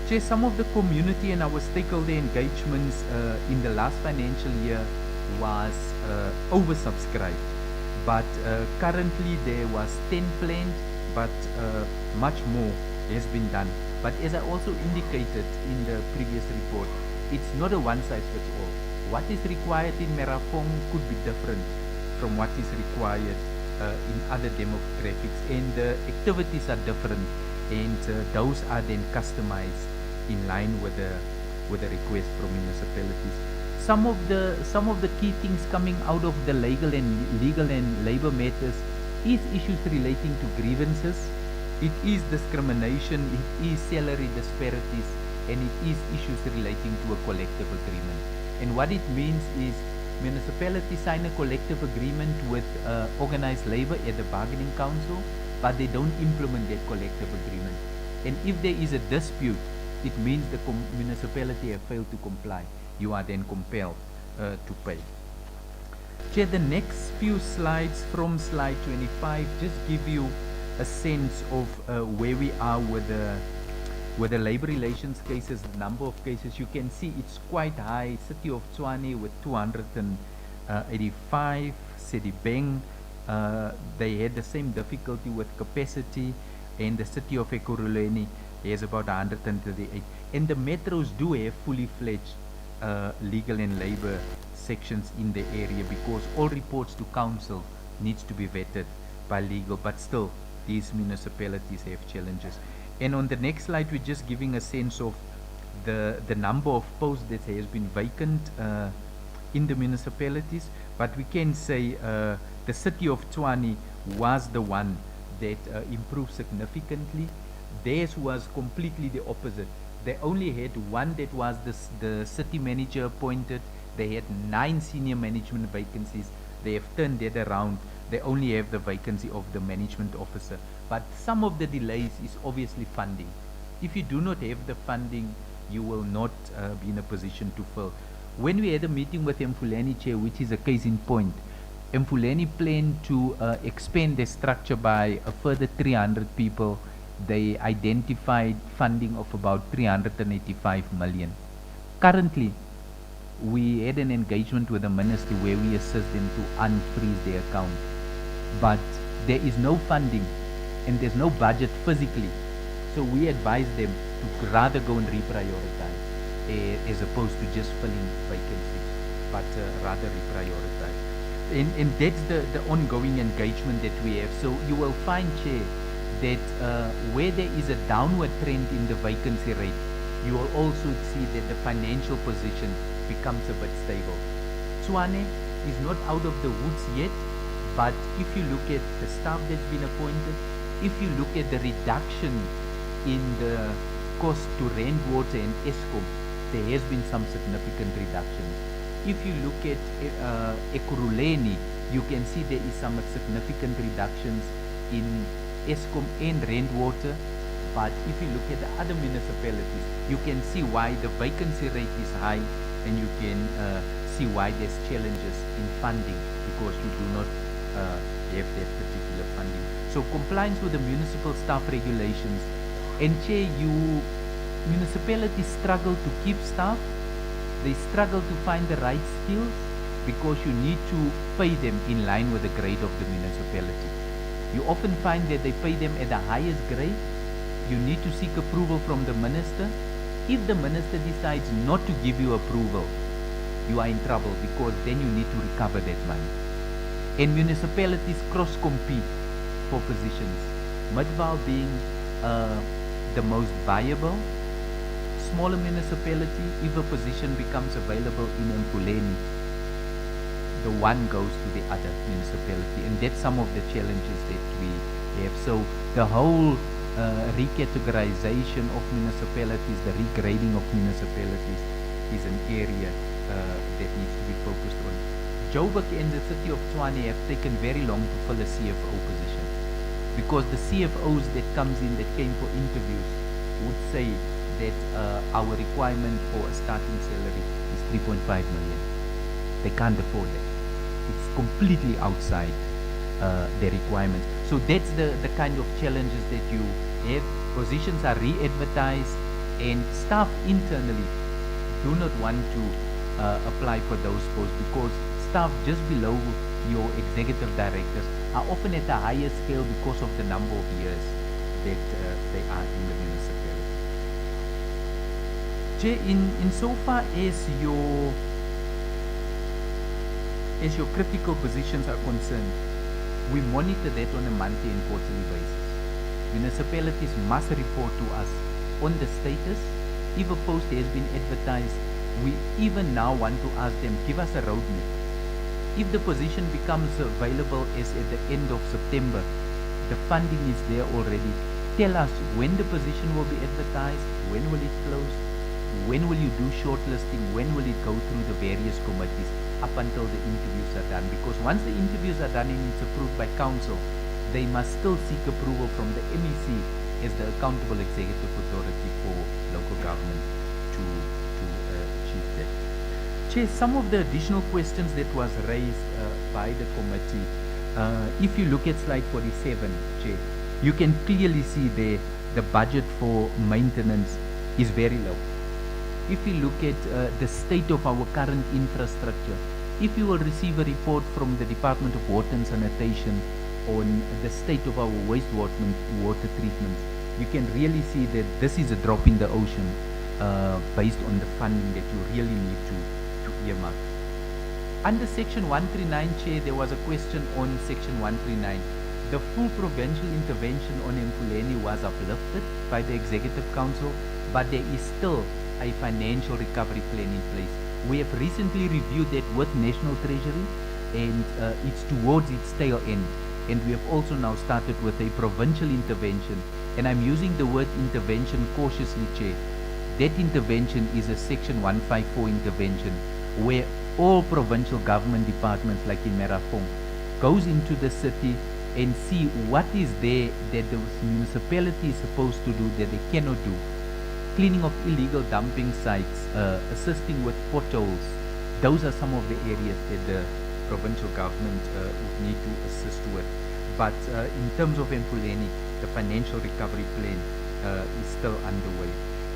Speaker 7: Chair, some of the community and our stakeholder engagements in the last financial year was oversubscribed, but currently there was 10 planned, but much more has been done. But as I also indicated in the previous report, it's not a one-size-fits-all. What is required in Merafong could be different from what is required in other demographics, and the activities are different, and those are then customized in line with the request from municipalities. Some of the key things coming out of the legal and labor matters is issues relating to grievances. It is discrimination, it is salary disparities, and it is issues relating to a collective agreement. And what it means is municipalities sign a collective agreement with organized labor at the bargaining council, but they don't implement that collective agreement. And if there is a dispute, it means the municipality have failed to comply. You are then compelled to pay. Chair, the next few slides from slide 25 just give you a sense of where we are with the labor relations cases, the number of cases. You can see it's quite high. City of Tshwane with 285, Sedibeng, they had the same difficulty with capacity, and the city of Ekurhuleni has about 138. And the metros do have fully fledged legal and labor sections in the area, because all reports to council needs to be vetted by legal, but still these municipalities have challenges. And on the next slide, we're just giving a sense of the number of posts that has been vacant in the municipalities, but we can say the city of Tshwane was the one that improved significantly. Theirs was completely the opposite. They only had one that was the city manager appointed. They had 9 senior management vacancies. They have turned that around. They only have the vacancy of the management officer. But some of the delays is obviously funding. If you do not have the funding, you will not be in a position to fill. When we had a meeting with Mfuleni Chair, which is a case in point, Mfuleni planned to expand the structure by a further 300 people. They identified funding of about 385 million. Currently, we had an engagement with the ministry where we assist them to unfreeze their account. But there is no funding and there's no budget physically. So we advise them to rather go and reprioritize as opposed to just filling vacancies, but rather reprioritize. And that's the ongoing engagement that we have. So you will find, Chair, that where there is a downward trend in the vacancy rate, you will also see that the financial position becomes a bit stable. Tshwane is not out of the woods yet, but if you look at the staff that's been appointed, if you look at the reduction in the cost to rent water and Eskom, there has been some significant reductions. If you look at Ekurhuleni, you can see there is some significant reductions in Eskom and rent water. But if you look at the other municipalities, you can see why the vacancy rate is high, and you can see why there's challenges in funding, because you do not have that particular funding. So compliance with the municipal staff regulations. And Chair, municipalities struggle to keep staff. They struggle to find the right skills because you need to pay them in line with the grade of the municipality. You often find that they pay them at the highest grade. You need to seek approval from the minister. If the minister decides not to give you approval, you are in trouble, because then you need to recover that money. And municipalities cross-compete for positions. Midvaal being the most viable. Smaller municipality, if a position becomes available in Mfuleni, the one goes to the other municipality, and that's some of the challenges that we have. So the whole recategorization of municipalities, the regrading of municipalities is an area that needs to be focused on. Joburg and the city of Tshwane have taken very long to fill a CFO position, because the CFOs that comes in, that came for interviews, would say that our requirement for a starting salary is 3.5 million. They can't afford it. It's completely outside their requirements. So that's the kind of challenges that you have. Positions are re-advertised, and staff internally do not want to apply for those posts, because staff just below your executive directors are often at a higher scale because of the number of years that they are in the municipality. Chair, in so far as your critical positions are concerned, we monitor that on a monthly and quarterly basis. Municipalities must report to us on the status. If a post has been advertised, we even now want to ask them, give us a roadmap. If the position becomes available as at the end of September, the funding is there already. Tell us when the position will be advertised, when will it close, when will you do shortlisting, when will it go through the various committees up until the interviews are done. Because once the interviews are done and it's approved by council, they must still seek approval from the MEC as the accountable executive authority for local government to achieve that. Chair, some of the additional questions that was raised by the committee, if you look at slide 47, Chair, you can clearly see there the budget for maintenance is very low. If you look at the state of our current infrastructure, if you will receive a report from the Department of Water and Sanitation on the state of our wastewater water treatments, you can really see that this is a drop in the ocean. based on the funding that you really need to earmark. Under Section 139, Chair, there was a question on Section 139. The full provincial intervention on Empuleni was uplifted by the Executive Council, but there is still a financial recovery plan in place. We have recently reviewed that with National Treasury, and it's towards its tail end. And we have also now started with a provincial intervention. And I'm using the word intervention cautiously, Chair. That intervention is a Section 154 intervention, where all provincial government departments, like in Merafong, goes into the city and see what is there that the municipality is supposed to do that they cannot do. Cleaning of illegal dumping sites, assisting with potholes. Those are some of the areas that the provincial government would need to assist with. But in terms of Empuleni, the financial recovery plan is still underway.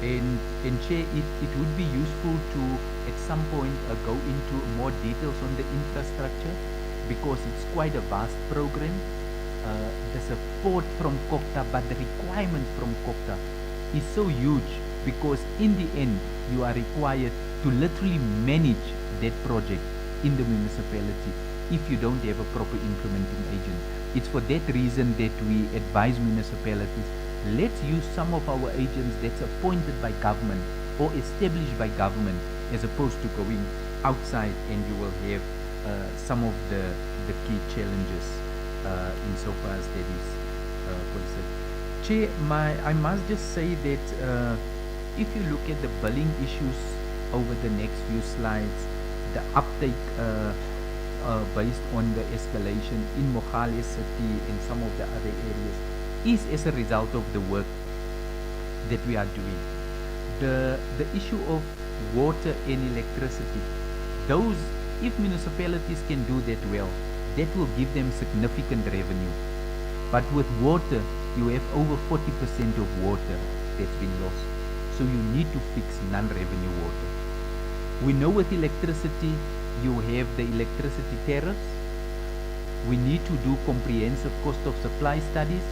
Speaker 7: And Chair, it would be useful to, at some point, go into more details on the infrastructure, because it's quite a vast program. The support from CoGTA, but the requirements from CoGTA is so huge, because in the end, you are required to literally manage that project in the municipality if you don't have a proper implementing agent. It's for that reason that we advise municipalities, let's use some of our agents that's appointed by government or established by government, as opposed to going outside, and you will have some of the key challenges insofar as that is concerned. Chair, I must just say that if you look at the billing issues over the next few slides, the uptake based on the escalation in Mogale City and some of the other areas is as a result of the work that we are doing. The issue of water and electricity, those, if municipalities can do that well, that will give them significant revenue. But with water, you have over 40% of water that's been lost. So you need to fix non-revenue water. We know with electricity, you have the electricity tariffs. We need to do comprehensive cost of supply studies,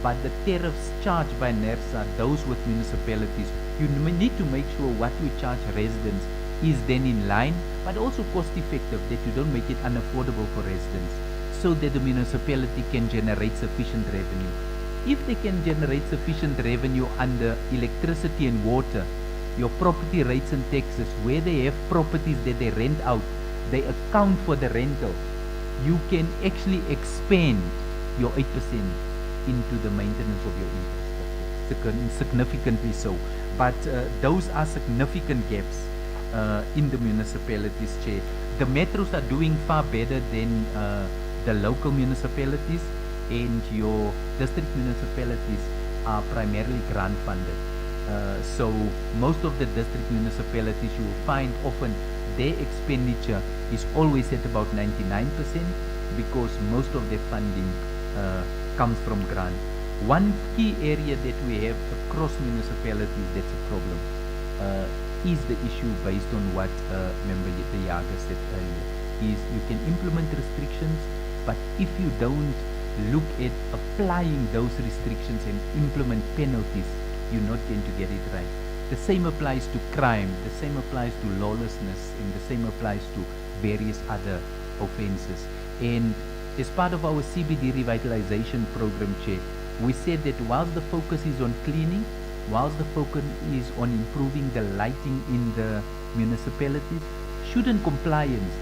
Speaker 7: but the tariffs charged by NERSA, those with municipalities, you need to make sure what we charge residents is then in line, but also cost effective, that you don't make it unaffordable for residents, so that the municipality can generate sufficient revenue. If they can generate sufficient revenue under electricity and water, your property rates and taxes, where they have properties that they rent out, they account for the rental, you can actually expand your 8% into the maintenance of your infrastructure, significantly so. But those are significant gaps in the municipalities, Chair. The metros are doing far better than the local municipalities, and your district municipalities are primarily grant funded. So most of the district municipalities, you will find often their expenditure is always at about 99%, because most of their funding comes from grant. One key area that we have across municipalities that's a problem is the issue based on what Member Yaga said earlier, is you can implement restrictions, but if you don't look at applying those restrictions and implement penalties, you're not going to get it right. The same applies to crime, the same applies to lawlessness, and the same applies to various other offenses. And as part of our CBD revitalization program, Chair, we said that whilst the focus is on cleaning, whilst the focus is on improving the lighting in the municipalities, shouldn't compliance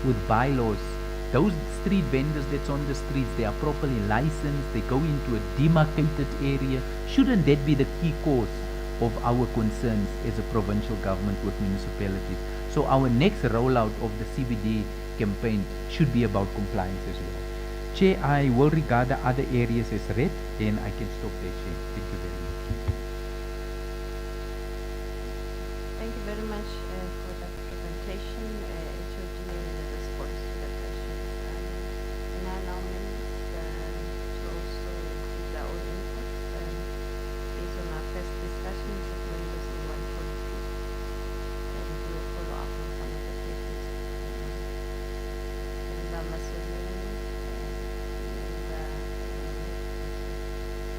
Speaker 7: with bylaws, those street vendors that's on the streets, they are properly licensed, they go into a demarcated area, shouldn't that be the key cause of our concerns as a provincial government with municipalities? So our next rollout of the CBD campaign should be about compliance as well. Chair, I will regard the other areas as read, and I can stop there, Chair. Thank you very much.
Speaker 2: Thank you very much for that presentation, introducing the response to the questions. And I allow members to also give their own input based on our first discussions with members who want to speak, and we will follow up on some of the questions. Member Masolini,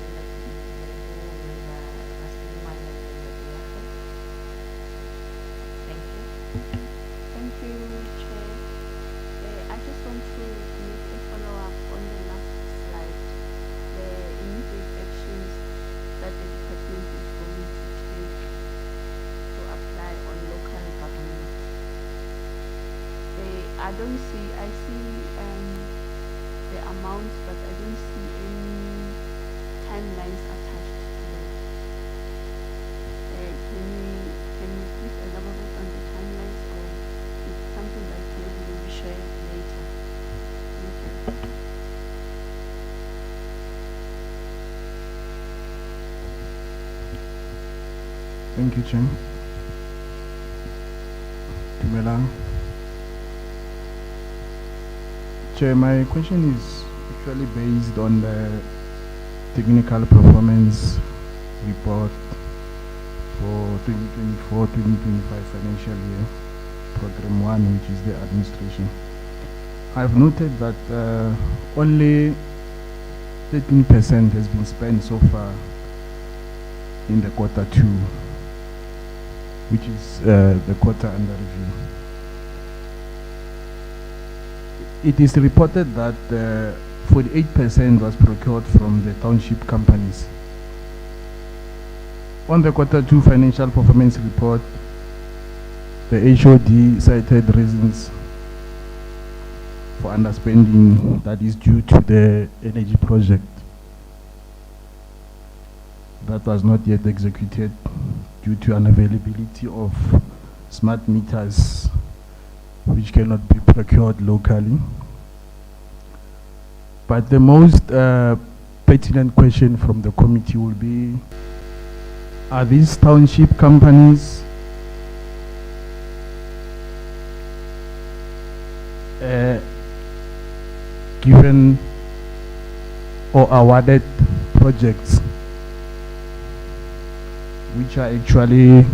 Speaker 2: Member
Speaker 3: I don't see, I see the amounts, but I don't see any timelines attached to that. Can you please elaborate on the timelines, or it's something like maybe we will share later? Thank you.
Speaker 4: Thank you, Chair. Dumelang. Chair, my question is actually based on the technical performance report for 2024-2025 financial year, Program 1, which is the administration. I've noted that only 13% has been spent so far in the quarter 2, which is the quarter under review. It is reported that 48% was procured from the township companies. On the quarter 2 financial performance report, the HOD cited reasons for underspending that is due to the energy project that was not yet executed due to unavailability of smart meters which cannot be procured locally. But the most pertinent question from the committee will be, are these township companies given or awarded projects which are actually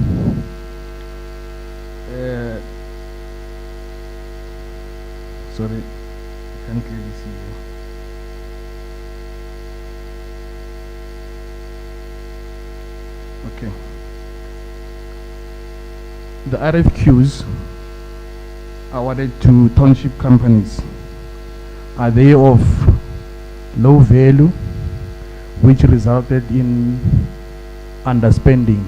Speaker 4: sorry, I can't clearly see you. Okay. The RFQs awarded to township companies, are they of low value, which resulted in underspending?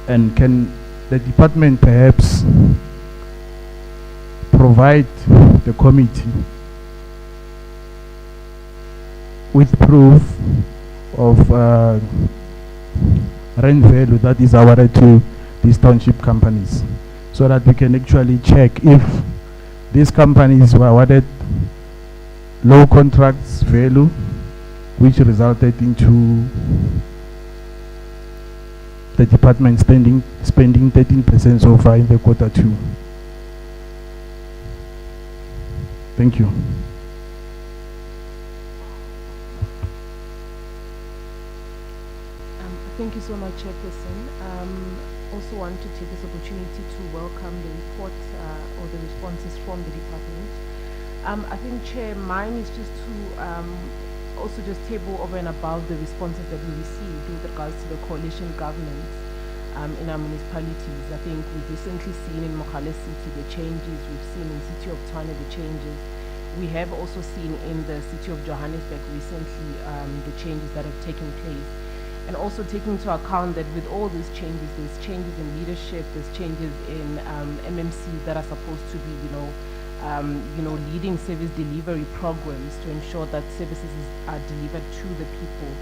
Speaker 4: And can the department perhaps provide the committee with proof of rent value that is awarded to these township companies, so that we can actually check if these companies were awarded low contracts value, which resulted into the department spending 13% so far in the quarter 2. Thank you.
Speaker 5: Thank you so much, Chairperson. Also want to take this opportunity to welcome the report or the responses from the department. I think, Chair, mine is just to also just table over and above the responses that we received with regards to the coalition governments in our municipalities. I think we've recently seen in Mogale City the changes, we've seen in City of Tshwane the changes. We have also seen in the City of Johannesburg recently the changes that have taken place. And also taking into account that with all these changes, there's changes in leadership, there's changes in MMCs that are supposed to be, leading service delivery programs to ensure that services are delivered to the people,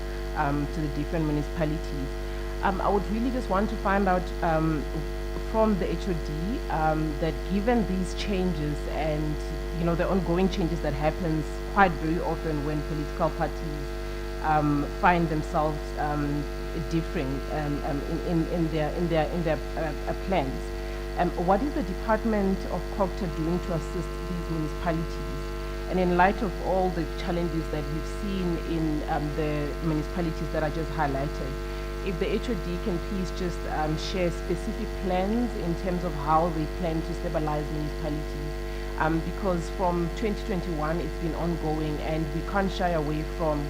Speaker 5: to the different municipalities. I would really just want to find out from the HOD that given these changes and the ongoing changes that happens quite very often when political parties find themselves differing in their plans. What is the Department of CoGTA doing to assist these municipalities? And in light of all the challenges that we've seen in the municipalities that I just highlighted, if the HOD can please just share specific plans in terms of how they plan to stabilize municipalities, because from 2021 it's been ongoing and we can't shy away from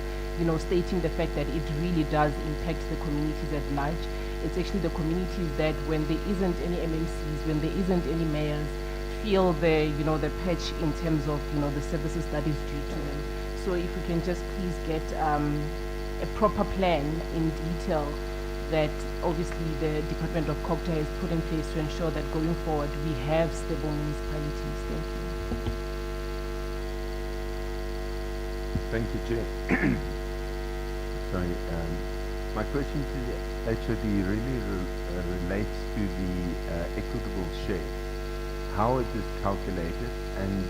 Speaker 5: stating the fact that it really does impact the communities at large. It's actually the communities that when there isn't any MMCs, when there isn't any mayors, feel the patch in terms of the services that is due to them. So if we can just please get a proper plan in detail that obviously the Department of CoGTA has put in place to ensure that going forward we have stable municipalities. Thank you.
Speaker 9: Thank you, Chair. Sorry, my question to the HOD really relates to the equitable share, how it is calculated, and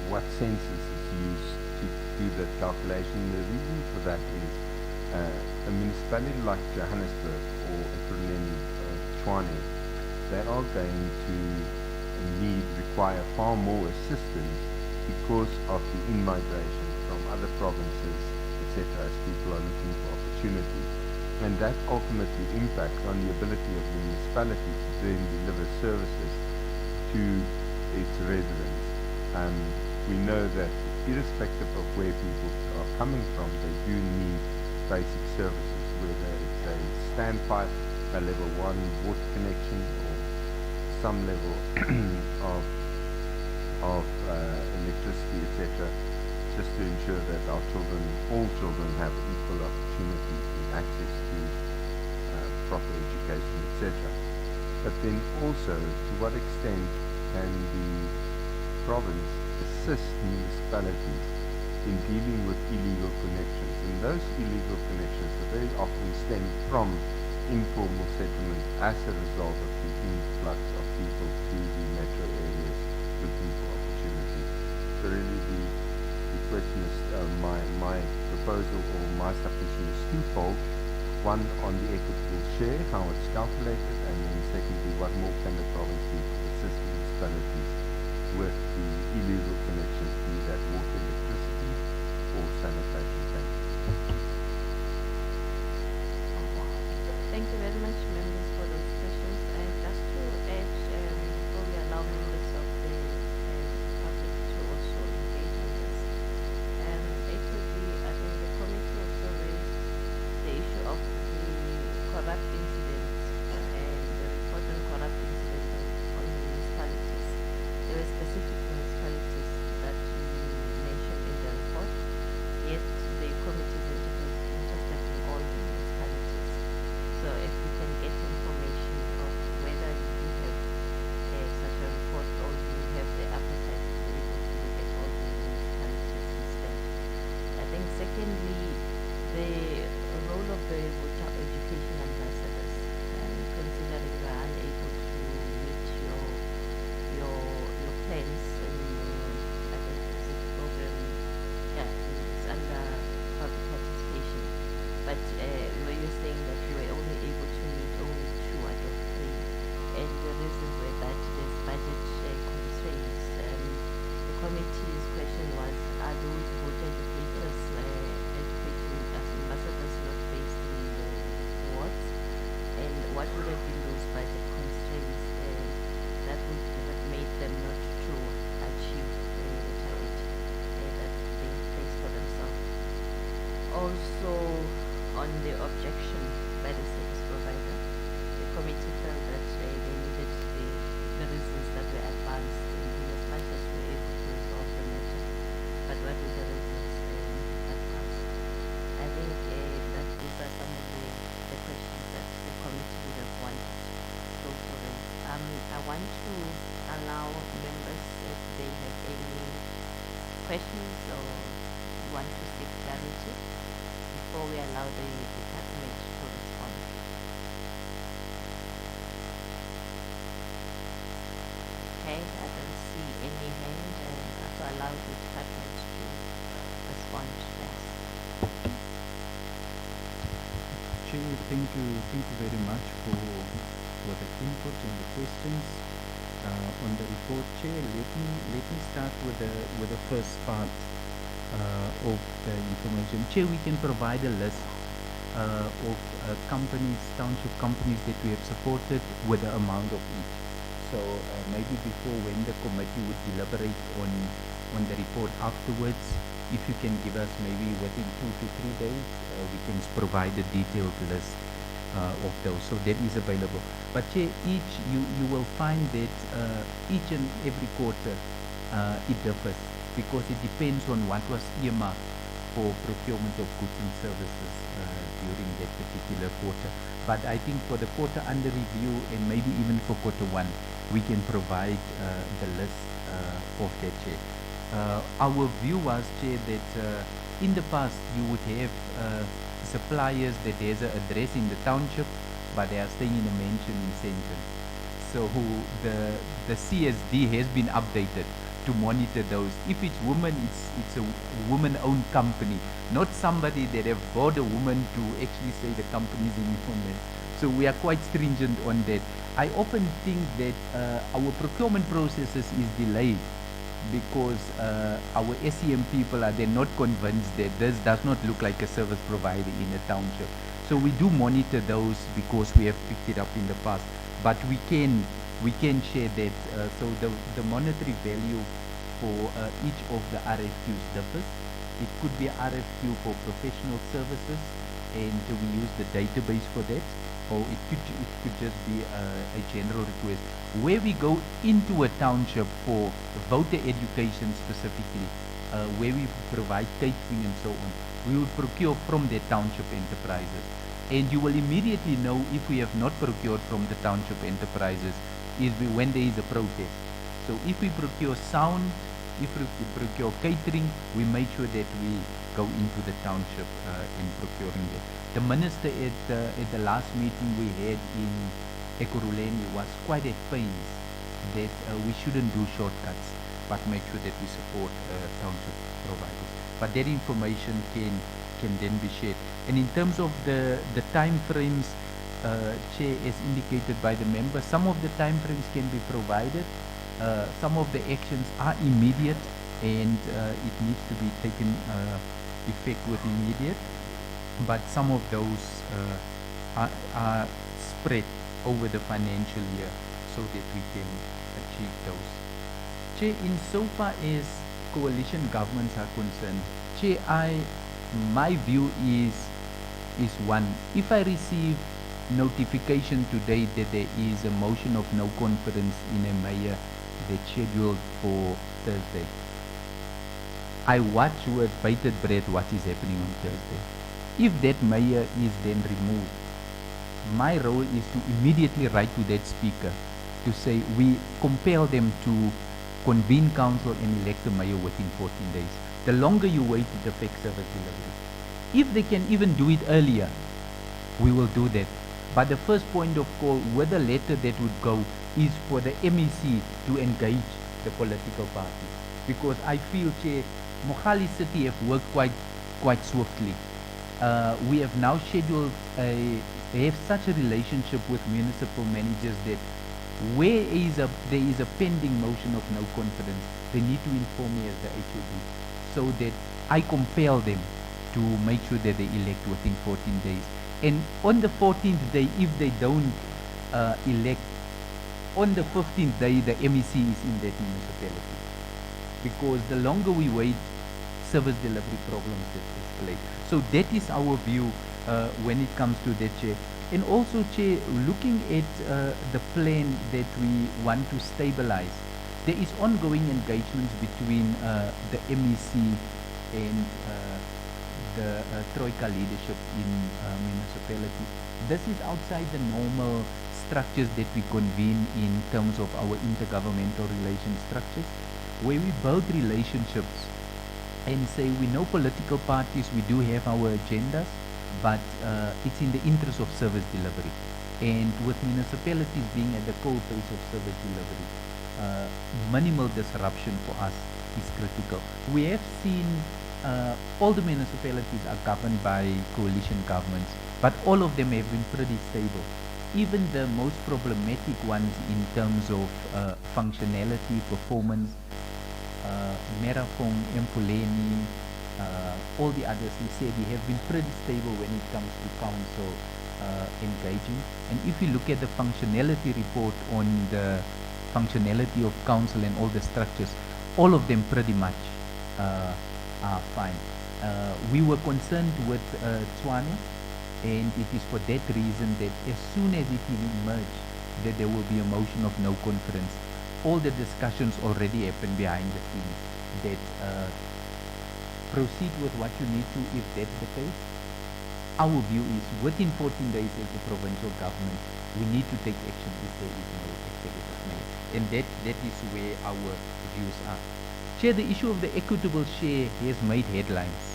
Speaker 9: what census is used to do that calculation. The reason for that is a municipality like Johannesburg or equivalent Tshwane, they are going to require far more assistance because of the in-migration from other provinces, etc., as people are looking for opportunity. And that ultimately impacts on the ability of the municipality to then deliver services to its residents. We know that irrespective of where people are coming from, they do need basic services, whether it's a standpipe, a level 1 water connection, or some level of electricity, etc., just to ensure that our children, all children, have equal opportunity and access to proper education, etc. But then also, to what extent can the province assist municipalities in dealing with illegal connections? And those illegal connections are very often stem from informal settlement as a result of the influx of people to the metro areas looking for opportunity. So really the question is, my proposal or my submission is twofold. One, on the equitable share, how it's calculated, and then secondly, what more can the province do to assist municipalities with the illegal connections, be that water, electricity, or sanitation. Thank you.
Speaker 2: Thank you very much, members, for those questions. Just to add, before we allow members of the public to also engage on this, it would be, I think the committee also raised the issue of the corrupt incidents and the report on corrupt incidents on municipalities. There were specific municipalities that you mentioned in the report, yet the committee is interested in all the municipalities. So if we can get information of whether you do have such a report or you have the appetite to be able to look at all the municipalities instead. I think secondly, the role of the water education ambassadors, considering we are unable to meet your plans, and I think it's a program, yeah, it's under public participation. But were you saying that you were only able to meet only 2 out of 3, and the reasons were that there's budget constraints. The committee's question was, are those voter educators educating as ambassadors not based in the wards, and what would have been those budget constraints that would have made them not to achieve the target that they placed for themselves? Also, on the objection by the service provider, the committee felt that they needed the reasons that were advanced in as much as we were able to resolve the matter. But what were the reasons advanced? I think that these are some of the questions that the committee would have wanted to raise. I want to allow members, if they have any questions or want to seek clarity, before we allow the department to respond. Okay, I don't see any hand, and I have to allow the department to respond to that.
Speaker 7: Chair, thank you very much for the input and the questions. On the report, Chair, let me start with the first part of the information. Chair, we can provide a list of companies, township companies that we have supported with the amount of each. So maybe before, when the committee would deliberate on the report afterwards, if you can give us maybe within 2 to 3 days, we can provide a detailed list of those. So that is available. But Chair, you will find that each and every quarter it differs, because it depends on what was earmarked for procurement of goods and services during that particular quarter. But I think for the quarter under review and maybe even for quarter one, we can provide the list of that, Chair. Our view was, Chair, that in the past you would have suppliers that has an address in the township, but they are staying in a mansion in Centon. So the CSD has been updated to monitor those. If it's women, it's a woman-owned company, not somebody that have bought a woman to actually say the company's in women. So we are quite stringent on that. I often think that our procurement processes is delayed because our SEM people are they're not convinced that this does not look like a service provider in a township. So we do monitor those because we have picked it up in the past. But we can share that. So the monetary value for each of the RFQs differs. It could be RFQ for professional services, and we use the database for that, or it could just be a general request. Where we go into a township for voter education specifically, where we provide catering and so on, we will procure from the township enterprises. And you will immediately know if we have not procured from the township enterprises when there is a protest. So if we procure sound, if we procure catering, we make sure that we go into the township in procuring it. The minister at the last meeting we had in Ekurhuleni was quite at pains that we shouldn't do shortcuts, but make sure that we support township providers. But that information can then be shared. And in terms of the time frames, Chair, as indicated by the member, some of the time frames can be provided. Some of the actions are immediate and it needs to be taken effect with immediate. But some of those are spread over the financial year so that we can achieve those. Chair, insofar as coalition governments are concerned, Chair, my view is one. If I receive notification today that there is a motion of no confidence in a mayor that's scheduled for Thursday, I watch with bated breath what is happening on Thursday. If that mayor is then removed, my role is to immediately write to that speaker to say we compel them to convene council and elect a mayor within 14 days. The longer you wait, it affects service delivery. If they can even do it earlier, we will do that. But the first point of call with the letter that would go is for the MEC to engage the political parties. Because I feel, Chair, Mogale City have worked quite swiftly. We have now scheduled they have such a relationship with municipal managers that where there is a pending motion of no confidence, they need to inform me as the HOD so that I compel them to make sure that they elect within 14 days. And on the 14th day, if they don't elect, on the 15th day, the MEC is in that municipality. Because the longer we wait, service delivery problems that escalate. So that is our view when it comes to that, Chair. And also, Chair, looking at the plan that we want to stabilize, there is ongoing engagements between the MEC and the Troika leadership in municipality. This is outside the normal structures that we convene in terms of our intergovernmental relation structures, where we build relationships and say we know political parties, we do have our agendas, but it's in the interest of service delivery. And with municipalities being at the cold face of service delivery, minimal disruption for us is critical. We have seen all the municipalities are governed by coalition governments, but all of them have been pretty stable. Even the most problematic ones in terms of functionality, performance, Merafong, Empoleni, all the others, we have been pretty stable when it comes to council engaging. And if you look at the functionality report on the functionality of council and all the structures, all of them pretty much are fine. We were concerned with Tshwane, and it is for that reason that as soon as it will emerge that there will be a motion of no confidence, all the discussions already happened behind the scenes that proceed with what you need to if that's the case. Our view is within 14 days as the provincial government, we need to take action if there is no activities made. And that is where our views are. Chair, the issue of the equitable share has made headlines.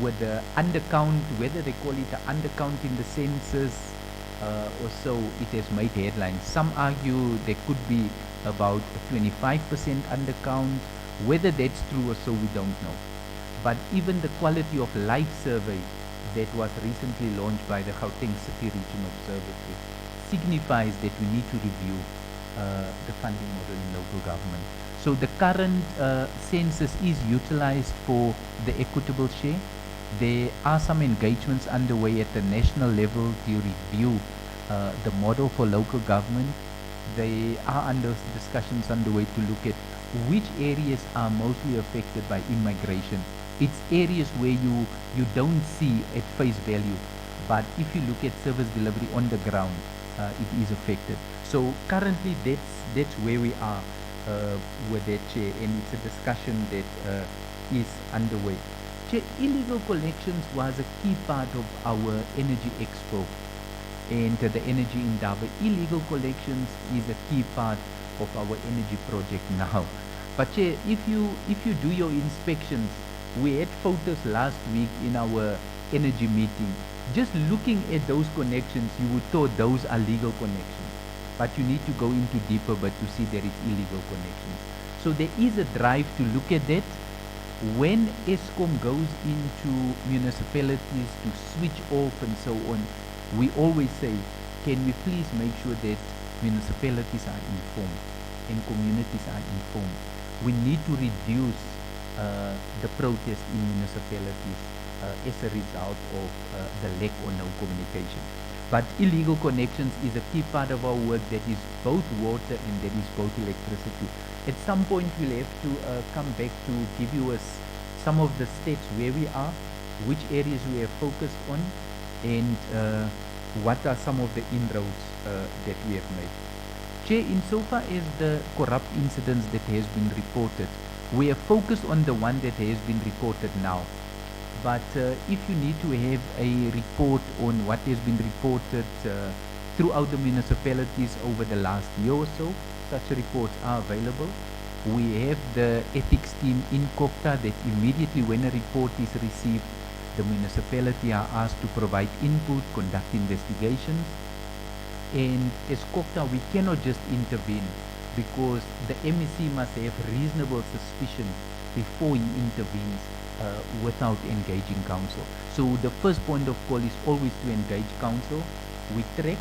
Speaker 7: With the undercount, whether they call it an undercount in the census or so, it has made headlines. Some argue there could be about a 25% undercount. Whether that's true or so, we don't know. But even the quality of life survey that was recently launched by the Gauteng City Region Observatory signifies that we need to review the funding model in local government. So the current census is utilized for the equitable share. There are some engagements underway at the national level to review the model for local government. They are under discussions underway to look at which areas are mostly affected by immigration. It's areas where you don't see at face value, but if you look at service delivery on the ground, it is affected. So currently that's where we are with that, Chair, and it's a discussion that is underway. Chair, illegal collections was a key part of our Energy Expo and the Energy Indaba. Illegal collections is a key part of our energy project now. But Chair, if you do your inspections, we had photos last week in our energy meeting. Just looking at those connections, you would thought those are legal connections. But you need to go into deeper, but to see there is illegal connections. So there is a drive to look at that. When ESCOM goes into municipalities to switch off and so on, we always say, can we please make sure that municipalities are informed and communities are informed. We need to reduce the protest in municipalities as a result of the lack or no communication. But illegal connections is a key part of our work, that is both water and that is both electricity. At some point we'll have to come back to give you some of the stats where we are, which areas we have focused on, and what are some of the inroads that we have made. Chair, insofar as the corrupt incidents that has been reported, we are focused on the one that has been reported now. But if you need to have a report on what has been reported throughout the municipalities over the last year or so, such reports are available. We have the ethics team in CoGTA that immediately when a report is received, the municipality are asked to provide input, conduct investigations. And as CoGTA, we cannot just intervene, because the MEC must have reasonable suspicion before he intervenes without engaging council. So the first point of call is always to engage council. We track,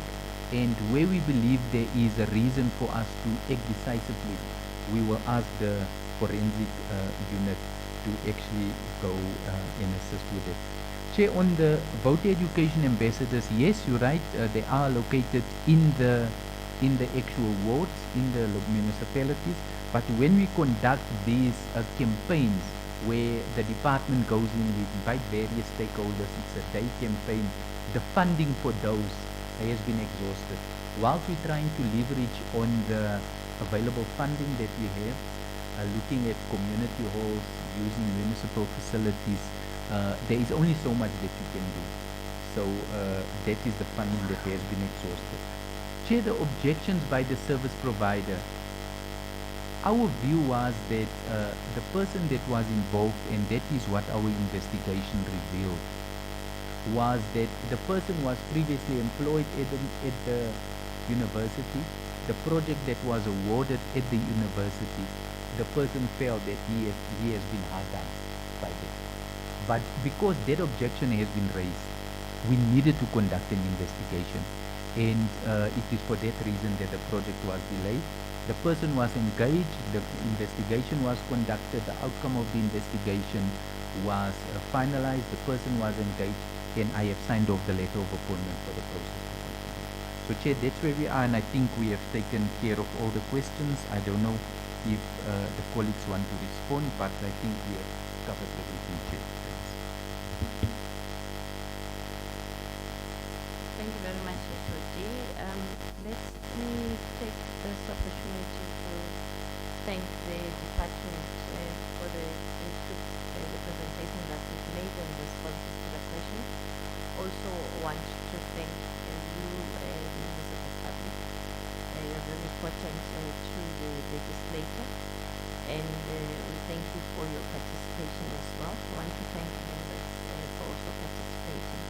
Speaker 7: and where we believe there is a reason for us to act decisively, we will ask the forensic unit to actually go and assist with it. Chair, on the voter education ambassadors, yes, you're right, they are located in the actual wards, in the municipalities. But when we conduct these campaigns, where the department goes in, we invite various stakeholders, it's a day campaign, the funding for those has been exhausted. Whilst we're trying to leverage on the available funding that we have, looking at community halls, using municipal facilities, there is only so much that you can do. So that is the funding that has been exhausted. Chair, the objections by the service provider, our view was that the person that was involved, and that is what our investigation revealed, was that the person was previously employed at the university. The project that was awarded at the university, the person felt that he has been hard done by this. But because that objection has been raised, we needed to conduct an investigation. And it is for that reason that the project was delayed. The person was engaged, the investigation was conducted, the outcome of the investigation was finalized, the person was engaged, and I have signed off the letter of appointment for the process. So Chair, that's where we are, and I think we have taken care of all the questions. I don't know if the colleagues want to respond, but I think we have covered everything, Chair.
Speaker 2: Thank you very much, Shodi. Let me take this opportunity to thank the department for the input and given responses to the questions. Also want to thank you, members of the public. You're very important to the legislator, and we thank you for your participation as well. I want to thank members for also participating.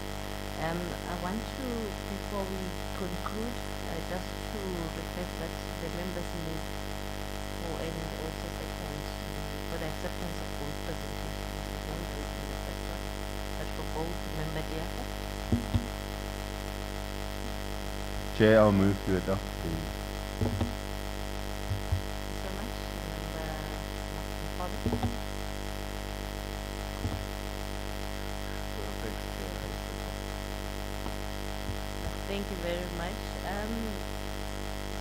Speaker 2: I want to, before we conclude, just to request that the members move for and also second for the acceptance of both presentations. We won't do it in the first one, but for both, member Diafa.
Speaker 9: Chair, I'll move to adopt the
Speaker 2: Thank you so much, member Martin. Thank you very much.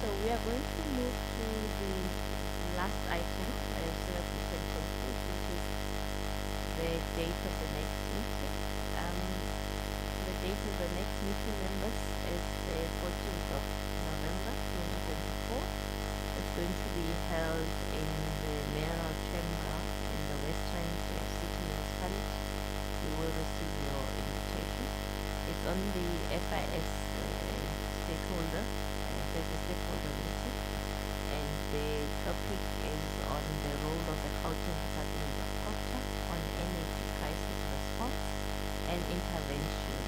Speaker 2: So we are going to move to the last item so that we can conclude, which is the date of the next meeting. The date of the next meeting, members, is the 14th of November 2024. It's going to be held in the mayoral chamber in the Western City Municipality. You will receive your invitation. It's on the FIS stakeholder, there's a stakeholder meeting, and the topic is on the role of the Gauteng Department of CoGTA on energy crisis response and intervention